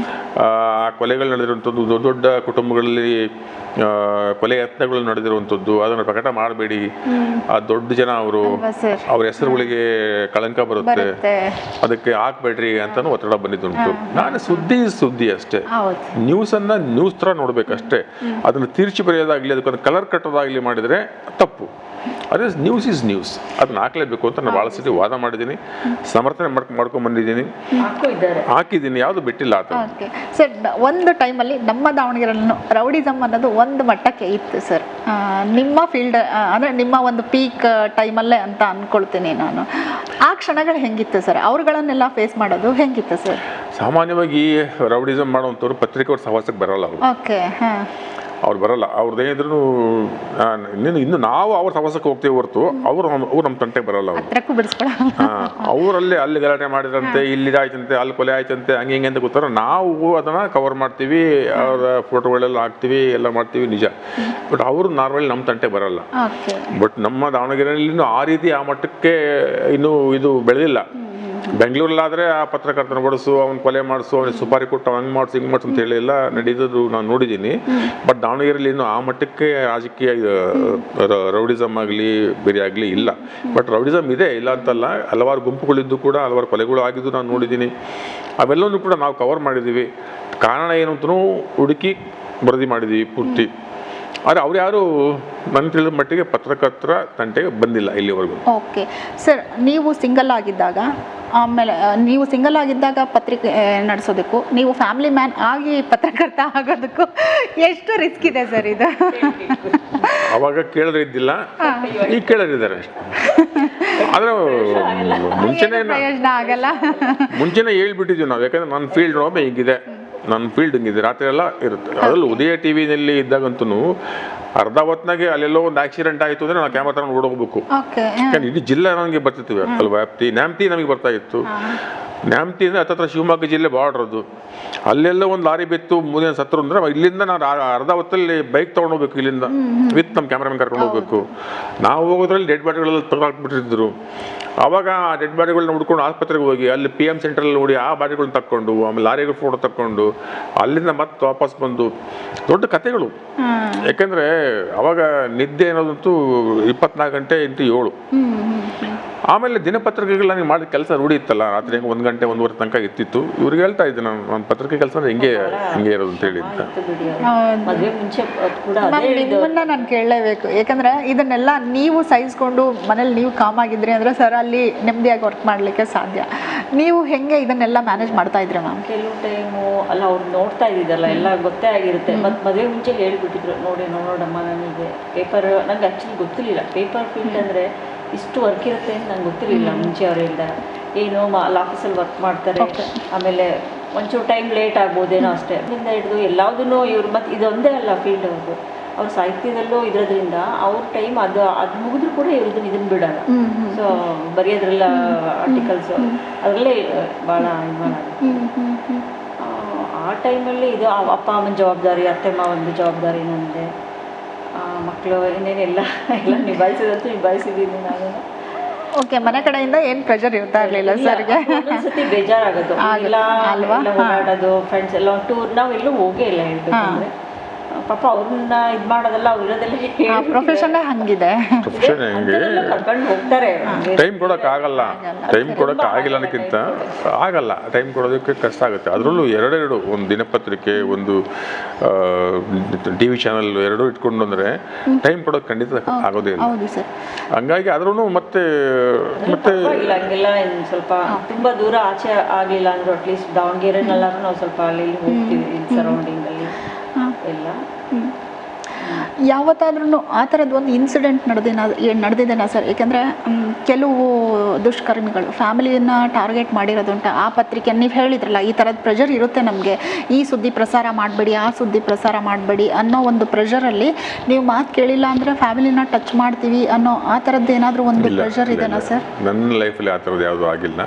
ಆ ಕೊಲೆಗಳು ನಡೆದಿರುವಂಥದ್ದು, ದೊಡ್ಡ ದೊಡ್ಡ ಕುಟುಂಬಗಳಲ್ಲಿ ಕೊಲೆ ಯತ್ನಗಳು ನಡೆದಿರುವಂಥದ್ದು, ಅದನ್ನು ಪ್ರಕಟ ಮಾಡಬೇಡಿ, ಆ ದೊಡ್ಡ ಜನ ಅವ್ರ ಹೆಸರುಗಳಿಗೆ ಕಳಂಕ ಬರುತ್ತೆ, ಅದಕ್ಕೆ ಹಾಕ್ಬೇಡ್ರಿ ಅಂತಾನು ಒತ್ತಡ ಬಂದಿದ್ದುಂಟು. ನಾನು ಸುದ್ದಿ ಅಷ್ಟೇ, ನ್ಯೂಸನ್ನು ನ್ಯೂಸ್ ಥರ ನೋಡ್ಬೇಕಷ್ಟೇ. ಅದನ್ನು ತಿರ್ಚಿ ಬರೆಯೋದಾಗಲಿ, ಅದಕ್ಕೊಂದು ಕಲರ್ ಕಟ್ಟೋದಾಗಲಿ ಮಾಡಿದರೆ ತಪ್ಪು. ಅದೇ ನ್ಯೂಸ್ ಈಸ್ ನ್ಯೂಸ್, ಅದನ್ನ ಹಾಕ್ಲೇಬೇಕು ಅಂತ ನಾನು ಭಾಳ ಸತಿ ವಾದ ಮಾಡಿದ್ದೀನಿ, ಸಮರ್ಥನೆ ಮಾಡ್ಕೊಂಡು ಬಂದಿದ್ದೀನಿ, ಹಾಕಿದ್ದೀನಿ, ಯಾವುದು ಬಿಟ್ಟಿಲ್ಲ. ಸರ್, ಒಂದು ಟೈಮಲ್ಲಿ ನಮ್ಮ ದಾವಣಗೆರೆಯಲ್ಲೂ ರೌಡಿಸಮ್ ಅನ್ನೋದು ಒಂದು ಮಟ್ಟಕ್ಕೆ ಇತ್ತು ಸರ್. ನಿಮ್ಮ ಫೀಲ್ಡ್ ಅಂದರೆ ನಿಮ್ಮ ಒಂದು ಪೀಕ್ ಟೈಮಲ್ಲೇ ಅಂತ ಅಂದ್ಕೊಳ್ತೀನಿ ನಾನು. ಆ ಕ್ಷಣಗಳು ಹೆಂಗಿತ್ತು ಸರ್? ಅವ್ರುಗಳನ್ನೆಲ್ಲ ಫೇಸ್ ಮಾಡೋದು ಹೆಂಗಿತ್ತು ಸರ್? ಸಾಮಾನ್ಯವಾಗಿ ರೌಡಿಸಮ್ ಮಾಡೋವಂಥವ್ರು ಪತ್ರಿಕೆಯವ್ರ ಸಹವಾಸಕ್ಕೆ ಬರೋಲ್ಲ. ಓಕೆ, ಹಾಂ, ಅವ್ರು ಬರಲ್ಲ. ಅವ್ರದ್ದೇನಿದ್ರು ಇನ್ನು ನಾವು ಅವ್ರ ಸಹವಾಸಕ್ಕೆ ಹೋಗ್ತೀವಿ ಹೊರತು ಅವ್ರು ನಮ್ಮ ತಂಟೆಗೆ ಬರಲ್ಲ. ಅವರಲ್ಲಿ ಅಲ್ಲಿ ಗಲಾಟೆ ಮಾಡಿದ್ರಂತೆ, ಇಲ್ಲಿ ಆಯ್ತಂತೆ, ಅಲ್ಲಿ ಕೊಲೆ ಆಯ್ತಂತೆ, ಹಂಗೆ ಅಂತ ಗೊತ್ತಾರ ನಾವು ಅದನ್ನ ಕವರ್ ಮಾಡ್ತೀವಿ, ಅವರ ಫೋಟೋಗಳೆಲ್ಲ ಹಾಕ್ತೀವಿ, ಎಲ್ಲ ಮಾಡ್ತೀವಿ ನಿಜ. ಬಟ್ ಅವರು ನಾರ್ಮಲಿ ನಮ್ಮ ತಂಟೆಗೆ ಬರಲ್ಲ. ಬಟ್ ನಮ್ಮ ದಾವಣಗೆರೆಯಲ್ಲಿ ಆ ರೀತಿ ಆ ಮಟ್ಟಕ್ಕೆ ಇನ್ನೂ ಇದು ಬೆಳೆದಿಲ್ಲ. ಬೆಂಗಳೂರಲ್ಲಾದರೆ ಆ ಪತ್ರಕರ್ತನ ಬಡಿಸು, ಅವ್ನು ಕೊಲೆ ಮಾಡಿಸು, ಅವನಿಗೆ ಸುಪಾರಿ ಕೊಟ್ಟು ಹಂಗೆ ಮಾಡಿಸು ಹಿಂಗೆ ಮಾಡಿಸು ಅಂತ ಹೇಳಿ ಎಲ್ಲ ನಡೆಯೋದು ನಾನು ನೋಡಿದ್ದೀನಿ. ಬಟ್ ದಾವಣಗೆರೆಯಲ್ಲಿ ಇನ್ನೂ ಆ ಮಟ್ಟಕ್ಕೆ ರಾಜಕೀಯ ರೌಡಿಸಮ್ ಆಗಲಿ ಬೇರೆ ಆಗಲಿ ಇಲ್ಲ. ಬಟ್ ರೌಡಿಸಮ್ ಇದೆ, ಇಲ್ಲ ಅಂತಲ್ಲ. ಹಲವಾರು ಗುಂಪುಗಳಿದ್ದು ಕೂಡ ಹಲವಾರು ಕೊಲೆಗಳು ಆಗಿದ್ದು ನಾನು ನೋಡಿದ್ದೀನಿ. ಅವೆಲ್ಲವೂ ಕೂಡ ನಾವು ಕವರ್ ಮಾಡಿದ್ದೀವಿ. ಕಾರಣ ಏನು ಅಂತಲೂ ಹುಡುಕಿ ವರದಿ ಮಾಡಿದ್ದೀವಿ ಪೂರ್ತಿ. ಆದರೆ ಅವ್ರು ಯಾರು ನನ್ನ ತಿಳಿದ ಮಟ್ಟಿಗೆ ಪತ್ರಕರ್ತರ ತಂಟೆಗೆ ಬಂದಿಲ್ಲ ಇಲ್ಲಿವರೆಗೂ. ಓಕೆ ಸರ್, ನೀವು ಸಿಂಗಲ್ ಆಗಿದ್ದಾಗ, ಆಮೇಲೆ ನೀವು ಸಿಂಗಲ್ ಆಗಿದ್ದಾಗ ಪತ್ರಿಕೆ ನಡೆಸೋದಕ್ಕೂ ನೀವು ಫ್ಯಾಮಿಲಿ ಮ್ಯಾನ್ ಆಗಿ ಪತ್ರಕರ್ತ ಆಗೋದಕ್ಕೂ ಎಷ್ಟು ರಿಸ್ಕ್ ಇದೆ ಸರ್ ಇದು? ಅವಾಗ ಕೇಳಿದ್ರೆ ಇದ್ದಿಲ್ಲ, ಈಗ ಕೇಳರಿದ್ದಾರೆ. ಆದರೆ ಪ್ರಯೋಜನ ಆಗಲ್ಲ. ಮುಂಚೆನೇ ಹೇಳ್ಬಿಟ್ಟಿದ್ವಿ ನಾವು, ಯಾಕಂದ್ರೆ ನನ್ನ ಫೀಲ್ಡ್ ನೋಡೋ ಹಿಂಗಿದೆ, ನನ್ನ ಫೀಲ್ಡ್ ಹಿಂಗಿದೆ, ರಾತ್ರಿ ಎಲ್ಲ ಇರುತ್ತೆ. ಅದರಲ್ಲೂ ಉದಯ ಟಿವಿನಲ್ಲಿ ಇದ್ದಾಗಂತೂ ಅರ್ಧ ಹೊತ್ನಾಗೆ ಅಲ್ಲೆಲ್ಲೋ ಒಂದು ಆಕ್ಸಿಡೆಂಟ್ ಆಯಿತು ಅಂದರೆ ನಾವು ಕ್ಯಾಮರಾ ತಗೊಂಡು ಓಡೋಗ್ಬೇಕು. ಯಾಕಂದ್ರೆ ಇಡೀ ಜಿಲ್ಲೆ ನಮಗೆ ಬರ್ತಿತ್ತು ಅಲ್ವಾ, ವ್ಯಾಪ್ತಿ ನ್ಯಾಮ್ತಿ ನಮಗೆ ಬರ್ತಾ ಇತ್ತು. ನ್ಯಾಮ್ತಿ ಅಂದರೆ ಹತ್ತತ್ರ ಶಿವಮೊಗ್ಗ ಜಿಲ್ಲೆ ಬಾರ್ಡ್ರ್ ಅದು. ಅಲ್ಲೆಲ್ಲ ಒಂದು ಲಾರಿ ಬಿತ್ತು, ಮೂದಿನ ಸತ್ರು ಅಂದರೆ ಇಲ್ಲಿಂದ ನಾನು ಅರ್ಧ ಹೊತ್ತಲ್ಲಿ ಬೈಕ್ ತೊಗೊಂಡು ಹೋಗ್ಬೇಕು, ಇಲ್ಲಿಂದ ವಿತ್ ನಮ್ಮ ಕ್ಯಾಮ್ರಾಮನ್ ಕರ್ಕೊಂಡು ಹೋಗ್ಬೇಕು. ನಾವು ಹೋಗೋದ್ರಲ್ಲಿ ಡೆಡ್ ಬಾಡಿಗಳೆಲ್ಲ ತೆಗೆದಾಕ್ಬಿಟ್ಟಿದ್ರು. ಆವಾಗ ಆ ಡೆಡ್ ಬಾಡಿಗಳನ್ನ ಹುಡ್ಕೊಂಡು ಆಸ್ಪತ್ರೆಗೆ ಹೋಗಿ ಅಲ್ಲಿ PM ಸೆಂಟ್ರಲ್ಲಿ ನೋಡಿ ಆ ಬಾಡಿಗಳನ್ನ ತಕ್ಕೊಂಡು, ಆಮೇಲೆ ಲಾರಿಗಳು ಫೋಟೋ ತಕ್ಕೊಂಡು ಅಲ್ಲಿಂದ ಮತ್ತೆ ವಾಪಸ್ ಬಂದು ದೊಡ್ಡ ಕತೆಗಳು. ಯಾಕಂದರೆ ಅವಾಗ ನಿದ್ದೆ ಅನ್ನೋದಂತೂ 24 ಗಂಟೆ ಇಂಟು 7. ಆಮೇಲೆ ದಿನಪತ್ರಿಕೆಗಳು ನನಗೆ ಮಾಡಿದ ಕೆಲಸ ರೂಢಿ ಇತ್ತಲ್ಲ, ರಾತ್ರಿ 1 ಗಂಟೆ 1:15 ತನಕ ಇರ್ತಿತ್ತು. ಇವ್ರಿಗೆ ಹೇಳ್ತಾ ಇದ್ದೆ ನಾನು, ನನ್ನ ಪತ್ರಿಕೆ ಕೆಲಸ ಹಿಂಗೆ ಇರೋದು ಅಂತ ಹೇಳಿ ಅಂತ. ನಿಮ್ಮನ್ನ ನಾನು ಕೇಳಲೇಬೇಕು, ಯಾಕಂದ್ರೆ ಇದನ್ನೆಲ್ಲ ನೀವು ಸಹಿಸ್ಕೊಂಡು ಮನೇಲಿ ನೀವು ಕಾಮ್ ಆಗಿದ್ರಿ ಅಂದರೆ ಸರ್ ಅಲ್ಲಿ ನೆಮ್ಮದಿಯಾಗಿ ವರ್ಕ್ ಮಾಡಲಿಕ್ಕೆ ಸಾಧ್ಯ. ನೀವು ಹೆಂಗೆ ಇದನ್ನೆಲ್ಲ ಮ್ಯಾನೇಜ್ ಮಾಡ್ತಾ ಇದ್ರಿ ಮ್ಯಾಮ್? ಕೆಲವು ಟೈಮು ಅಲ್ಲ ಅವ್ರು ನೋಡ್ತಾ ಇದ್ದಿದ್ದಲ್ಲ ಎಲ್ಲ ಗೊತ್ತೇ ಆಗಿರುತ್ತೆ. ಮತ್ತು ಮದುವೆ ಮುಂಚೆ ಹೇಳ್ಬಿಟ್ಟಿದ್ರು, ನೋಡೋಣಮ್ಮ ನನಗೆ ಪೇಪರ್, ನಂಗೆ ಆ್ಯಕ್ಚುಲಿ ಗೊತ್ತಿರಲಿಲ್ಲ ಪೇಪರ್ ಫೀಲ್ಡ್ ಅಂದರೆ ಇಷ್ಟು ವರ್ಕ್ ಇರುತ್ತೆ ಅಂತ ನಂಗೆ ಗೊತ್ತಿರಲಿಲ್ಲ ಮುಂಚೆ. ಅವ್ರು ಹೇಳ್ದಾಗ ಏನು ಅಲ್ಲಿ ಆಫೀಸಲ್ಲಿ ವರ್ಕ್ ಮಾಡ್ತಾರೆ, ಆಮೇಲೆ ಒಂಚೂರು ಟೈಮ್ ಲೇಟ್ ಆಗ್ಬೋದೇನೋ ಅಷ್ಟೇ. ಅದರಿಂದ ಹಿಡಿದು ಎಲ್ಲದನ್ನೂ ಇವ್ರು, ಮತ್ತು ಇದೊಂದೇ ಅಲ್ಲ ಫೀಲ್ಡ್ ಅವ್ರದ್ದು, ಅವ್ರ ಸಾಹಿತ್ಯದಲ್ಲೂ ಇರೋದ್ರಿಂದ ಅವ್ರ ಟೈಮ್ ಅದು ಮುಗಿದ್ರು ಕೂಡ ಇವ್ರದ್ದು ಇದನ್ನು ಬಿಡೋಲ್ಲ. ಸೊ ಬರೆಯೋದ್ರೆಲ್ಲ ಆರ್ಟಿಕಲ್ಸು ಅದರಲ್ಲೇ ಭಾಳ ಇನ್ವಾಲ್ವ್. ಆ ಟೈಮಲ್ಲಿ ಇದು ಅಪ್ಪ ಅಮ್ಮನ ಜವಾಬ್ದಾರಿ, ಅತ್ತೆ ಮಾವಂದು ಜವಾಬ್ದಾರಿ, ನನಗೆ ಮಕ್ಕಳು ಇನ್ನೇನೆಲ್ಲ ಎಲ್ಲ ನಿಭಾಯಿಸಿದ್ದೀನಿ ನಾನು. ಓಕೆ, ಮನೆ ಕಡೆಯಿಂದ ಏನು ಪ್ರೆಷರ್ ಇರ್ತಾ ಇರಲಿಲ್ಲ ಸರ್ಗೆ? ಒಂದೊಂದ್ಸತಿ ಬೇಜಾರಾಗೋದು, ಇಲ್ಲ ಓಡಾಡೋದು, ಫ್ರೆಂಡ್ಸ್ ಎಲ್ಲ ಟೂರ್, ನಾವೆಲ್ಲೂ ಹೋಗೇ ಇಲ್ಲ ಹೇಳ್ಬೇಕಂದ್ರೆ. ಪಾಪ ಅವ್ರನ್ನ ಇದು ಮಾಡೋದಲ್ಲ, ಅವ್ರು ಇರೋದೆಲ್ಲ ಪ್ರೊಫೆಷನ್ನೇ ಹಂಗಿದೆ, ಕರ್ಕೊಂಡು ಹೋಗ್ತಾರೆ. ಟೈಮ್ ಕೊಡೋಕ್ಕಾಗಲ್ಲ, ಟೈಮ್ ಕೊಡೋಕ್ಕಾಗಿಲ್ಲ ಅನ್ನೋಕ್ಕಿಂತ ಆಗಲ್ಲ, ಟೈಮ್ ಕೊಡೋದಕ್ಕೆ ಕಷ್ಟ ಆಗುತ್ತೆ. ಅದರಲ್ಲೂ ಎರಡೆರಡು, ಒಂದು ದಿನಪತ್ರಿಕೆ, ಒಂದು ಟಿ ವಿ ಚಾನಲ್ ಎರಡೂ ಇಟ್ಕೊಂಡು ಅಂದರೆ ಟೈಮ್ ಕೊಡೋಕೆ ಖಂಡಿತ ಆಗೋದೇ ಇಲ್ಲ. ಹಂಗಾಗಿ ಆದ್ರೂ ಮತ್ತೆ ಇಲ್ಲ ಹಂಗೆಲ್ಲ ಸ್ವಲ್ಪ ತುಂಬ ದೂರ ಆಚೆ ಆಗಲಿಲ್ಲ ಅಂದರೂ ಅಟ್ಲೀಸ್ಟ್ ದಾವಣಗೆರೆನಲ್ಲಾದ್ರೂ ನಾವು ಸ್ವಲ್ಪ ಅಲ್ಲಿ ಹೋಗ್ತೀವಿ, ಸರೌಂಡಿಂಗಲ್ಲಿ ಎಲ್ಲ. ಯಾವತ್ತಾದ್ರೂ ಆ ಥರದ್ದು ಒಂದು ಇನ್ಸಿಡೆಂಟ್ ನಡೆದಿದ್ದೇನಾ ಸರ್? ಏಕೆಂದರೆ ಕೆಲವು ದುಷ್ಕರ್ಮಿಗಳು ಫ್ಯಾಮಿಲಿಯನ್ನು ಟಾರ್ಗೆಟ್ ಮಾಡಿರೋದುಂಟ. ಆ ಪತ್ರಿಕೆ ನೀವು ಹೇಳಿದ್ರಲ್ಲ, ಈ ಥರದ ಪ್ರೆಷರ್ ಇರುತ್ತೆ ನಮಗೆ, ಈ ಸುದ್ದಿ ಪ್ರಸಾರ ಮಾಡಬೇಡಿ, ಆ ಸುದ್ದಿ ಪ್ರಸಾರ ಮಾಡಬೇಡಿ ಅನ್ನೋ ಒಂದು ಪ್ರೆಷರಲ್ಲಿ ನೀವು ಮಾತು ಕೇಳಿಲ್ಲ ಅಂದರೆ ಫ್ಯಾಮಿಲಿನ ಟಚ್ ಮಾಡ್ತೀವಿ ಅನ್ನೋ ಆ ಥರದ್ದು ಏನಾದರೂ ಒಂದು ಪ್ರೆಷರ್ ಇದೆನಾ ಸರ್? ನನ್ನ ಲೈಫಲ್ಲಿ ಆ ಥರದ್ದು ಯಾವುದೂ ಆಗಿಲ್ಲ.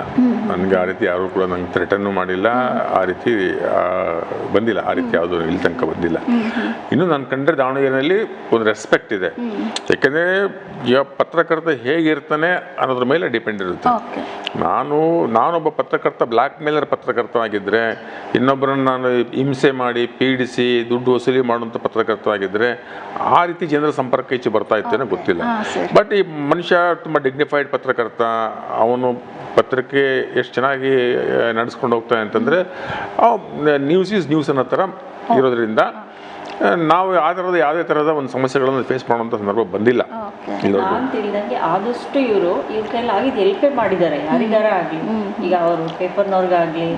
ನನಗೆ ಆ ರೀತಿ ಯಾರು ಕೂಡ ನಂಗೆ ಥ್ರೆಟನ್ನು ಮಾಡಿಲ್ಲ, ಆ ರೀತಿ ಬಂದಿಲ್ಲ, ಆ ರೀತಿ ಯಾವುದೂ ಇಲ್ಲಿ ತನಕ ಬಂದಿಲ್ಲ. ಇನ್ನು ನಾನು ಕಂಡ್ರೆ ದಾವಣಗೆರೆಯಲ್ಲಿ ಒಂದು ರೆಸ್ಪೆಕ್ಟ್ ಇದೆ. ಯಾಕೆಂದರೆ ಪತ್ರಕರ್ತ ಹೇಗಿರ್ತಾನೆ ಅನ್ನೋದ್ರ ಮೇಲೆ ಡಿಪೆಂಡ್ ಇರುತ್ತೆ. ನಾನೊಬ್ಬ ಪತ್ರಕರ್ತ ಬ್ಲ್ಯಾಕ್ ಮೇಲರ್ ಪತ್ರಕರ್ತ ಆಗಿದ್ದರೆ, ಇನ್ನೊಬ್ಬರನ್ನು ನಾನು ಹಿಂಸೆ ಮಾಡಿ ಪೀಡಿಸಿ ದುಡ್ಡು ವಸೂಲಿ ಮಾಡುವಂಥ ಪತ್ರಕರ್ತ ಆಗಿದ್ದರೆ ಆ ರೀತಿ ಜನರ ಸಂಪರ್ಕ ಹೆಚ್ಚು ಬರ್ತಾ ಇತ್ತೇನೋ ಗೊತ್ತಿಲ್ಲ. ಬಟ್ ಈ ಮನುಷ್ಯ ತುಂಬ ಡಿಗ್ನಿಫೈಡ್ ಪತ್ರಕರ್ತ, ಅವನು ಪತ್ರಿಕೆ ಎಷ್ಟು ಚೆನ್ನಾಗಿ ನಡೆಸ್ಕೊಂಡು ಹೋಗ್ತಾನೆ ಅಂತಂದರೆ ನ್ಯೂಸ್ ಈಸ್ ನ್ಯೂಸ್ ಅನ್ನೋ ಥರ ಇರೋದ್ರಿಂದ ನಾವು ಆ ಥರದ ಯಾವುದೇ ಥರದ ಒಂದು ಸಮಸ್ಯೆಗಳನ್ನು ಫೇಸ್ ಮಾಡುವಂಥ ಸಂದರ್ಭ ಬಂದಿಲ್ಲ. ನಾನು ತಿಳಿದಂಗೆ ಆದಷ್ಟು ಇವ್ರ ಕೈಯಲ್ಲಿ ಆಗಿದ್ದು ಹೆಲ್ಪೇ ಮಾಡಿದ್ದಾರೆ, ಯಾರಿಗಾರ ಆಗಲಿ, ಈಗ ಅವರು ಪೇಪರ್ನವ್ರಿಗಾಗಲಿ.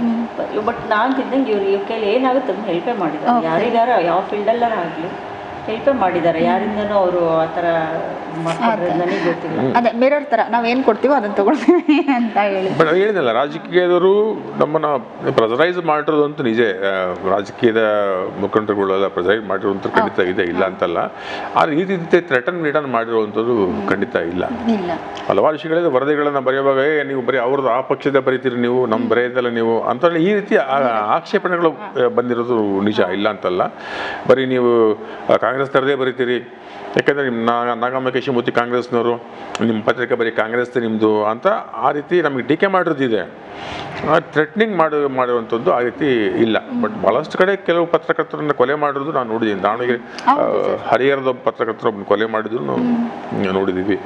ಬಟ್ ನಾನು ತಿಳಿದಂಗೆ ಇವ್ರ ಕೈಯಲ್ಲಿ ಏನಾಗುತ್ತೆ ಅದನ್ನ ಹೆಲ್ಪೇ ಮಾಡಿದ್ದಾರೆ, ಯಾರಿಗಾರ ಯಾವ ಫೀಲ್ಡಲ್ಲಾರ ಆಗಲಿ ಹೆಲ್ಪೇ ಮಾಡಿದ್ದಾರೆ. ಯಾರಿಂದನೂ ಅವರು ಆ ಥರ ನನಗೆ ಗೊತ್ತಿಲ್ಲ. ಅದೇ ಮಿರರ್ ಥರ ನಾವೇನು ಕೊಡ್ತೀವೋ ಅದನ್ನು ತಗೊಳ್ತೀವಿ ಅಂತ ಹೇಳಿ. ಬಟ್ ಹೇಳಿದ್ನಲ್ಲ, ರಾಜಕೀಯದವರು ನಮ್ಮನ್ನು ಪ್ರೆಸರೈಸ್ ಮಾಡಿರೋದಂತೂ ನಿಜ. ರಾಜಕೀಯದ ಮುಖಂಡರುಗಳೆಲ್ಲ ಪ್ರೆಸರೈಸ್ ಮಾಡಿರುವಂಥ ಖಂಡಿತ ಇದೆ, ಇಲ್ಲ ಅಂತಲ್ಲ. ಆದರೆ ಈ ರೀತಿ ಥ್ರೆಟನ್ ಮಾಡಿರುವಂಥದ್ದು ಖಂಡಿತ ಇಲ್ಲ. ಹಲವಾರು ವಿಷಯಗಳಿದೆ, ವರದಿಗಳನ್ನು ಬರೆಯುವಾಗ ನೀವು ಬರೀ ಅವ್ರದ್ದು ಆ ಪಕ್ಷದ ಬರೀತೀರಿ, ನೀವು ನಮ್ಮ ಬರೆಯೋದಲ್ಲ ನೀವು ಅಂತ ಈ ರೀತಿ ಆಕ್ಷೇಪಣೆಗಳು ಬಂದಿರೋದು ನಿಜ, ಇಲ್ಲ ಅಂತಲ್ಲ. ಬರೀ ನೀವು ಕಾಂಗ್ರೆಸ್ ಥರದೇ ಬರೀತೀರಿ, ಯಾಕೆಂದರೆ ನಿಮ್ಮ ನಾಗಮ್ಮ ಕೇಶಮೂರ್ತಿ ಕಾಂಗ್ರೆಸ್ನವರು, ನಿಮ್ಮ ಪತ್ರಿಕೆ ಬರೀ ಕಾಂಗ್ರೆಸ್ ನಿಮ್ಮದು ಅಂತ ಆ ರೀತಿ ನಮಗೆ ಟೀಕೆ ಮಾಡಿರೋದಿದೆ. ಥ್ರೆಟ್ನಿಂಗ್ ಮಾಡುವಂಥದ್ದು ಆ ರೀತಿ ಇಲ್ಲ. ಬಟ್ ಭಾಳಷ್ಟು ಕಡೆ ಕೆಲವು ಪತ್ರಕರ್ತರನ್ನು ಕೊಲೆ ಮಾಡಿರೋದು ನಾನು ನೋಡಿದ್ದೀನಿ. ದಾವಣಗೆರೆ ಹರಿಹರದ ಪತ್ರಕರ್ತರೊಬ್ಬನ ಕೊಲೆ ಮಾಡಿದ್ರು ನೋಡಿದ್ದೀವಿ.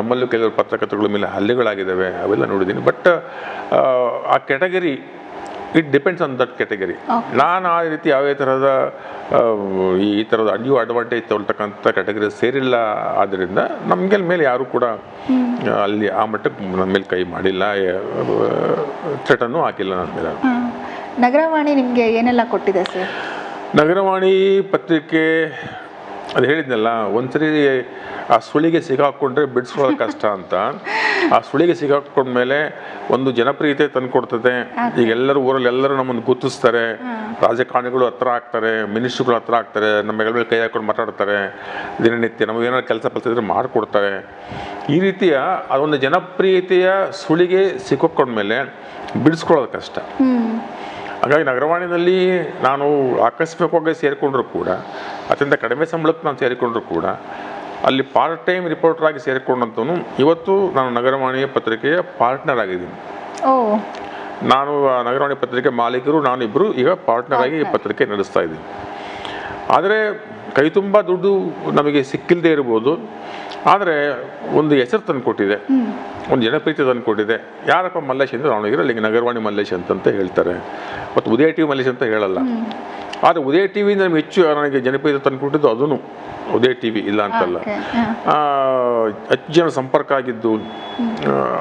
ನಮ್ಮಲ್ಲೂ ಕೆಲವು ಪತ್ರಕರ್ತರುಗಳ ಮೇಲೆ ಹಲ್ಲೆಗಳಾಗಿದ್ದಾವೆ, ಅವೆಲ್ಲ ನೋಡಿದ್ದೀನಿ. ಬಟ್ ಆ category it depends on that category. ನಾನು ಆ ರೀತಿ ಯಾವುದೇ ಥರದ ಈ ಥರದ ಅಡ್ವಾಂಟೇಜ್ ತಗೊಳ್ತಕ್ಕಂಥ ಕ್ಯಾಟಗರಿ ಸೇರಿಲ್ಲ. ಆದ್ದರಿಂದ ನಮಗೆ ಮೇಲೆ ಯಾರು ಕೂಡ ಅಲ್ಲಿ ಆ ಮಟ್ಟಕ್ಕೆ ನನ್ನ ಮೇಲೆ ಕೈ ಮಾಡಿಲ್ಲ, ಥ್ರೆಟನ್ನು ಹಾಕಿಲ್ಲ ನನ್ನ ಮೇಲೆ. ನಗರವಾಣಿ ನಿಮಗೆ ಏನೆಲ್ಲ ಕೊಟ್ಟಿದೆ ಸರ್? ನಗರವಾಣಿ ಪತ್ರಿಕೆ ಅದು ಹೇಳಿದ್ನಲ್ಲ, ಒಂದ್ಸರಿ ಆ ಸುಳಿಗೆ ಸಿಗಾಕೊಂಡ್ರೆ ಬಿಡಿಸ್ಕೊಳ್ಳೋ ಕಷ್ಟ ಅಂತ. ಆ ಸುಳಿಗೆ ಸಿಗಾಕೊಂಡ್ಮೇಲೆ ಒಂದು ಜನಪ್ರಿಯತೆ ತಂದುಕೊಡ್ತದೆ. ಈಗ ಎಲ್ಲರೂ ಊರಲ್ಲಿ ಎಲ್ಲರೂ ನಮ್ಮನ್ನು ಗುರುತಿಸ್ತಾರೆ, ರಾಜಕಾರಣಿಗಳು ಹತ್ರ ಆಗ್ತಾರೆ, ಮಿನಿಸ್ಟ್ರುಗಳು ಹತ್ರ ಆಗ್ತಾರೆ, ನಮ್ಮ ಮೇಲೆ ಕೈ ಹಾಕೊಂಡು ಮಾತಾಡ್ತಾರೆ, ದಿನನಿತ್ಯ ನಮಗೇನಾದ್ರು ಕೆಲಸ ಇದ್ರೆ ಮಾಡಿಕೊಡ್ತಾರೆ. ಈ ರೀತಿಯ ಅದೊಂದು ಜನಪ್ರಿಯತೆಯ ಸುಳಿಗೆ ಸಿಕ್ಕೊಂಡ್ಮೇಲೆ ಬಿಡಿಸ್ಕೊಳ್ಳೋದು ಕಷ್ಟ. ಹಾಗಾಗಿ ನಗರವಾಣಿನಲ್ಲಿ ನಾನು ಆಕಸ್ಮಿಕವಾಗಿ ಸೇರಿಕೊಂಡ್ರು ಕೂಡ, ಅತ್ಯಂತ ಕಡಿಮೆ ಸಂಬಳಕ್ಕೆ ನಾನು ಸೇರಿಕೊಂಡ್ರು ಕೂಡ, ಅಲ್ಲಿ ಪಾರ್ಟ್ ಟೈಮ್ ರಿಪೋರ್ಟರ್ ಆಗಿ ಸೇರಿಕೊಂಡಂತೂ ಇವತ್ತು ನಾನು ನಗರವಾಣಿಯ ಪತ್ರಿಕೆಯ ಪಾರ್ಟ್ನರ್ ಆಗಿದ್ದೀನಿ. ನಾನು ನಗರವಾಣಿ ಪತ್ರಿಕೆ ಮಾಲೀಕರು ನಾನಿಬ್ಬರು ಈಗ ಪಾರ್ಟ್ನರ್ ಆಗಿ ಪತ್ರಿಕೆ ನಡೆಸ್ತಾ ಇದ್ದೀನಿ. ಆದರೆ ಕೈ ತುಂಬ ದುಡ್ಡು ನಮಗೆ ಸಿಕ್ಕಿಲ್ಲದೆ ಇರ್ಬೋದು, ಆದರೆ ಒಂದು ಹೆಸರು ತಂದು ಕೊಟ್ಟಿದೆ, ಒಂದು ಜನಪ್ರಿಯತೆ ತಂದು ಕೊಟ್ಟಿದೆ. ಯಾರಪ್ಪ ಮಲ್ಲೇಶ್ ಅಂದರೆ ದಾವಣಗೆರೆ, ಅಲ್ಲಿಗೆ ನಗರವಾಣಿ ಮಲ್ಲೇಶ್ ಅಂತ ಹೇಳ್ತಾರೆ, ಮತ್ತು ಉದಯ ಟಿ ವಿ ಮಲ್ಲೇಶ್ ಅಂತ ಹೇಳಲ್ಲ. ಆದರೆ ಉದಯ ಟಿ ವಿಯಿಂದ ನಮ್ಗೆ ಹೆಚ್ಚು ನನಗೆ ಜನಪ್ರಿಯತೆ ತಂದುಕೊಟ್ಟಿದ್ದು ಅದೂ ಉದಯ ಟಿ ವಿ ಇಲ್ಲ ಅಂತಲ್ಲ. ಹೆಚ್ಚು ಜನ ಸಂಪರ್ಕ ಆಗಿದ್ದು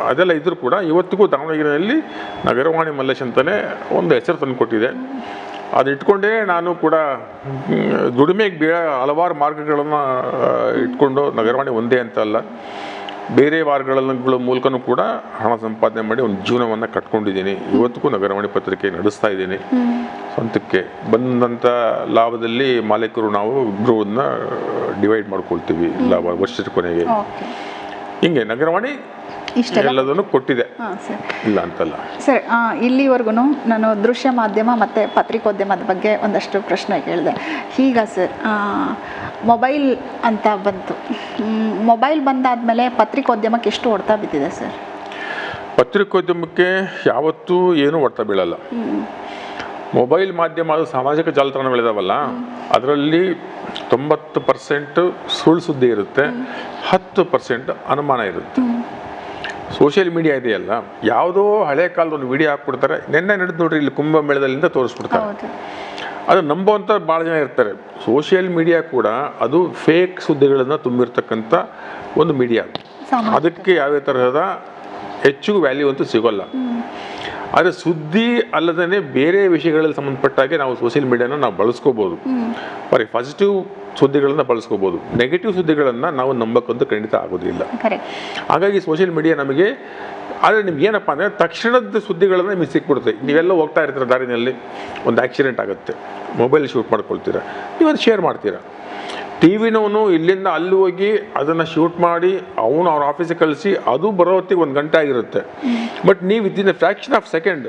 ಅದೆಲ್ಲ ಇದ್ರೂ ಕೂಡ ಇವತ್ತಿಗೂ ದಾವಣಗೆರೆಯಲ್ಲಿ ನಗರವಾಣಿ ಮಲ್ಲೇಶ್ ಅಂತಲೇ ಒಂದು ಹೆಸರು ತಂದುಕೊಟ್ಟಿದೆ. ಅದು ಇಟ್ಕೊಂಡೇ ನಾನು ಕೂಡ ದುಡಿಮೆಗೆ ಹಲವಾರು ಮಾರ್ಗಗಳನ್ನು ಇಟ್ಕೊಂಡು ನಗರವಾಣಿ ಒಂದೇ ಅಂತ ಅಲ್ಲ, ಬೇರೆ ಮಾರ್ಗಗಳ ಮೂಲಕನೂ ಕೂಡ ಹಣ ಸಂಪಾದನೆ ಮಾಡಿ ಒಂದು ಜೀವನವನ್ನು ಕಟ್ಕೊಂಡಿದ್ದೀನಿ. ಇವತ್ತಿಗೂ ನಗರವಾಣಿ ಪತ್ರಿಕೆ ನಡೆಸ್ತಾ ಇದ್ದೀನಿ. ಸ್ವಂತಕ್ಕೆ ಬಂದಂಥ ಲಾಭದಲ್ಲಿ ಮಾಲೀಕರು ನಾವು ಇಬ್ಬರನ್ನ ಡಿವೈಡ್ ಮಾಡ್ಕೊಳ್ತೀವಿ ಲಾಭ ವರ್ಷದ ಕೊನೆಗೆ. ಹಿಂಗೆ ನಗರವಾಣಿ ಎಲ್ಲದನ್ನು ಕೊಟ್ಟಿದೆ, ಇಲ್ಲ ಅಂತಲ್ಲ. ಸರ್, ಇಲ್ಲಿವರೆಗೂ ನಾನು ದೃಶ್ಯ ಮಾಧ್ಯಮ ಮತ್ತು ಪತ್ರಿಕೋದ್ಯಮದ ಬಗ್ಗೆ ಒಂದಷ್ಟು ಪ್ರಶ್ನೆ ಕೇಳಿದೆ. ಈಗ ಸರ್, ಮೊಬೈಲ್ ಅಂತ ಬಂತು. ಮೊಬೈಲ್ ಬಂದಾದಮೇಲೆ ಪತ್ರಿಕೋದ್ಯಮಕ್ಕೆ ಎಷ್ಟು ಹೊಡೆತ ಬಿದ್ದಿದೆ ಸರ್? ಪತ್ರಿಕೋದ್ಯಮಕ್ಕೆ ಯಾವತ್ತೂ ಏನೂ ಹೊಡೆತ ಬೀಳಲ್ಲ. ಮೊಬೈಲ್ ಮಾಧ್ಯಮ, ಅದು ಸಾಮಾಜಿಕ ಜಾಲತಾಣಗಳಿದಾವಲ್ಲ, ಅದರಲ್ಲಿ 90% ಸುಳ್ಳು ಸುದ್ದಿ ಇರುತ್ತೆ, 10% ಅನುಮಾನ ಇರುತ್ತೆ. ಸೋಷಿಯಲ್ ಮೀಡಿಯಾ ಇದೆಯಲ್ಲ, ಯಾವುದೋ ಹಳೆ ಕಾಲದ ಒಂದು ವಿಡಿಯೋ ಹಾಕ್ಬಿಡ್ತಾರೆ, ನೆನ್ನೆ ನಡೆದು ನೋಡ್ರಿ ಇಲ್ಲಿ ಕುಂಭಮೇಳದಲ್ಲಿಂದ ತೋರಿಸ್ಬಿಡ್ತಾರೆ. ಅದು ನಂಬೋಂಥ ಭಾಳ ಜನ ಇರ್ತಾರೆ. ಸೋಷಿಯಲ್ ಮೀಡಿಯಾ ಕೂಡ ಅದು ಫೇಕ್ ಸುದ್ದಿಗಳನ್ನು ತುಂಬಿರ್ತಕ್ಕಂಥ ಒಂದು ಮೀಡಿಯಾ. ಅದಕ್ಕೆ ಯಾವುದೇ ತರಹದ ಹೆಚ್ಚು ವ್ಯಾಲ್ಯೂ ಅಂತೂ ಸಿಗೋಲ್ಲ. ಆದರೆ ಸುದ್ದಿ ಅಲ್ಲದೇ ಬೇರೆ ವಿಷಯಗಳಲ್ಲಿ ಸಂಬಂಧಪಟ್ಟಾಗೆ ನಾವು ಸೋಷಿಯಲ್ ಮೀಡಿಯಾನ ನಾವು ಬಳಸ್ಕೋಬೋದು. ಬರೀ ಪಾಸಿಟಿವ್ ಸುದ್ದಿಗಳನ್ನು ಬಳಸ್ಕೋಬೋದು, ನೆಗೆಟಿವ್ ಸುದ್ದಿಗಳನ್ನು ನಾವು ನಂಬಕ್ಕಂತೂ ಖಂಡಿತ ಆಗೋದಿಲ್ಲ. ಹಾಗಾಗಿ ಸೋಷಿಯಲ್ ಮೀಡಿಯಾ ನಮಗೆ, ಆದರೆ ನಿಮ್ಗೆ ಏನಪ್ಪ ಅಂದರೆ ತಕ್ಷಣದ ಸುದ್ದಿಗಳನ್ನು ನಿಮಗೆ ಸಿಕ್ಬಿಡುತ್ತೆ. ನೀವೆಲ್ಲ ಹೋಗ್ತಾ ಇರ್ತೀರ, ದಾರಿನಲ್ಲಿ ಒಂದು ಆಕ್ಸಿಡೆಂಟ್ ಆಗುತ್ತೆ, ಮೊಬೈಲ್ ಶೂಟ್ ಮಾಡ್ಕೊಳ್ತೀರಾ, ನೀವು ಅದು ಶೇರ್ ಮಾಡ್ತೀರಾ. ಟಿ ವಿನವನು ಇಲ್ಲಿಂದ ಅಲ್ಲಿ ಹೋಗಿ ಅದನ್ನು ಶೂಟ್ ಮಾಡಿ ಅವನು ಅವ್ರ ಆಫೀಸಿಗೆ ಕಳಿಸಿ ಅದು ಬರೋ ಹೊತ್ತಿಗೆ 1 ಗಂಟೆ ಆಗಿರುತ್ತೆ. ಬಟ್ ನೀವು ವಿದಿನ್ ಫ್ರ್ಯಾಕ್ಷನ್ ಆಫ್ ಸೆಕೆಂಡ್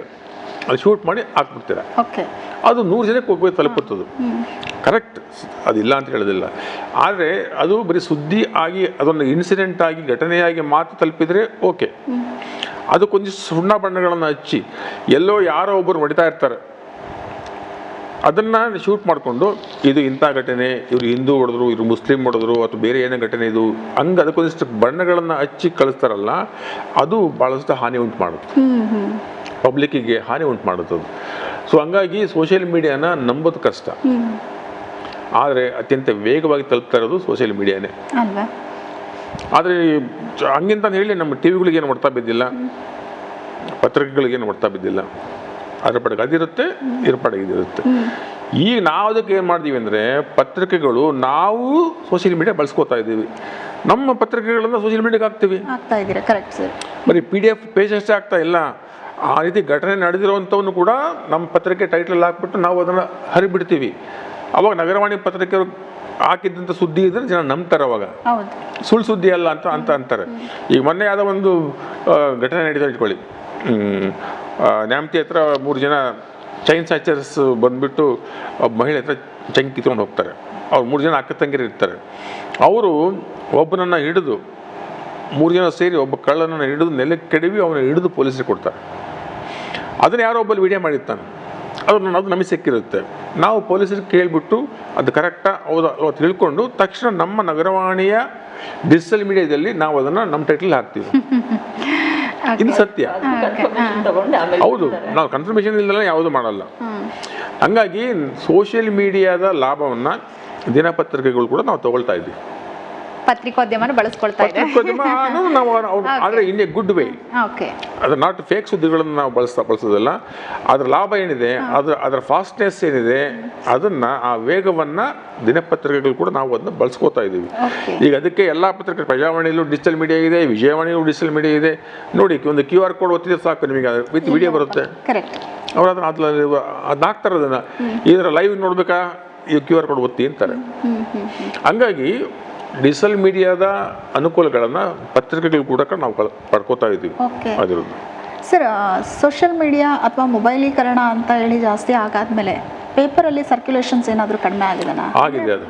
ಅದು ಶೂಟ್ ಮಾಡಿ ಹಾಕ್ಬಿಡ್ತೀರ. ಅದು 100 ಜನಕ್ಕೆ ಹೋಗಿ ತಲುಪುತ್ತದು. ಕರೆಕ್ಟ್, ಅದಿಲ್ಲ ಅಂತ ಹೇಳೋದಿಲ್ಲ. ಆದರೆ ಅದು ಬರೀ ಸುದ್ದಿ ಆಗಿ ಅದೊಂದು ಇನ್ಸಿಡೆಂಟ್ ಆಗಿ ಘಟನೆಯಾಗಿ ಮಾತ್ರ ತಲುಪಿದರೆ ಓಕೆ. ಅದಕ್ಕೊಂದಿಷ್ಟು ಸುಣ್ಣ ಬಣ್ಣಗಳನ್ನು ಹಚ್ಚಿ ಎಲ್ಲೋ ಯಾರೋ ಒಬ್ಬರು ಹೊಡಿತಾ ಇರ್ತಾರೆ, ಅದನ್ನು ಶೂಟ್ ಮಾಡಿಕೊಂಡು ಇದು ಇಂಥ ಘಟನೆ, ಇವರು ಹಿಂದೂ ಹೊಡೆದ್ರು, ಇವರು ಮುಸ್ಲಿಂ ಹೊಡೆದ್ರು, ಅಥವಾ ಬೇರೆ ಏನೇ ಘಟನೆ ಇದು, ಹಂಗೆ ಅದಕ್ಕೊಂದಿಷ್ಟು ಬಣ್ಣಗಳನ್ನು ಹಚ್ಚಿ ಕಳಿಸ್ತಾರಲ್ಲ, ಅದು ಭಾಳಷ್ಟು ಹಾನಿ ಉಂಟು ಮಾಡುತ್ತೆ, ಪಬ್ಲಿಕ್ಕಿಗೆ ಹಾನಿ ಉಂಟು ಮಾಡುತ್ತದು. ಸೊ ಹಂಗಾಗಿ ಸೋಷಿಯಲ್ ಮೀಡಿಯಾನ ನಂಬೋದು ಕಷ್ಟ. ಆದರೆ ಅತ್ಯಂತ ವೇಗವಾಗಿ ತಲುಪ್ತಾ ಇರೋದು ಸೋಷಿಯಲ್ ಮೀಡಿಯಾನೇ. ಆದರೆ ಹಂಗಿಂತ ಹೇಳಿ ನಮ್ಮ ಟಿ ವಿಗಳಿಗೇನು ಹೊಡ್ತಾ ಬಿದ್ದಿಲ್ಲ, ಪತ್ರಿಕೆಗಳಿಗೇನು ಹೊಡ್ತಾ ಬಿದ್ದಿಲ್ಲ. ಅದ್ರ ಪಡೆಗೆ ಅದಿರುತ್ತೆ, ಇದ್ರ ಪಡೆಗೆ ಇದಿರುತ್ತೆ. ಈಗ ನಾವು ಅದಕ್ಕೆ ಏನು ಮಾಡ್ತೀವಿ ಅಂದರೆ, ಪತ್ರಿಕೆಗಳು ನಾವು ಸೋಷಿಯಲ್ ಮೀಡಿಯಾ ಬಳಸ್ಕೋತಾ ಇದ್ದೀವಿ. ನಮ್ಮ ಪತ್ರಿಕೆಗಳನ್ನು ಸೋಷಿಯಲ್ ಮೀಡಿಯಾಗೆ ಹಾಕ್ತೀವಿ. ಬರೀ PDF ಪೇಜ್ ಅಷ್ಟೇ ಆಗ್ತಾ ಇಲ್ಲ, ಆ ರೀತಿ ಘಟನೆ ನಡೆದಿರುವಂಥವನ್ನು ಕೂಡ ನಮ್ಮ ಪತ್ರಿಕೆ ಟೈಟಲ್ ಹಾಕ್ಬಿಟ್ಟು ನಾವು ಅದನ್ನು ಹರಿಬಿಡ್ತೀವಿ. ಅವಾಗ ನಗರವಾಣಿ ಪತ್ರಿಕೆಯವರು ಹಾಕಿದ್ದಂಥ ಸುದ್ದಿ ಇದ್ರೆ ಜನ ನಂಬ್ತಾರೆ. ಅವಾಗ ಸುಳ್ಳು ಸುದ್ದಿ ಅಲ್ಲ ಅಂತ ಅಂತಾರೆ. ಈಗ ಮೊನ್ನೆ ಯಾವುದೋ ಒಂದು ಘಟನೆ ನಡೀತಾ ಇಟ್ಕೊಳ್ಳಿ, ನ್ಯಾಮತಿ ಹತ್ರ 3 ಜನ ಚೈನ್ ಸ್ನ್ಯಾಚರ್ಸ್ ಬಂದುಬಿಟ್ಟು ಮಹಿಳೆ ಹತ್ರ ಚೈನ್ ಕಿತ್ಕೊಂಡು ಹೋಗ್ತಾರೆ. ಅವ್ರು 3 ಜನ ಅಕ್ಕ ತಂಗಿರು ಇರ್ತಾರೆ. ಅವರು ಒಬ್ಬನನ್ನು ಹಿಡಿದು 3 ಜನ ಸೇರಿ ಒಬ್ಬ ಕಳ್ಳನನ್ನು ಹಿಡಿದು ನೆಲಕ್ಕೆ ಕೆಡವಿ ಅವನ ಹಿಡಿದು ಪೊಲೀಸರಿಗೆ ಕೊಡ್ತಾರೆ. ಅದನ್ನು ಯಾರೋ ಒಬ್ಬಲ್ಲಿ ವಿಡಿಯೋ ಮಾಡಿರ್ತಾನೆ, ಅದು ನಮಗೆ ಸಿಕ್ಕಿರುತ್ತೆ. ನಾವು ಪೊಲೀಸರಿಗೆ ಕೇಳಿಬಿಟ್ಟು ಅದು ಕರೆಕ್ಟಾ ಹೌದಾ ತಿಳ್ಕೊಂಡು ತಕ್ಷಣ ನಮ್ಮ ನಗರವಾಣಿಯ ಡಿಜಿಟಲ್ ಮೀಡಿಯಾದಲ್ಲಿ ನಾವು ಅದನ್ನು ನಮ್ಮ ಟೈಟಲ್ ಹಾಕ್ತೀವಿ. ಇದು ಸತ್ಯ. ಹೌದು, ನಾವು ಕನ್ಫರ್ಮೇಷನ್ ಇಲ್ಲದೆ ಯಾವುದು ಮಾಡಲ್ಲ. ಹಂಗಾಗಿ ಸೋಷಿಯಲ್ ಮೀಡಿಯಾದ ಲಾಭವನ್ನು ದಿನಪತ್ರಿಕೆಗಳು ಕೂಡ ನಾವು ತಗೊಳ್ತಾ ಇದ್ದೀವಿ. ಪತ್ರಿಕೋದ್ಯಮನ ಬಳಸ್ಕೊಳ್ತಾ ಇದೆ. ನಾವು ಆದರೆ ಇನ್ ಎ ಗುಡ್ ವೇ. ಅದು ನಾಟ್ ಫೇಕ್ ಸುದ್ದಿಗಳನ್ನು ನಾವು ಬಳಸೋದಿಲ್ಲ. ಅದರ ಲಾಭ ಏನಿದೆ, ಅದರ ಫಾಸ್ಟ್ನೆಸ್ ಏನಿದೆ, ಅದನ್ನು ಆ ವೇಗವನ್ನು ದಿನಪತ್ರಿಕೆಗಳು ಕೂಡ ನಾವು ಅದನ್ನು ಬಳಸ್ಕೋತಾ ಇದ್ದೀವಿ. ಈಗ ಅದಕ್ಕೆ ಎಲ್ಲ ಪತ್ರಿಕೆ, ಪ್ರಜಾವಾಣಿಯಲ್ಲೂ ಡಿಜಿಟಲ್ ಮೀಡಿಯಾ ಇದೆ, ವಿಜಯವಾಣಿಯಲ್ಲೂ ಡಿಜಿಟಲ್ ಮೀಡಿಯಾ ಇದೆ. ನೋಡಿ, ಒಂದು QR ಕೋಡ್ ಒತ್ತಿದ್ರೆ ಸಾಕು, ನಿಮಗೆ ವಿತ್ ವಿಡಿಯೋ ಬರುತ್ತೆ. ಅವ್ರು ಅದನ್ನ ಹಾಕ್ತಾರೆ. ಅದನ್ನು ಇದರ ಲೈವ್ ನೋಡ್ಬೇಕಾ, ಈ QR ಕೋಡ್ ಒತ್ತಿ ಅಂತಾರೆ. ಹಂಗಾಗಿ ಡಿಜಿಟಲ್ ಮೀಡಿಯಾದ ಅನುಕೂಲಗಳನ್ನು ಪತ್ರಿಕೆಗಳು ಕೂಡ ನಾವು ಪಡ್ಕೋತಾ ಇದ್ದೀವಿ. ಅದರದ್ದು ಸರ್, ಸೋಷಿಯಲ್ ಮೀಡಿಯಾ ಅಥವಾ ಮೊಬೈಲೀಕರಣ ಅಂತ ಹೇಳಿ ಜಾಸ್ತಿ ಆಗಾದ್ಮೇಲೆ ಪೇಪರಲ್ಲಿ ಸರ್ಕ್ಯುಲೇಷನ್ಸ್ ಏನಾದರೂ ಕಡಿಮೆ ಆಗಿದೆನಾ? ಆಗಿದೆ. ಅದು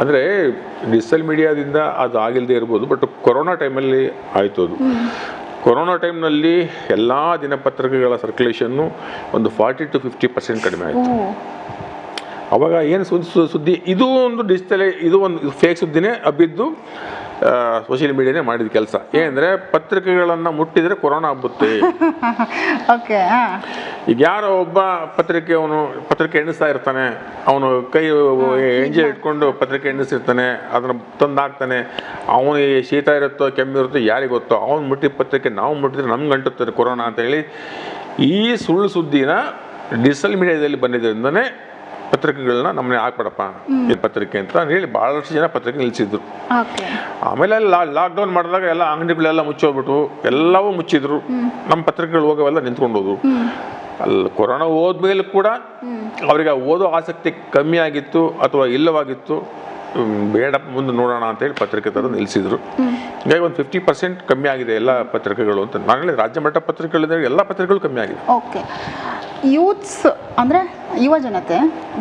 ಅಂದರೆ ಡಿಜಿಟಲ್ ಮೀಡಿಯಾದಿಂದ ಅದು ಆಗಿಲ್ಲದೆ ಇರ್ಬೋದು, ಬಟ್ ಕೊರೋನಾ ಟೈಮಲ್ಲಿ ಆಯಿತು. ಅದು ಕೊರೋನಾ ಟೈಮ್ನಲ್ಲಿ ಎಲ್ಲ ದಿನಪತ್ರಿಕೆಗಳ ಸರ್ಕ್ಯುಲೇಷನ್ನು ಒಂದು 40 to 50% ಕಡಿಮೆ ಆಯಿತು. ಅವಾಗ ಏನು ಸುದ್ದಿ, ಇದು ಒಂದು ಡಿಜಿಟಲ್, ಇದು ಒಂದು ಫೇಕ್ ಸುದ್ದಿನೇ ಹಬ್ಬಿದ್ದು ಸೋಷಿಯಲ್ ಮೀಡಿಯಾನೇ ಮಾಡಿದ ಕೆಲಸ. ಏನಂದರೆ ಪತ್ರಿಕೆಗಳನ್ನು ಮುಟ್ಟಿದರೆ ಕೊರೋನಾ ಹಬ್ಬುತ್ತೆ. ಓಕೆ. ಈಗ ಯಾರೋ ಒಬ್ಬ ಪತ್ರಿಕೆ ಎಣಿಸ್ತಾ ಇರ್ತಾನೆ, ಅವನು ಕೈ ಎಂಜೆ ಇಟ್ಕೊಂಡು ಪತ್ರಿಕೆ ಎಣಿಸಿರ್ತಾನೆ, ಅದನ್ನು ತಂದು ಹಾಕ್ತಾನೆ. ಅವನಿಗೆ ಶೀತ ಇರುತ್ತೋ ಕೆಮ್ಮಿರುತ್ತೋ ಯಾರಿಗೆ ಗೊತ್ತೋ, ಅವ್ನು ಮುಟ್ಟಿದ ಪತ್ರಿಕೆ ನಾವು ಮುಟ್ಟಿದ್ರೆ ನಮ್ಗೆ ಅಂಟುತ್ತದೆ ಕೊರೋನಾ ಅಂತ ಹೇಳಿ ಈ ಸುಳ್ಳು ಸುದ್ದಿನ ಡಿಜಿಟಲ್ ಮೀಡಿಯಾದಲ್ಲಿ ಬಂದಿದ್ದರಿಂದನೇ ಪತ್ರಿಕೆಗಳನ್ನ ನಮ್ಮನೆ ಹಾಕ್ಬೇಡಪ್ಪ ಈ ಪತ್ರಿಕೆ ಅಂತ ಹೇಳಿ ಭಾಳಷ್ಟು ಜನ ಪತ್ರಿಕೆ ನಿಲ್ಲಿಸಿದ್ರು. ಆಮೇಲೆ ಲಾಕ್ಡೌನ್ ಮಾಡಿದಾಗ ಎಲ್ಲ ಅಂಗಡಿಗಳೆಲ್ಲ ಮುಚ್ಚೋಗ್ಬಿಟ್ಟು ಎಲ್ಲವೂ ಮುಚ್ಚಿದ್ರು. ನಮ್ಮ ಪತ್ರಿಕೆಗಳು ಹೋಗೋವೆಲ್ಲ ನಿಂತ್ಕೊಂಡು ಹೋದ್ರು. ಅಲ್ಲಿ ಕೊರೋನಾ ಹೋದ್ಮೇಲೆ ಕೂಡ ಅವರಿಗೆ ಓದೋ ಆಸಕ್ತಿ ಕಮ್ಮಿ ಆಗಿತ್ತು ಅಥವಾ ಇಲ್ಲವಾಗಿತ್ತು. ಬೇಡ ಮುಂದೆ ನೋಡೋಣ ಅಂತೇಳಿ ಪತ್ರಿಕೆ ಥರ ನಿಲ್ಲಿಸಿದ್ರು. ಹೀಗಾಗಿ ಒಂದು 50% ಕಮ್ಮಿ ಆಗಿದೆ ಎಲ್ಲ ಪತ್ರಿಕೆಗಳು ಅಂತ ನಾನು ಹೇಳಿದ. ರಾಜ್ಯ ಮಟ್ಟ ಪತ್ರಿಕೆಗಳಿದ್ರೆ ಎಲ್ಲ ಪತ್ರಿಕೆಗಳು ಕಮ್ಮಿ ಆಗಿದೆ. ಓಕೆ. ಯೂತ್ಸ್ ಅಂದರೆ ಯುವ ಜನತೆ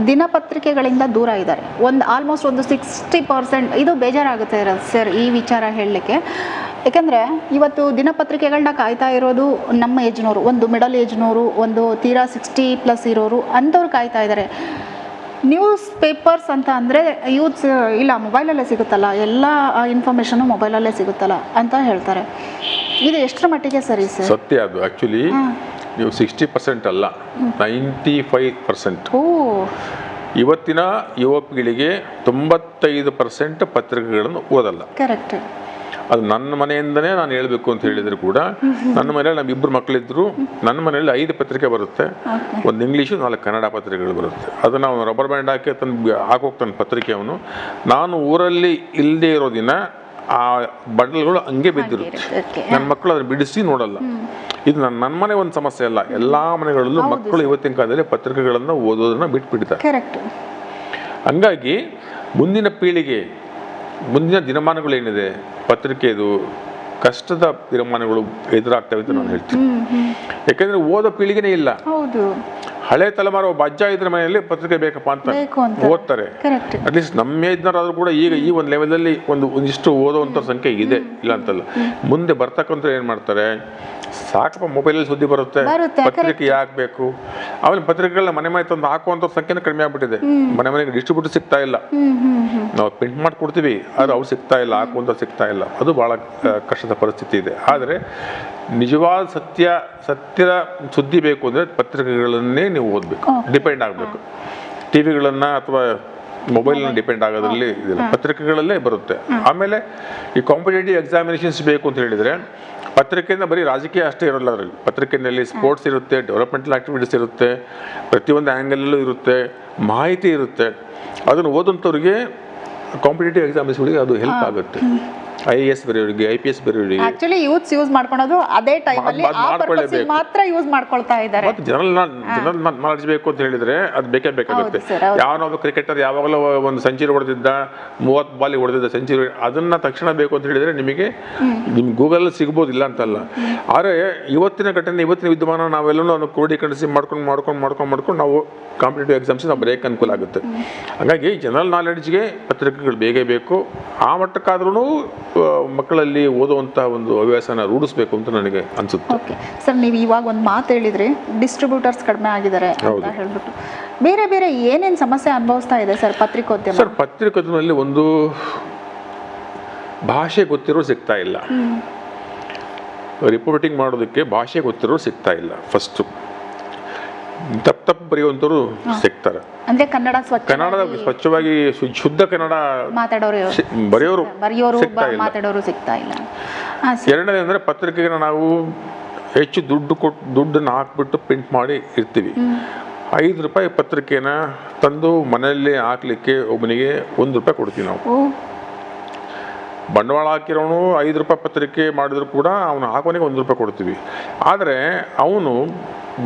ದಿನಪತ್ರಿಕೆಗಳಿಂದ ದೂರ ಇದ್ದಾರೆ. ಆಲ್ಮೋಸ್ಟ್ ಒಂದು 60%. ಇದು ಬೇಜಾರಾಗುತ್ತೆ ಸರ್ ಈ ವಿಚಾರ ಹೇಳಲಿಕ್ಕೆ. ಏಕೆಂದರೆ ಇವತ್ತು ದಿನಪತ್ರಿಕೆಗಳನ್ನ ಕಾಯ್ತಾ ಇರೋದು ನಮ್ಮ ಏಜ್ನವರು, ಒಂದು ಮಿಡಲ್ ಏಜ್ನವರು, ಒಂದು ತೀರಾ 60+ ಇರೋರು, ಅಂಥವ್ರು ಕಾಯ್ತಾ ಇದ್ದಾರೆ. ನ್ಯೂಸ್ ಪೇಪರ್ಸ್ ಅಂತ ಅಂದರೆ ಯೂತ್ಸ್ ಇಲ್ಲ ಮೊಬೈಲಲ್ಲೇ ಸಿಗುತ್ತಲ್ಲ, ಎಲ್ಲ ಇನ್ಫಾರ್ಮೇಷನು ಮೊಬೈಲಲ್ಲೇ ಸಿಗುತ್ತಲ್ಲ ಅಂತ ಹೇಳ್ತಾರೆ. ಇದು ಎಷ್ಟರ ಮಟ್ಟಿಗೆ ಸರಿ ಸರ್? ಸತ್ಯ ಅದು. ಆ್ಯಕ್ಚುಲಿ ನೀವು 60% ಅಲ್ಲ, 95%. ಇವತ್ತಿನ ಯುವ ಪೀಳಿಗೆ 95% ಪತ್ರಿಕೆಗಳನ್ನು ಓದಲ್ಲ. ಕರೆಕ್ಟ್. ಅದು ನನ್ನ ಮನೆಯಿಂದನೇ ನಾನು ಹೇಳ್ಬೇಕು ಅಂತ ಹೇಳಿದ್ರು ಕೂಡ, ನನ್ನ ಮನೇಲಿ ನಮ್ಮ 2 ಮಕ್ಕಳಿದ್ರು. ನನ್ನ ಮನೆಯಲ್ಲಿ 5 ಪತ್ರಿಕೆ ಬರುತ್ತೆ, ಒಂದು ಇಂಗ್ಲೀಷು 4 ಕನ್ನಡ ಪತ್ರಿಕೆಗಳು ಬರುತ್ತೆ. ಅದನ್ನು ಅವನು ರಬ್ಬರ್ ಬ್ಯಾಂಡ್ ಹಾಕಿ ಹಾಕೋಗ್ತಾನೆ ಪತ್ರಿಕೆ ಅವನು. ನಾನು ಊರಲ್ಲಿ ಇಲ್ಲದೆ ಇರೋ ದಿನ ಆ ಬಂಡಲ್ಗಳು ಹಂಗೆ ಬಿದ್ದಿರುತ್ತೆ. ನನ್ನ ಮಕ್ಕಳು ಅದನ್ನು ಬಿಡಿಸಿ ನೋಡಲ್ಲ. ಇದು ನನ್ನ ಮನೆ ಒಂದು ಸಮಸ್ಯೆ ಅಲ್ಲ, ಎಲ್ಲ ಮನೆಗಳಲ್ಲೂ ಮಕ್ಕಳು ಇವತ್ತಿನ ಕಾಲದಲ್ಲಿ ಪತ್ರಿಕೆಗಳನ್ನು ಓದೋದನ್ನ ಬಿಟ್ಬಿಡ್ತಾರೆ. ಹಂಗಾಗಿ ಮುಂದಿನ ಪೀಳಿಗೆ, ಮುಂದಿನ ದಿನಮಾನಗಳೇನಿದೆ ಪತ್ರಿಕೆದು ಕಷ್ಟದ ದಿನಮಾನಗಳು ಎದುರಾಗ್ತವೆ ಅಂತ ನಾನು ಹೇಳ್ತೀನಿ. ಯಾಕೆಂದ್ರೆ ಓದೋ ಪೀಳಿಗೆನೇ ಇಲ್ಲ. ಹಳೆ ತಲೆಮಾರು ಒಬ್ಬ ಅಜ್ಜ ಇದ್ರ ಮನೆಯಲ್ಲಿ ಪತ್ರಿಕೆ ಬೇಕಪ್ಪ ಅಂತ ಓದ್ತಾರೆ. ಅಟ್ಲೀಸ್ಟ್ ನಮ್ಮ ಏಜ್ನವರಾದ್ರೂ ಕೂಡ ಈಗ ಈ ಒಂದು ಲೆವೆಲಲ್ಲಿ ಒಂದಿಷ್ಟು ಓದೋವಂಥ ಸಂಖ್ಯೆ ಇದೆ, ಇಲ್ಲ ಅಂತಲ್ಲ. ಮುಂದೆ ಬರ್ತಕ್ಕಂಥ ಏನು ಮಾಡ್ತಾರೆ, ಸಾಕಪ್ಪ ಮೊಬೈಲಲ್ಲಿ ಸುದ್ದಿ ಬರುತ್ತೆ, ಪತ್ರಿಕೆ ಯಾಕೆ ಬೇಕು. ಆಮೇಲೆ ಪತ್ರಿಕೆಗಳನ್ನ ಮನೆ ಮನೆ ತಂದು ಹಾಕುವಂಥ ಸಂಖ್ಯೆನೂ ಕಡಿಮೆ ಆಗ್ಬಿಟ್ಟಿದೆ. ಮನೆಗೆ ಡಿಸ್ಟ್ರಿಬ್ಯೂಟರ್ ಸಿಗ್ತಾ ಇಲ್ಲ. ನಾವು ಪ್ರಿಂಟ್ ಮಾಡಿ ಕೊಡ್ತೀವಿ, ಆದ್ರೆ ಅವ್ರು ಸಿಗ್ತಾ ಇಲ್ಲ, ಹಾಕುವಂಥ ಸಿಗ್ತಾ ಇಲ್ಲ. ಅದು ಭಾಳ ಕಷ್ಟದ ಪರಿಸ್ಥಿತಿ ಇದೆ. ಆದರೆ ನಿಜವಾದ ಸತ್ಯದ ಸುದ್ದಿ ಬೇಕು ಅಂದರೆ ಪತ್ರಿಕೆಗಳನ್ನೇ ನೀವು ಓದಬೇಕು, ಡಿಪೆಂಡ್ ಆಗಬೇಕು. ಟಿವಿಗಳನ್ನು ಅಥವಾ ಮೊಬೈಲ್ನ ಡಿಪೆಂಡ್ ಆಗೋದ್ರಲ್ಲಿ ಇದಿಲ್ಲ, ಪತ್ರಿಕೆಗಳಲ್ಲೇ ಬರುತ್ತೆ. ಆಮೇಲೆ ಈ ಕಾಂಪಿಟೇಟಿವ್ ಎಕ್ಸಾಮಿನೇಷನ್ಸ್ ಬೇಕು ಅಂತ ಹೇಳಿದರೆ ಪತ್ರಿಕೆಯಿಂದ ಬರೀ ರಾಜಕೀಯ ಅಷ್ಟೇ ಇರೋಲ್ಲ. ಅದರಲ್ಲಿ ಪತ್ರಿಕೆಯಲ್ಲಿ ಸ್ಪೋರ್ಟ್ಸ್ ಇರುತ್ತೆ, ಡೆವಲಪ್ಮೆಂಟಲ್ ಆಕ್ಟಿವಿಟೀಸ್ ಇರುತ್ತೆ, ಪ್ರತಿಯೊಂದು ಆ್ಯಂಗಲಲ್ಲೂ ಇರುತ್ತೆ, ಮಾಹಿತಿ ಇರುತ್ತೆ. ಅದನ್ನು ಓದಂಥವ್ರಿಗೆ ಕಾಂಪಿಟೇಟಿವ್ ಎಕ್ಸಾಮ್ಸ್ಗಳಿಗೆ ಅದು ಹೆಲ್ಪ್ ಆಗುತ್ತೆ. IAS ಬರೆಯೋರಿಗೆ, IPS ಬರೆಯೋರಿಗೆ. ಆಕ್ಚುಲಿ ಯೂತ್ಸ್ ಯೂಸ್ ಮಾಡ್ಕೊಳ್ಳೋದು ಅದೇ ಟೈಮಲ್ಲಿ ಆ ಪರ್ಪಸ್ ಮಾತ್ರ ಯೂಸ್ ಮಾಡ್ಕೊಳ್ತಾ ಇದ್ದಾರೆ. ಮತ್ತೆ ಜನರಲ್ ನಾಲೆಡ್ಜ್ ಬೇಕು ಅಂತ ಹೇಳಿದ್ರೆ ಅದು ಬೇಕಾಗುತ್ತೆ. ಯಾವನೊಬ್ಬ ಕ್ರಿಕೆಟರ್ ಯಾವಾಗಲೂ ಒಂದು ಸೆಂಚುರಿ ಹೊಡೆದಿದ್ದ, 30 ಬಾಲಿಗೆ ಹೊಡೆದಿದ್ದ ಸೆಂಚುರಿ, ಅದನ್ನ ತಕ್ಷಣ ಬೇಕು ಅಂತ ಹೇಳಿದ್ರೆ ನಿಮಗೆ ಗೂಗಲ್ ಸಿಗ್ಬೋದಿಲ್ಲ ಅಂತಲ್ಲ. ಆದರೆ ಇವತ್ತಿನ ಘಟನೆ, ಇವತ್ತಿನ ವಿದ್ಯಮಾನ ನಾವೆಲ್ಲನೂ ಅದನ್ನು ಕ್ರೋಢೀಕರಿಸಿ ಮಾಡ್ಕೊಂಡು ನಾವು ಕಾಂಪಿಟೇಟಿವ್ ಎಕ್ಸಾಮ್ಸ್ ನಾವು ಬರೆಯೋಕ್ಕೆ ಅನುಕೂಲ ಆಗುತ್ತೆ. ಹಾಗಾಗಿ ಜನರಲ್ ನಾಲೆಡ್ಜ್ಗೆ ಪತ್ರಿಕೆಗಳು ಬೇಕೇ ಬೇಕು. ಆ ಮಟ್ಟಕ್ಕಾದ್ರೂ ಮಕ್ಕಳಲ್ಲಿ ಓದುವಂಥ ಒಂದು ಹವ್ಯಾಸನ ರೂಢಿಸ್ಬೇಕು ಅಂತ ನನಗೆ ಅನಿಸುತ್ತೆ. ಓಕೆ ಸರ್, ನೀವು ಇವಾಗ ಒಂದು ಮಾತು ಹೇಳಿದ್ರಿ, ಡಿಸ್ಟ್ರಿಬ್ಯೂಟರ್ಸ್ ಕಡಿಮೆ ಆಗಿದ್ದಾರೆ ಅಂತ ಹೇಳ್ಬಿಟ್ಟು. ಬೇರೆ ಬೇರೆ ಏನೇನು ಸಮಸ್ಯೆ ಅನುಭವಿಸ್ತಾ ಇದೆ ಸರ್ ಪತ್ರಿಕೋದ್ಯಮ? ಸರ್, ಪತ್ರಿಕೋದ್ಯಮದಲ್ಲಿ ಒಂದು ಭಾಷೆ ಗೊತ್ತಿರೋ ಸಿಗ್ತಾ ಇಲ್ಲ. ರಿಪೋರ್ಟಿಂಗ್ ಮಾಡೋದಕ್ಕೆ ಭಾಷೆ ಗೊತ್ತಿರೋ ಸಿಗ್ತಾ ಇಲ್ಲ. ಫಸ್ಟು ತಪ್ಪು ಬರೆಯುವಂಥವ್ರು ಸಿಗ್ತಾರೆ. ಅಂದ್ರೆ ಕನ್ನಡ ಸ್ವಚ್ಛವಾಗಿ ಶುದ್ಧ ಕನ್ನಡ ಬರೆಯೋರು ಸಿಗ್ತಾ ಇಲ್ಲ. ಎರಡನೇ ಅಂದರೆ ಪತ್ರಿಕೆಗೆ ನಾವು ಹೆಚ್ಚು ದುಡ್ಡನ್ನು ಹಾಕ್ಬಿಟ್ಟು ಪ್ರಿಂಟ್ ಮಾಡಿ ಇರ್ತೀವಿ. 5 ರೂಪಾಯಿ ಪತ್ರಿಕೆನ ತಂದು ಮನೆಯಲ್ಲಿ ಹಾಕ್ಲಿಕ್ಕೆ ಒಬ್ಬನಿಗೆ 1 ರೂಪಾಯಿ ಕೊಡ್ತೀವಿ ನಾವು. ಬಂಡವಾಳ ಹಾಕಿರೋನು 5 ರೂಪಾಯಿ ಪತ್ರಿಕೆ ಮಾಡಿದ್ರು ಕೂಡ ಅವನು ಹಾಕೋನಿಗೆ 1 ರೂಪಾಯಿ ಕೊಡ್ತೀವಿ. ಆದರೆ ಅವನು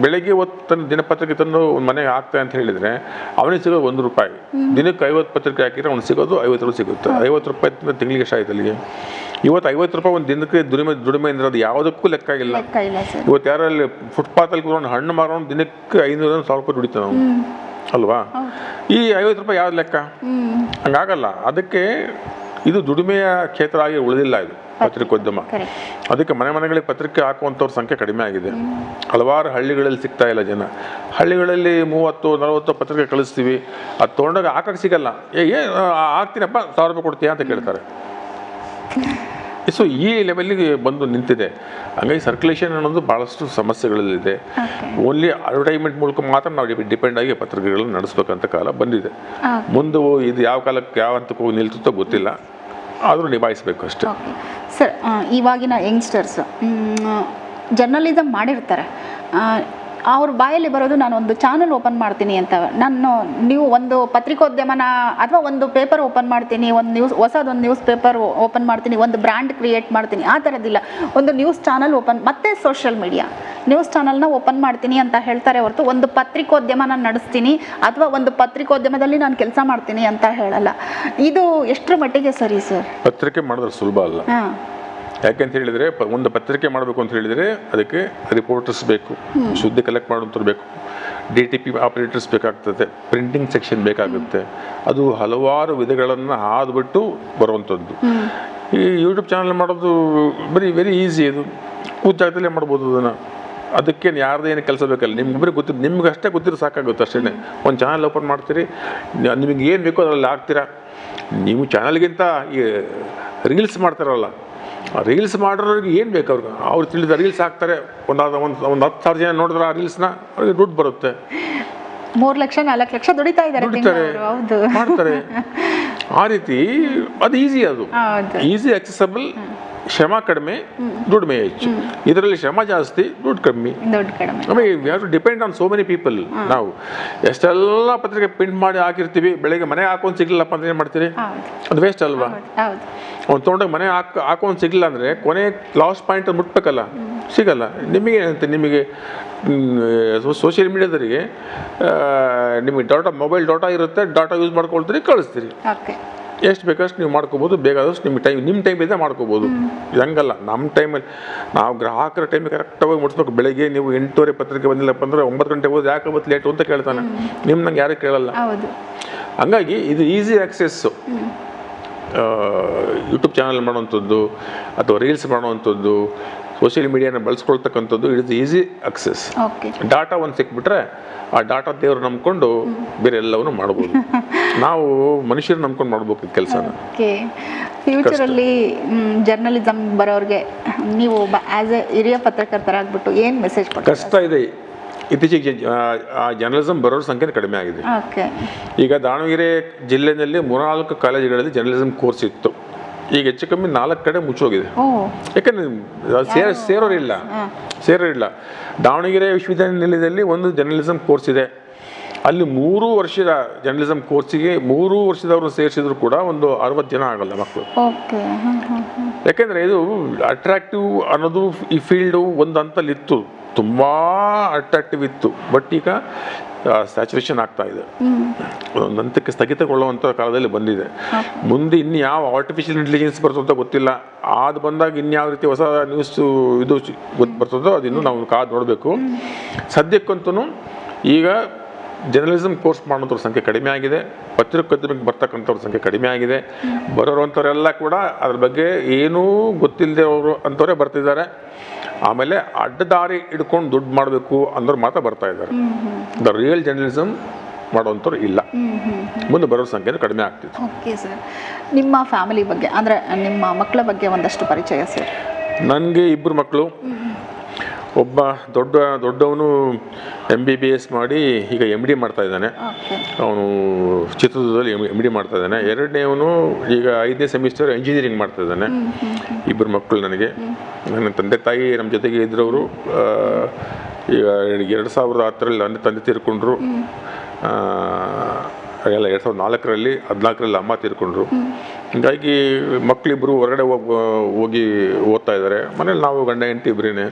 ಬೆಳಗ್ಗೆ ತನ್ನ ದಿನಪತ್ರಿಕೆ ತಂದು ಒಂದು ಮನೆಗೆ ಹಾಕ್ತಾ ಅಂತ ಹೇಳಿದರೆ ಅವನಿಗೆ ಸಿಗೋದು 1 ರೂಪಾಯಿ. ದಿನಕ್ಕೆ 50 ಪತ್ರಿಕೆ ಹಾಕಿದ್ರೆ ಅವ್ನು ಸಿಗೋದು 50 ರೂಪಾಯಿ ಸಿಗುತ್ತೆ. 50 ರೂಪಾಯಿ ತಿಂಗಳಿಗೆ ಎಷ್ಟಾಯ್ತು ಅಲ್ಲಿಗೆ? ಇವತ್ತು 50 ರೂಪಾಯಿ ಒಂದು ದಿನಕ್ಕೆ ದುಡಿಮೆ ಅಂದ್ರೆ ಅದು ಯಾವುದಕ್ಕೂ ಲೆಕ್ಕ ಇಲ್ಲ. ಇವತ್ತು ಯಾರಲ್ಲಿ ಫುಟ್ಪಾತಲ್ಲಿ ಕೂತ್ಕೊಂಡು ಹಣ್ಣು ಮಾರೋನು ದಿನಕ್ಕೆ 500-1000 ರೂಪಾಯಿ ದುಡಿತಾನೆ ನಾವು, ಅಲ್ವಾ? ಈ 50 ರೂಪಾಯಿ ಯಾವ್ದು ಲೆಕ್ಕ? ಹಂಗಾಗಲ್ಲ. ಅದಕ್ಕೆ ಇದು ದುಡಿಮೆಯ ಕ್ಷೇತ್ರ ಆಗಿ ಉಳಿದಿಲ್ಲ ಇದು ಪತ್ರಿಕೋದ್ಯಮ. ಅದಕ್ಕೆ ಮನೆಗಳಿಗೆ ಪತ್ರಿಕೆ ಹಾಕುವಂಥವ್ರ ಸಂಖ್ಯೆ ಕಡಿಮೆ ಆಗಿದೆ. ಹಲವಾರು ಹಳ್ಳಿಗಳಲ್ಲಿ ಸಿಗ್ತಾ ಇಲ್ಲ ಜನ. ಹಳ್ಳಿಗಳಲ್ಲಿ 30-40 ಪತ್ರಿಕೆ ಕಳಿಸ್ತೀವಿ, ಅದು ತೊಗೊಂಡಾಗ ಹಾಕಕ್ಕೆ ಸಿಗಲ್ಲ. ಹಾಕ್ತೀನಪ್ಪ 1000 ರೂಪಾಯಿ ಕೊಡ್ತೀಯಾ ಅಂತ ಕೇಳ್ತಾರೆ. ಸೊ ಈ ಲೆವೆಲ್ಲಿಗೆ ಬಂದು ನಿಂತಿದೆ. ಹಂಗಾಗಿ ಸರ್ಕ್ಯುಲೇಷನ್ ಅನ್ನೋದು ಭಾಳಷ್ಟು ಸಮಸ್ಯೆಗಳಲ್ಲಿದೆ. ಓನ್ಲಿ ಅಡ್ವರ್ಟೈಸ್ಮೆಂಟ್ ಮೂಲಕ ಮಾತ್ರ ನಾವು ಡಿಪೆಂಡ್ ಆಗಿ ಪತ್ರಿಕೆಗಳನ್ನು ನಡೆಸ್ಬೇಕಂತ ಕಾಲ ಬಂದಿದೆ. ಮುಂದೆ ಇದು ಯಾವ ಕಾಲಕ್ಕೆ ಯಾವ ಹಂತಕ್ಕೆ ಹೋಗಿ ನಿಲ್ತುತ್ತೋ ಗೊತ್ತಿಲ್ಲ, ಆದರೂ ನಿಭಾಯಿಸಬೇಕು ಅಷ್ಟೇ. ಸರ್, ಇವಾಗಿನ ಯಂಗ್ಸ್ಟರ್ಸ್ ಜರ್ನಲಿಸಮ್ ಮಾಡಿರ್ತಾರೆ, ಅವ್ರ ಬಾಯಲ್ಲಿ ಬರೋದು ನಾನು ಒಂದು ಚಾನಲ್ ಓಪನ್ ಮಾಡ್ತೀನಿ ಅಂತ. ನೀವು ಒಂದು ಪತ್ರಿಕೋದ್ಯಮನ ಅಥವಾ ಒಂದು ಪೇಪರ್ ಓಪನ್ ಮಾಡ್ತೀನಿ, ಒಂದು ಹೊಸದೊಂದು ನ್ಯೂಸ್ ಪೇಪರ್ ಓಪನ್ ಮಾಡ್ತೀನಿ, ಒಂದು ಬ್ರ್ಯಾಂಡ್ ಕ್ರಿಯೇಟ್ ಮಾಡ್ತೀನಿ, ಆ ಥರದ್ದಿಲ್ಲ. ಒಂದು ನ್ಯೂಸ್ ಚಾನಲ್ ಓಪನ್, ಮತ್ತೆ ಸೋಷಿಯಲ್ ಮೀಡಿಯಾ ನ್ಯೂಸ್ ಚಾನಲ್ನ ಓಪನ್ ಮಾಡ್ತೀನಿ ಅಂತ ಹೇಳ್ತಾರೆ ಹೊರತು ಒಂದು ಪತ್ರಿಕೋದ್ಯಮನ ನಡೆಸ್ತೀನಿ ಅಥವಾ ಒಂದು ಪತ್ರಿಕೋದ್ಯಮದಲ್ಲಿ ನಾನು ಕೆಲಸ ಮಾಡ್ತೀನಿ ಅಂತ ಹೇಳಲ್ಲ. ಇದು ಎಷ್ಟರ ಮಟ್ಟಿಗೆ ಸರಿ ಸರ್? ಪತ್ರಿಕೆ ಮಾಡಿದ್ರೆ ಸುಲಭ ಅಲ್ಲ. ಯಾಕೆಂತ ಹೇಳಿದರೆ, ಒಂದು ಪತ್ರಿಕೆ ಮಾಡಬೇಕು ಅಂತ ಹೇಳಿದರೆ ಅದಕ್ಕೆ ರಿಪೋರ್ಟರ್ಸ್ ಬೇಕು, ಸುದ್ದಿ ಕಲೆಕ್ಟ್ ಮಾಡೋಂಥವ್ರು ಬೇಕು, DTP ಆಪರೇಟರ್ಸ್ ಬೇಕಾಗ್ತದೆ, ಪ್ರಿಂಟಿಂಗ್ ಸೆಕ್ಷನ್ ಬೇಕಾಗುತ್ತೆ. ಅದು ಹಲವಾರು ವಿಧಗಳನ್ನು ಹಾದುಬಿಟ್ಟು ಬರುವಂಥದ್ದು. ಈ ಯೂಟ್ಯೂಬ್ ಚಾನಲ್ ಮಾಡೋದು ವೆರಿ ಈಸಿ. ಅದು ಕೂತ ಜಾಗದಲ್ಲೇ ಮಾಡ್ಬೋದು ಅದನ್ನು. ಅದಕ್ಕೇನು ಯಾರ್ದೇನು ಕೆಲಸ ಬೇಕಲ್ಲ, ನಿಮ್ಗೊಬ್ಬರಿಗೆ ಗೊತ್ತಿದ್ದು, ನಿಮ್ಗೆ ಅಷ್ಟೇ ಗೊತ್ತಿರೋ ಸಾಕಾಗುತ್ತೆ ಅಷ್ಟೇ. ಒಂದು ಚಾನಲ್ ಓಪನ್ ಮಾಡ್ತೀರಿ, ನಿಮಗೆ ಏನು ಬೇಕೋ ಅದರಲ್ಲಿ ಹಾಕ್ತೀರಾ. ನೀವು ಚಾನಲ್ಗಿಂತ ಈ ರೀಲ್ಸ್ ಮಾಡ್ತಾರಲ್ಲ, ರೀಲ್ಸ್ ಮಾಡೋರಿಗೆ ಏನು ಬೇಕು ಅವ್ರು ತಿಳಿದ ರೀಲ್ಸ್ ಹಾಕ್ತಾರೆ. ಒಂದು 10,000 ಜನ ನೋಡಿದ್ರೆ ಆ ರೀಲ್ಸ್ನ ಅವ್ರಿಗೆ ದುಡ್ಡು ಬರುತ್ತೆ. 3 ಲಕ್ಷ 4 ಲಕ್ಷ ದುಡಿತಾ ಇದ್ದಾರೆ, ಮಾಡ್ತಾರೆ. ಆ ರೀತಿ ಅದು ಈಸಿ, ಅದು ಈಸಿ, ಆಕ್ಸೆಸಬಲ್. ಶ್ರಮ ಕಡಿಮೆ, ದುಡಿಮೆ ಹೆಚ್ಚು. ಇದರಲ್ಲಿ ಶ್ರಮ ಜಾಸ್ತಿ, ದುಡ್ಡು ಕಮ್ಮಿ. ಆಮೇಲೆ we have to depend on so many people. ನಾವು ಎಷ್ಟೆಲ್ಲ ಪತ್ರಿಕೆ ಪ್ರಿಂಟ್ ಮಾಡಿ ಹಾಕಿರ್ತೀವಿ, ಬೆಳಗ್ಗೆ ಮನೆ ಹಾಕೊಂಡು ಸಿಗ್ಲಿಲ್ಲಪ್ಪ ಅಂದ್ರೆ ಏನು ಮಾಡ್ತೀರಿ? ಅದು ವೇಸ್ಟ್ ಅಲ್ವಾ? ಅವ್ನು ತೊಗೊಂಡಾಗ ಮನೆ ಹಾಕೊಂಡು ಸಿಗಲಿಲ್ಲ ಅಂದರೆ ಕೊನೆ ಲಾಸ್ಟ್ ಪಾಯಿಂಟ್ ಮುಟ್ಬೇಕಲ್ಲ, ಸಿಗಲ್ಲ. ನಿಮಗೆ ಏನಂತೆ, ನಿಮಗೆ ಸೋಷಿಯಲ್ ಮೀಡಿಯಾದವರಿಗೆ ನಿಮಗೆ ಮೊಬೈಲ್ ಡಾಟಾ ಇರುತ್ತೆ, ಡಾಟಾ ಯೂಸ್ ಮಾಡ್ಕೊಳ್ತೀರಿ, ಕಳಿಸ್ತೀರಿ. ಎಷ್ಟು ಬೇಕಷ್ಟು ನೀವು ಮಾಡ್ಕೋಬೋದು, ಬೇಕಾದಷ್ಟು ನಿಮ್ಮ ಟೈಮ್ ಇದೆ ಮಾಡ್ಕೋಬೋದು. ಹಂಗಲ್ಲ, ನಮ್ಮ ಟೈಮಲ್ಲಿ ನಾವು ಗ್ರಾಹಕರ ಟೈಮಿಗೆ ಕರೆಕ್ಟಾಗಿ ಮುಟ್ಸ್ಬೇಕು. ಬೆಳಗ್ಗೆ ನೀವು 8:30 ಪತ್ರಿಕೆ ಬಂದಿಲ್ಲಪ್ಪ ಅಂದರೆ 9 ಗಂಟೆಗೆ ಹೋದ್ರೆ ಯಾಕೆ ಅವತ್ತು ಲೇಟು ಅಂತ ಕೇಳ್ತಾನೆ. ನಂಗೆ ಯಾರು ಕೇಳಲ್ಲ. ಹಂಗಾಗಿ ಇದು ಈಸಿ ಆಕ್ಸೆಸ್ಸು. ಯೂಟ್ಯೂಬ್ ಚಾನಲ್ ಮಾಡೋವಂಥದ್ದು ಅಥವಾ ರೀಲ್ಸ್ ಮಾಡೋವಂಥದ್ದು, ಸೋಷಿಯಲ್ ಮೀಡಿಯಾನ ಬಳಸ್ಕೊಳ್ತಕ್ಕಂಥದ್ದು, it is easy access. Data ಒಂದು ಸಿಕ್ಬಿಟ್ರೆ ಆ ಡಾಟಾ ದೇವ್ರು ನಂಬ್ಕೊಂಡು ಬೇರೆ ಎಲ್ಲವನ್ನೂ ಮಾಡ್ಬೋದು. ನಾವು ಮನುಷ್ಯರು ನಂಬ್ಕೊಂಡು ಮಾಡ್ಬೇಕು ಕೆಲಸನ. ಫ್ಯೂಚರಲ್ಲಿ ಜರ್ನಲಿಸಮ್ ಬರೋರಿಗೆ ನೀವು ಆ್ಯಸ್ ಎ ಹಿರಿಯ ಪತ್ರಕರ್ತರಾಗ್ಬಿಟ್ಟು ಏನು ಮೆಸೇಜ್ ಕೊಡ್ತೀರಾ? ಕಷ್ಟ ಇದೆ. ಇತ್ತೀಚೆಗೆ ಜರ್ನಲಿಸಮ್ ಬರೋರ ಸಂಖ್ಯೆ ಕಡಿಮೆ ಆಗಿದೆ. ಈಗ ದಾವಣಗೆರೆ ಜಿಲ್ಲೆಯಲ್ಲಿ 3-4 ಕಾಲೇಜುಗಳಲ್ಲಿ ಜರ್ನಲಿಸಮ್ ಕೋರ್ಸ್ ಇತ್ತು. ಈಗ ಹೆಚ್ಚು ಕಮ್ಮಿ 4 ಕಡೆ ಮುಚ್ಚೋಗಿದೆ. ಯಾಕಂದರೆ ಸೇರೋರಿಲ್ಲ. ದಾವಣಗೆರೆ ವಿಶ್ವವಿದ್ಯಾನಿಲಯದಲ್ಲಿ ಒಂದು ಜರ್ನಲಿಸಮ್ ಕೋರ್ಸ್ ಇದೆ. ಅಲ್ಲಿ 3 ವರ್ಷದ ಜರ್ನಲಿಸಮ್ ಕೋರ್ಸಿಗೆ 3 ವರ್ಷದವರು ಸೇರಿಸಿದ್ರು ಕೂಡ ಒಂದು 60 ಜನ ಆಗಲ್ಲ ಮಕ್ಕಳು. ಯಾಕೆಂದರೆ ಇದು ಅಟ್ರಾಕ್ಟಿವ್ ಅನ್ನೋದು ಈ ಫೀಲ್ಡು ಒಂದು ಹಂತಲ್ಲಿತ್ತು, ತುಂಬ ಅಟ್ರಾಕ್ಟಿವ್ ಇತ್ತು. ಬಟ್ ಈಗ ಸ್ಯಾಚುರೇಷನ್ ಆಗ್ತಾ ಇದೆ, ಒಂದು ಹಂತಕ್ಕೆ ಸ್ಥಗಿತಗೊಳ್ಳುವಂಥ ಕಾಲದಲ್ಲಿ ಬಂದಿದೆ. ಮುಂದೆ ಇನ್ನು ಯಾವ ಆರ್ಟಿಫಿಷಿಯಲ್ ಇಂಟೆಲಿಜೆನ್ಸ್ ಬರ್ತದೋ ಗೊತ್ತಿಲ್ಲ. ಅದು ಬಂದಾಗ ಇನ್ಯಾವ ರೀತಿ ಹೊಸ ನ್ಯೂಸ್ ಇದು ಬರ್ತದೋ ಅದಿನ್ನೂ ನಾವು ಕಾದು ನೋಡಬೇಕು. ಸದ್ಯಕ್ಕಂತೂ ಈಗ ಜರ್ನಲಿಸಮ್ ಕೋರ್ಸ್ ಮಾಡೋಂಥವ್ರ ಸಂಖ್ಯೆ ಕಡಿಮೆ ಆಗಿದೆ, ಪತ್ರಿಕೋದ್ಯಮಕ್ಕೆ ಬರ್ತಕ್ಕಂಥವ್ರ ಸಂಖ್ಯೆ ಕಡಿಮೆ ಆಗಿದೆ. ಬರೋವಂಥವರೆಲ್ಲ ಕೂಡ ಅದ್ರ ಬಗ್ಗೆ ಏನೂ ಗೊತ್ತಿಲ್ಲದೆ ಅವರು ಅಂಥವರೇ ಬರ್ತಿದ್ದಾರೆ. ಆಮೇಲೆ ಅಡ್ಡದಾರಿ ಹಿಡ್ಕೊಂಡು ದುಡ್ಡು ಮಾಡಬೇಕು ಅಂದವ್ರು ಮಾತ್ರ ಬರ್ತಾ ಇದ್ದಾರೆ. ದ ರಿಯಲ್ ಜರ್ನಲಿಸಮ್ ಮಾಡೋವಂಥವ್ರು ಇಲ್ಲ. ಮುಂದೆ ಬರೋ ಸಂಖ್ಯೆ ಕಡಿಮೆ ಆಗ್ತಿತ್ತು. ಓಕೆ ಸರ್, ನಿಮ್ಮ ಫ್ಯಾಮಿಲಿ ಬಗ್ಗೆ ಅಂದರೆ ನಿಮ್ಮ ಮಕ್ಕಳ ಬಗ್ಗೆ ಒಂದಷ್ಟು ಪರಿಚಯ ಸರ್. ನನಗೆ 2 ಮಕ್ಕಳು. ಒಬ್ಬ ದೊಡ್ಡವನು MBBS ಮಾಡಿ ಈಗ MD ಮಾಡ್ತಾ ಇದ್ದಾನೆ. ಅವನು ಚಿತ್ರದುರ್ಗದಲ್ಲಿ MD ಮಾಡ್ತಾ ಇದ್ದಾನೆ. ಎರಡನೇವನು ಈಗ 5ನೇ ಸೆಮಿಸ್ಟರ್ ಇಂಜಿನಿಯರಿಂಗ್ ಮಾಡ್ತಾ ಇದ್ದಾನೆ. 2 ಮಕ್ಕಳು ನನಗೆ. ನನ್ನ ತಂದೆ ತಾಯಿ ನಮ್ಮ ಜೊತೆಗೆ ಇದ್ರವರು. ಈಗ 2010ರಲ್ಲಿ ನನ್ನ ತಂದೆ ತೀರ್ಕೊಂಡ್ರು. ಎಲ್ಲ 2004ರಲ್ಲಿ 14ರಲ್ಲಿ ಅಮ್ಮ ತೀರ್ಕೊಂಡ್ರು. ಹೀಗಾಗಿ ಮಕ್ಕಳಿಬ್ಬರು ಹೊರಗಡೆ ಹೋಗಿ ಓದ್ತಾ ಇದ್ದಾರೆ. ಮನೇಲಿ ನಾವು ಗಂಡ ಹೆಂಡತಿ ಇಬ್ಬರೇನೆ.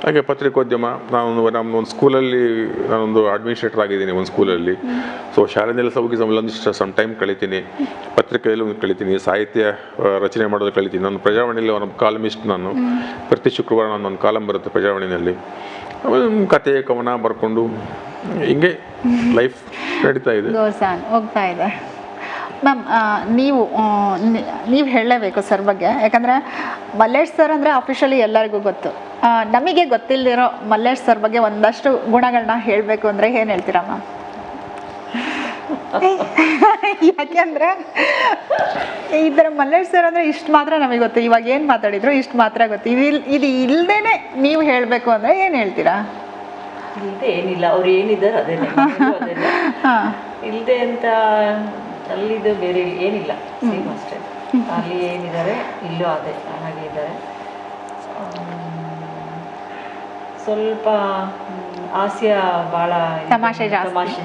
ಹಾಗೆ ಪತ್ರಿಕೋದ್ಯಮ, ನಮ್ಮೊಂದು ಸ್ಕೂಲಲ್ಲಿ ನಾನೊಂದು ಅಡ್ಮಿನಿಸ್ಟ್ರೇಟರ್ ಆಗಿದ್ದೀನಿ ಒಂದು ಸ್ಕೂಲಲ್ಲಿ. ಸೊ ಶಾಲೆಯಲ್ಲಿ ಒಂದಿಷ್ಟು ಸಮ್ ಟೈಮ್ ಕಳಿತೀನಿ, ಪತ್ರಿಕೆಯಲ್ಲಿ ಒಂದು ಕಳಿತೀನಿ, ಸಾಹಿತ್ಯ ರಚನೆ ಮಾಡೋದು ಕಳಿತೀನಿ. ನಾನು ಪ್ರಜಾವಾಣಿಯಲ್ಲಿ ಒಂದು ಕಾಲಮಿಸ್ಟ್. ನಾನು ಪ್ರತಿ ಶುಕ್ರವಾರ ನಾನೊಂದು ಕಾಲಮ್ ಬರುತ್ತೆ ಪ್ರಜಾವಾಣಿಯಲ್ಲಿ. ಕತೆ ಕವನ ಬರ್ಕೊಂಡು ಹಿಂಗೆ ಲೈಫ್ ನಡೀತಾ ಇದೆ, ಹೋಗ್ತಾ ಇದೆ. ಮ್ಯಾಮ್, ನೀವು ಹೇಳಲೇಬೇಕು ಸರ್ ಬಗ್ಗೆ. ಯಾಕಂದರೆ ಮಲ್ಲೇಶ್ ಸರ್ ಅಂದರೆ ಅಫಿಷಿಯಲಿ ಎಲ್ಲರಿಗೂ ಗೊತ್ತು. ನಮಗೆ ಗೊತ್ತಿಲ್ಲದಿರೋ ಮಲ್ಲೇಶ್ ಸರ್ ಬಗ್ಗೆ ಒಂದಷ್ಟು ಗುಣಗಳನ್ನ ಹೇಳಬೇಕು ಅಂದರೆ ಏನು ಹೇಳ್ತೀರಾ ಮ್ಯಾಮ್? ಯಾಕೆಂದ್ರೆ ಈ ಥರ ಮಲ್ಲೇಶ್ ಸರ್ ಅಂದರೆ ಇಷ್ಟು ಮಾತ್ರ ನಮಗೆ ಗೊತ್ತು, ಇವಾಗ ಏನು ಮಾತಾಡಿದ್ರು ಇಷ್ಟು ಮಾತ್ರ ಗೊತ್ತು. ಇದು ಇಲ್ಲದೇನೆ ನೀವು ಹೇಳಬೇಕು ಅಂದರೆ ಏನು ಹೇಳ್ತೀರಾ? ಇಲ್ಲದೆ ಏನಿಲ್ಲ, ಅವ್ರು ಏನಿದ್ದಾರೆ ಅದೇನೆ, ಅದೇನೆ. ಇಲ್ಲದೆ ಅಂತ ಅಲ್ಲಿದು ಬೇರೆ ಏನಿಲ್ಲ, ಸೇಮ್ ಅಷ್ಟೇ. ಅಲ್ಲಿ ಏನಿದ್ದಾರೆ ಇಲ್ಲೂ ಅದೇ ಹಾಗೆ ಇದ್ದಾರೆ. ಸ್ವಲ್ಪ ಹಾಸ್ಯ ಭಾಳ ತಮಾಷೆ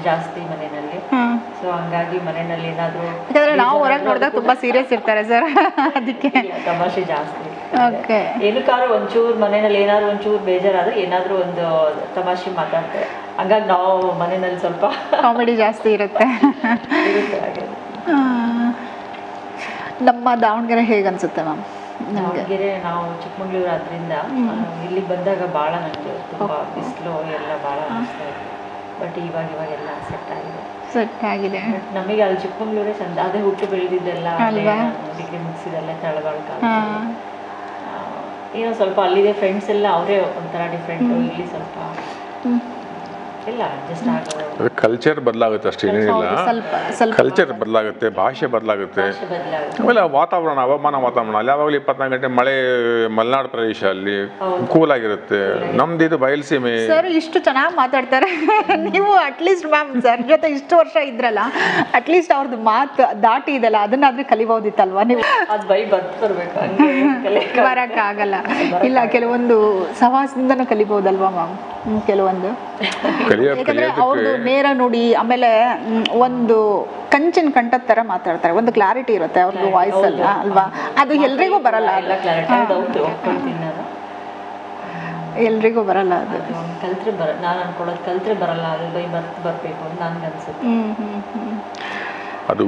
ಜಾಸ್ತಿ ಮನೆಯಲ್ಲಿ. ಸೊ ಹಂಗಾಗಿ ಮನೆಯಲ್ಲಿ ಏನಾದರೂ ಯಾಕಂದ್ರೆ ನಾವು ಹೊರಗೆ ನೋಡಿದಾಗ ತುಂಬಾ ಸೀರಿಯಸ್ ಇರ್ತಾರೆ ಸರ್, ಅದಕ್ಕೆ ತಮಾಷೆ ಜಾಸ್ತಿ. ಓಕೆ. ಏನಕ್ಕಾದ್ರೂ ಒಂಚೂರು ಮನೆಯಲ್ಲಿ ಏನಾದ್ರು ಒಂಚೂರು ಬೇಜಾರಾದ್ರೆ ಏನಾದರೂ ಒಂದು ತಮಾಷೆ ಮಾತಾಡ್ತಾರೆ. ಹಂಗಾಗಿ ನಾವು ಮನೆಯಲ್ಲಿ ಸ್ವಲ್ಪ ಕಾಮಿಡಿ ಜಾಸ್ತಿ ಇರುತ್ತೆ. ಹಾಗೆ ನಮ್ಮ ದಾವಣಗೆರೆ ಹೇಗೆ ಅನ್ಸುತ್ತೆ ಮ್ಯಾಮ್? ದಾವಣಗೆರೆ ನಾವು ಚಿಕ್ಕಮಗಳೂರು ಆದ್ರಿಂದ ಇಲ್ಲಿಗೆ ಬಂದಾಗ ಭಾಳ ನನಗೆ ತುಂಬ ಬಿಸಿಲು ಎಲ್ಲ ಭಾಳ ಅನಿಸ್ತಾ ಇತ್ತು. ಬಟ್ ಇವಾಗೆಲ್ಲ ಸೆಟ್ ಆಗಿದೆ. ಬಟ್ ನಮಗೆ ಅಲ್ಲಿ ಚಿಕ್ಕಮಗಳೂರೇ ಚಂದ. ಅದೇ ಹುಟ್ಟು ಬೆಳೆದಿದ್ದೆಲ್ಲ ಡಿಗ್ರಿ ಮುಗಿಸಿದೆಲ್ಲ ತಳಗಾಲ ಏನೋ ಸ್ವಲ್ಪ ಅಲ್ಲಿದೆ ಫ್ರೆಂಡ್ಸ್ ಎಲ್ಲ ಅವರೇ ಒಂಥರ ಡಿಫ್ರೆಂಟು. ಇಲ್ಲಿ ಸ್ವಲ್ಪ ಇಲ್ಲ ಅಡ್ಜಸ್ಟ್ ಆಗೋದು. ಕಲ್ಚರ್ ಬದಲಾಗುತ್ತೆ ಅಷ್ಟೇ, ಏನಿಲ್ಲ. ಕಲ್ಚರ್ ಬದಲಾಗುತ್ತೆ, ಭಾಷೆ ಬದಲಾಗುತ್ತೆ, ಆಮೇಲೆ ವಾತಾವರಣ, ಹವಾಮಾನ ವಾತಾವರಣ ಅಲ್ಲಿ ಯಾವಾಗಲೂ 24 ಗಂಟೆ ಮಳೆ. ಮಲೆನಾಡು ಪ್ರದೇಶ ಅಲ್ಲಿ ಕೂಲ್ ಆಗಿರುತ್ತೆ. ನಮ್ದು ಇದು ಬಯಲ್ಸೀಮೆ. ಸರ್ ಇಷ್ಟು ಚೆನ್ನಾಗಿ ಮಾತಾಡ್ತಾರೆ. ನೀವು ಅಟ್ಲೀಸ್ಟ್ ಮ್ಯಾಮ್ ಸರ್ ಜೊತೆ ಇಷ್ಟು ವರ್ಷ ಇದ್ರಲ್ಲ, ಅಟ್ಲೀಸ್ಟ್ ಅವ್ರದ್ದು ಮಾತು ದಾಟಿ ಇದೆಲ್ಲ ಅದನ್ನಾದ್ರೂ ಕಲಿಬಹುದಿತ್ತಲ್ವಾ ನೀವು? ಅದು ಬೈ ಬರ್ಬೇಕು, ಬರೋಕ್ಕಾಗಲ್ಲ. ಇಲ್ಲ, ಕೆಲವೊಂದು ಸವಾಸದಿಂದನೂ ಕಲಿಬಹುದಲ್ವಾ ಮ್ಯಾಮ್? ಕೆಲವೊಂದು ಯಾಕಂದ್ರೆ ಅವ್ರದ್ದು ನೇರ ನುಡಿ, ಆಮೇಲೆ ಒಂದು ಕಂಚಿನ ಕಂಠದ ತರ ಮಾತಾಡ್ತಾರೆ, ಒಂದು ಕ್ಲಾರಿಟಿ ಇರುತ್ತೆ ಅವ್ರದ್ದು ವಾಯ್ಸ್ ಅಲ್ಲ ಅಲ್ವಾ? ಅದು ಎಲ್ರಿಗೂ ಬರಲ್ಲ, ಎಲ್ರಿಗೂ ಬರಲ್ಲ. ಅದು ಕಲ್ತ್ರೆ ನಾನು ಅನ್ಕೊಳ್ಳೋದು ಕಲ್ತ್ರೆ ಬರಲ್ಲ, ಅದು ಬೈ ಬರಬೇಕು ಅಂತ ನನ್ಗೆ ಅನ್ಸುತ್ತೆ. ಅದು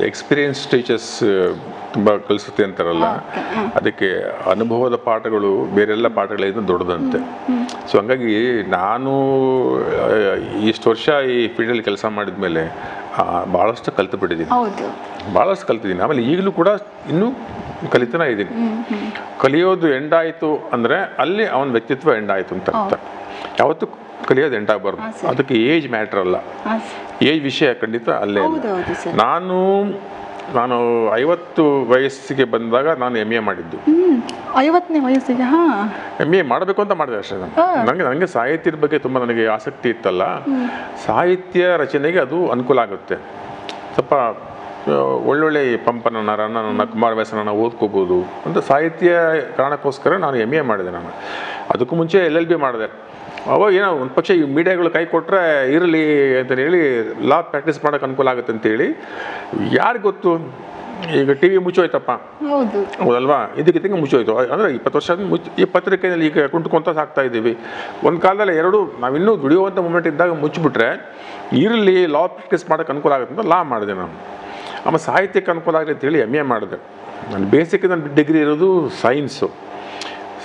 ಎಕ್ಸ್ಪೀರಿಯನ್ಸ್ ಟೀಚರ್ಸ್ ತುಂಬ ಕಲಿಸುತ್ತೆ ಅಂತಾರಲ್ಲ, ಅದಕ್ಕೆ ಅನುಭವದ ಪಾಠಗಳು ಬೇರೆಲ್ಲ ಪಾಠಗಳಿಂದ ದೊಡ್ಡದಂತೆ. ಸೊ ಹಂಗಾಗಿ ನಾನು ಇಷ್ಟು ವರ್ಷ ಈ ಫೀಲ್ಡಲ್ಲಿ ಕೆಲಸ ಮಾಡಿದ ಮೇಲೆ ಭಾಳಷ್ಟು ಕಲಿತು ಬಿಟ್ಟಿದ್ದೀನಿ, ಭಾಳಷ್ಟು ಕಲ್ತಿದ್ದೀನಿ. ಆಮೇಲೆ ಈಗಲೂ ಕೂಡ ಇನ್ನೂ ಕಲಿತಾನೆ ಇದ್ದೀನಿ. ಕಲಿಯೋದು ಎಂಡಾಯಿತು ಅಂದರೆ ಅಲ್ಲಿ ಅವನ ವ್ಯಕ್ತಿತ್ವ ಎಂಡಾಯಿತು ಅಂತ ಅರ್ಥ. ಯಾವತ್ತೂ ಕಲಿಯೋದು ಎಂಡಾಗಬಾರ್ದು. ಅದಕ್ಕೆ ಏಜ್ ಮ್ಯಾಟ್ರ್ ಅಲ್ಲ, ಏಜ್ ವಿಷಯ ಖಂಡಿತ ಅಲ್ಲೇ. ನಾನು 50 ವಯಸ್ಸಿಗೆ ಬಂದಾಗ ನಾನು MA ಮಾಡಿದ್ದು. 50ನೇ ವಯಸ್ಸಿಗೆ MA ಮಾಡಬೇಕು ಅಂತ ಮಾಡಿದೆ ಅಷ್ಟೇ. ನನಗೆ ಸಾಹಿತ್ಯದ ಬಗ್ಗೆ ತುಂಬ ನನಗೆ ಆಸಕ್ತಿ ಇತ್ತಲ್ಲ, ಸಾಹಿತ್ಯ ರಚನೆಗೆ ಅದು ಅನುಕೂಲ ಆಗುತ್ತೆ. ಸ್ವಲ್ಪ ಒಳ್ಳೊಳ್ಳೆ ಪಂಪನನ್ನ, ರನ್ನನನ್ನ, ಕುಮಾರವ್ಯಾಸನನ್ನ ಓದ್ಕೋಬೋದು ಅಂತ ಸಾಹಿತ್ಯ ಕಾರಣಕ್ಕೋಸ್ಕರ ನಾನು MA ಮಾಡಿದೆ. ನಾನು ಅದಕ್ಕೂ ಮುಂಚೆ LLB ಮಾಡಿದೆ. ಅವಾಗ ಏನೋ ಒಂದು ಪಕ್ಷ ಈ ಮೀಡಿಯಾಗಳು ಕೈ ಕೊಟ್ಟರೆ ಇರಲಿ ಅಂತ ಹೇಳಿ ಲಾ ಪ್ರಾಕ್ಟೀಸ್ ಮಾಡೋಕೆ ಅನುಕೂಲ ಆಗುತ್ತೆ ಅಂತೇಳಿ, ಯಾರಿಗೆ ಗೊತ್ತು, ಈಗ TV ಮುಚ್ಚೋಯ್ತಪ್ಪ, ಹೌದಲ್ವಾ? ಇದಕ್ಕಿಂತ ಮುಚ್ಚೋಯ್ತು. ಅಂದರೆ 20 ವರ್ಷ ಈ ಪತ್ರಿಕೆಯಲ್ಲಿ ಈಗ ಕುಂಟ್ಕೊಂತ ಸಾಕ್ತಾ ಇದ್ದೀವಿ. ಒಂದು ಕಾಲದಲ್ಲಿ ನಾವಿನ್ನೂ ದುಡಿಯುವಂಥ ಮೂಮೆಂಟ್ ಇದ್ದಾಗ ಮುಚ್ಚಿಬಿಟ್ರೆ ಇರಲಿ ಲಾ ಪ್ರಾಕ್ಟೀಸ್ ಮಾಡೋಕೆ ಅನುಕೂಲ ಆಗುತ್ತೆ ಅಂತ ಲಾ ಮಾಡಿದೆ ನಾನು. ಆಮೇಲೆ ಸಾಹಿತ್ಯಕ್ಕೆ ಅನುಕೂಲ ಆಗಲಿ ಅಂತೇಳಿ MA ಮಾಡಿದೆ. ನನ್ನ ಬೇಸಿಕ್ ನನ್ನ ಡಿಗ್ರಿ ಇರೋದು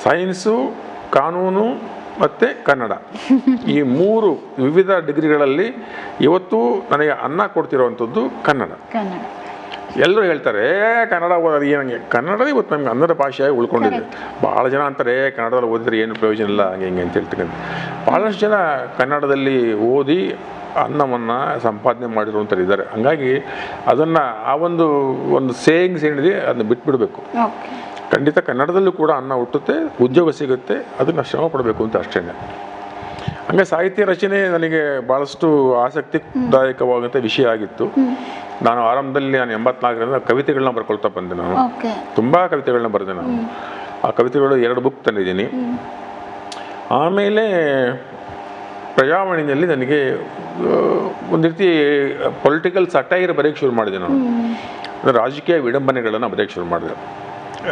ಸೈನ್ಸು, ಕಾನೂನು ಮತ್ತು ಕನ್ನಡ. ಈ 3 ವಿವಿಧ ಡಿಗ್ರಿಗಳಲ್ಲಿ ಇವತ್ತು ನನಗೆ ಅನ್ನ ಕೊಡ್ತಿರೋವಂಥದ್ದು ಕನ್ನಡ. ಎಲ್ಲರೂ ಹೇಳ್ತಾರೆ ಕನ್ನಡ ಓದೋದು ಏನಂಗೆ, ಕನ್ನಡ ಇವತ್ತು ನಮ್ಗೆ ಅನ್ನದ ಭಾಷೆಯಾಗಿ ಉಳ್ಕೊಂಡಿದೆ. ಭಾಳ ಜನ ಅಂತಾರೆ ಕನ್ನಡದಲ್ಲಿ ಓದಿದ್ರೆ ಏನು ಪ್ರಯೋಜನ ಇಲ್ಲ ಹಂಗೆ ಹಿಂಗೆ ಅಂತ ಹೇಳ್ತೀನಿ. ಭಾಳಷ್ಟು ಜನ ಕನ್ನಡದಲ್ಲಿ ಓದಿ ಅನ್ನವನ್ನು ಸಂಪಾದನೆ ಮಾಡಿರುವಂಥವ್ರು ಇದ್ದಾರೆ. ಹಂಗಾಗಿ ಅದನ್ನು ಆ ಒಂದು ಸೇಯಿಂಗ್ಸ್ ಏನಿದೆ ಅದನ್ನ ಬಿಟ್ಬಿಡಬೇಕು. ಖಂಡಿತ ಕನ್ನಡದಲ್ಲೂ ಕೂಡ ಅನ್ನ ಹುಟ್ಟುತ್ತೆ, ಉದ್ಯೋಗ ಸಿಗುತ್ತೆ, ಅದನ್ನು ಶ್ರಮ ಪಡಬೇಕು ಅಂತ ಅಷ್ಟೇ. ಹಂಗೆ ಸಾಹಿತ್ಯ ರಚನೆ ನನಗೆ ಭಾಳಷ್ಟು ಆಸಕ್ತಿದಾಯಕವಾದಂಥ ವಿಷಯ ಆಗಿತ್ತು. ನಾನು ಆರಂಭದಲ್ಲಿ 84ರಿಂದ ಕವಿತೆಗಳನ್ನ ಬರ್ಕೊಳ್ತಾ ಬಂದೆ. ನಾನು ತುಂಬ ಕವಿತೆಗಳನ್ನ ಬರೆದೆ. ನಾನು ಆ ಕವಿತೆಗಳು 2 ಬುಕ್ ತಂದಿದ್ದೀನಿ. ಆಮೇಲೆ ಪ್ರಜಾವಾಣಿಯಲ್ಲಿ ನನಗೆ ಒಂದು ರೀತಿ ಪೊಲಿಟಿಕಲ್ ಸಟೈರ್ ಬರೆಯೋಕ್ಕೆ ಶುರು ಮಾಡಿದೆ. ನಾನು ರಾಜಕೀಯ ವಿಡಂಬನೆಗಳನ್ನು ಬರೆಯೋಕ್ಕೆ ಶುರು ಮಾಡಿದೆ.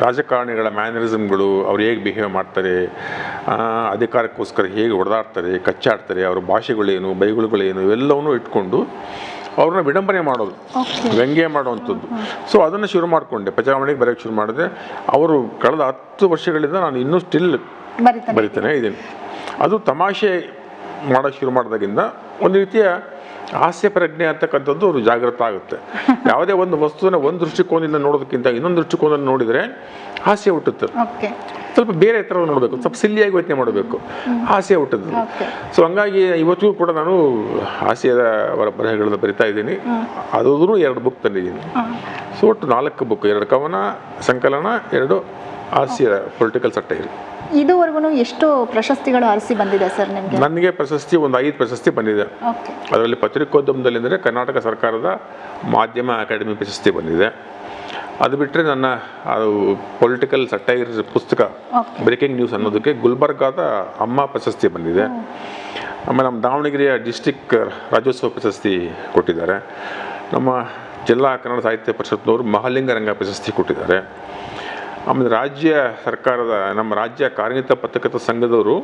ರಾಜಕಾರಣಿಗಳ ಮ್ಯಾನರಿಸಮ್ಗಳು, ಅವ್ರು ಹೇಗೆ ಬಿಹೇವ್ ಮಾಡ್ತಾರೆ, ಅಧಿಕಾರಕ್ಕೋಸ್ಕರ ಹೇಗೆ ಹೊಡೆದಾಡ್ತಾರೆ, ಕಚ್ಚಾಡ್ತಾರೆ, ಅವ್ರ ಭಾಷೆಗಳೇನು, ಬೈಗುಳುಗಳೇನು, ಇವೆಲ್ಲವನ್ನೂ ಇಟ್ಕೊಂಡು ಅವ್ರನ್ನ ವಿಡಂಬನೆ ಮಾಡೋದು, ವ್ಯಂಗ್ಯ ಮಾಡುವಂಥದ್ದು. ಸೊ ಅದನ್ನು ಶುರು ಮಾಡಿಕೊಂಡೆ, ಪ್ರಜಾವಾಣಿಗೆ ಬರೆಯೋಕ್ಕೆ ಶುರು ಮಾಡಿದೆ. ಅವರು ಕಳೆದ 10 ವರ್ಷಗಳಿಂದ ನಾನು ಇನ್ನೂ ಸ್ಟಿಲ್ ಬರಿತಾನೆ ಇದ್ದೀನಿ. ಅದು ತಮಾಷೆ ಮಾಡೋಕ್ಕೆ ಶುರು ಮಾಡಿದಾಗಿಂದ ಒಂದು ರೀತಿಯ ಹಾಸ್ಯ ಪ್ರಜ್ಞೆ ಅಂತಕ್ಕಂಥದ್ದು ಅವರು ಜಾಗೃತ ಆಗುತ್ತೆ. ಯಾವುದೇ ಒಂದು ವಸ್ತುವಿನ ಒಂದು ದೃಷ್ಟಿಕೋನದಿಂದ ನೋಡೋದಕ್ಕಿಂತ ಇನ್ನೊಂದು ದೃಷ್ಟಿಕೋನದಲ್ಲಿ ನೋಡಿದರೆ ಹಾಸ್ಯ ಹುಟ್ಟುತ್ತೆ. ಓಕೆ. ಸ್ವಲ್ಪ ಬೇರೆ ಥರ ನೋಡಬೇಕು, ಸ್ವಲ್ಪ ಸಿಲ್ಲಿಯಾಗಿ ಯೋಚನೆ ಮಾಡಬೇಕು, ಹಾಸ್ಯ ಹುಟ್ಟುತ್ತೆ. ಸೊ ಹಂಗಾಗಿ ಇವತ್ತಿಗೂ ಕೂಡ ನಾನು ಹಾಸ್ಯದ ಬರಹಗಳನ್ನ ಬರಿತಾ ಇದ್ದೀನಿ. ಅದಾದ್ರೂ 2 ಬುಕ್ ತಂದಿದ್ದೀನಿ. ಸೊ ಒಟ್ಟು 4 ಬುಕ್, 2 ಕವನ ಸಂಕಲನ, 2 ಹಾಸ್ಯ ಪೊಲಿಟಿಕಲ್ ಸಟೈರ್. ಇದುವರೆಗೂ ಎಷ್ಟು ಪ್ರಶಸ್ತಿಗಳು ಅರಸಿ ಬಂದಿದೆ ಸರ್ ನಿಮಗೆ? ನನಗೆ ಪ್ರಶಸ್ತಿ ಒಂದು 5 ಪ್ರಶಸ್ತಿ ಬಂದಿದೆ. ಅದರಲ್ಲಿ ಪತ್ರಿಕೋದ್ಯಮದಲ್ಲಿ ಅಂದರೆ ಕರ್ನಾಟಕ ಸರ್ಕಾರದ ಮಾಧ್ಯಮ ಅಕಾಡೆಮಿ ಪ್ರಶಸ್ತಿ ಬಂದಿದೆ. ಅದು ಬಿಟ್ಟರೆ ನನ್ನ ಅದು ಪೊಲಿಟಿಕಲ್ ಸಟೈರ್ ಪುಸ್ತಕ ಬ್ರೇಕಿಂಗ್ ನ್ಯೂಸ್ ಅನ್ನೋದಕ್ಕೆ ಗುಲ್ಬರ್ಗಾದ ಅಮ್ಮ ಪ್ರಶಸ್ತಿ ಬಂದಿದೆ. ಆಮೇಲೆ ನಮ್ಮ ದಾವಣಗೆರೆಯ ಡಿಸ್ಟಿಕ್ ರಾಜ್ಯೋತ್ಸವ ಪ್ರಶಸ್ತಿ ಕೊಟ್ಟಿದ್ದಾರೆ. ನಮ್ಮ ಜಿಲ್ಲಾ ಕನ್ನಡ ಸಾಹಿತ್ಯ ಪರಿಷತ್ನವರು ಮಹಾಲಿಂಗರಂಗ ಪ್ರಶಸ್ತಿ ಕೊಟ್ಟಿದ್ದಾರೆ. ಆಮೇಲೆ ರಾಜ್ಯ ಸರ್ಕಾರದ ನಮ್ಮ ರಾಜ್ಯ ಕಾರ್ಯನಿರತ ಪತ್ರಕರ್ತರ ಸಂಘದವರು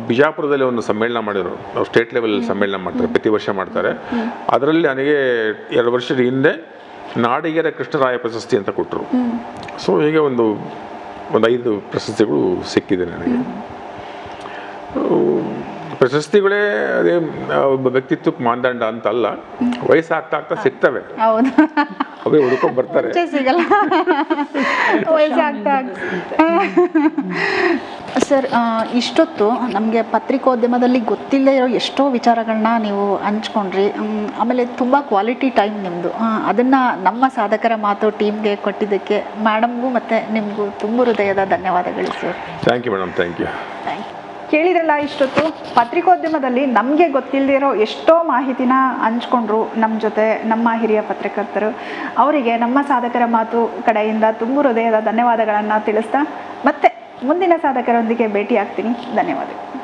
ಬಿಜಾಪುರದಲ್ಲಿ ಒಂದು ಸಮ್ಮೇಳನ ಮಾಡಿದರು. ಅವ್ರು ಸ್ಟೇಟ್ ಲೆವೆಲ್ ಸಮ್ಮೇಳನ ಮಾಡ್ತಾರೆ, ಪ್ರತಿ ವರ್ಷ ಮಾಡ್ತಾರೆ. ಅದರಲ್ಲಿ ನನಗೆ 2 ವರ್ಷದ ಹಿಂದೆ ನಾಡಿಗೆರ ಕೃಷ್ಣರಾಯ ಪ್ರಶಸ್ತಿ ಅಂತ ಕೊಟ್ಟರು. ಸೊ ಹೀಗೆ ಒಂದು 5 ಪ್ರಶಸ್ತಿಗಳು ಸಿಕ್ಕಿದೆ ನನಗೆ. ಪ್ರಶಸ್ತಿಗಳೇ ಅದೇ ಒಬ್ಬ ವ್ಯಕ್ತಿತ್ವಕ್ಕೆ ಮಾನದಂಡ ಅಂತ ಅಲ್ಲ, ವಯಸ್ಸಾಗ್ತಾ ಆಗ್ತಾ ಸಿಗ್ತವೆ, ಅವೇ ಹುಡ್ಕೊಂಡು ಬರ್ತಾರೆ. ಸಿಗಲ್ಲ ವಯಸ್ಸಾಗ್ತಾ. ಸರ್, ಇಷ್ಟೊತ್ತು ನಮಗೆ ಪತ್ರಿಕೋದ್ಯಮದಲ್ಲಿ ಗೊತ್ತಿಲ್ಲದೆ ಇರೋ ಎಷ್ಟೋ ವಿಚಾರಗಳನ್ನ ನೀವು ಹಂಚ್ಕೊಂಡ್ರಿ. ಆಮೇಲೆ ತುಂಬ ಕ್ವಾಲಿಟಿ ಟೈಮ್ ನಿಮ್ಮದು. ಅದನ್ನು ನಮ್ಮ ಸಾಧಕರ ಮಾತು ಟೀಮ್ಗೆ ಕೊಟ್ಟಿದ್ದಕ್ಕೆ ಮೇಡಮ್ಗೂ ಮತ್ತು ನಿಮಗೂ ತುಂಬ ಹೃದಯದ ಧನ್ಯವಾದಗಳು sir. Thank you madam, thank you. ಕೇಳಿದ್ರಲ್ಲ, ಇಷ್ಟೊತ್ತು ಪತ್ರಿಕೋದ್ಯಮದಲ್ಲಿ ನಮಗೆ ಗೊತ್ತಿಲ್ಲದಿರೋ ಎಷ್ಟೋ ಮಾಹಿತಿನ ಹಂಚ್ಕೊಂಡ್ರು ನಮ್ಮ ಜೊತೆ ನಮ್ಮ ಹಿರಿಯ ಪತ್ರಕರ್ತರು. ಅವರಿಗೆ ನಮ್ಮ ಸಾಧಕರ ಮಾತು ಕಡೆಯಿಂದ ತುಂಬ ಹೃದಯದ ಧನ್ಯವಾದಗಳನ್ನು ತಿಳಿಸ್ತಾ ಮತ್ತೆ ಮುಂದಿನ ಸಾಧಕರೊಂದಿಗೆ ಭೇಟಿ ಆಗ್ತೀನಿ. ಧನ್ಯವಾದಗಳು.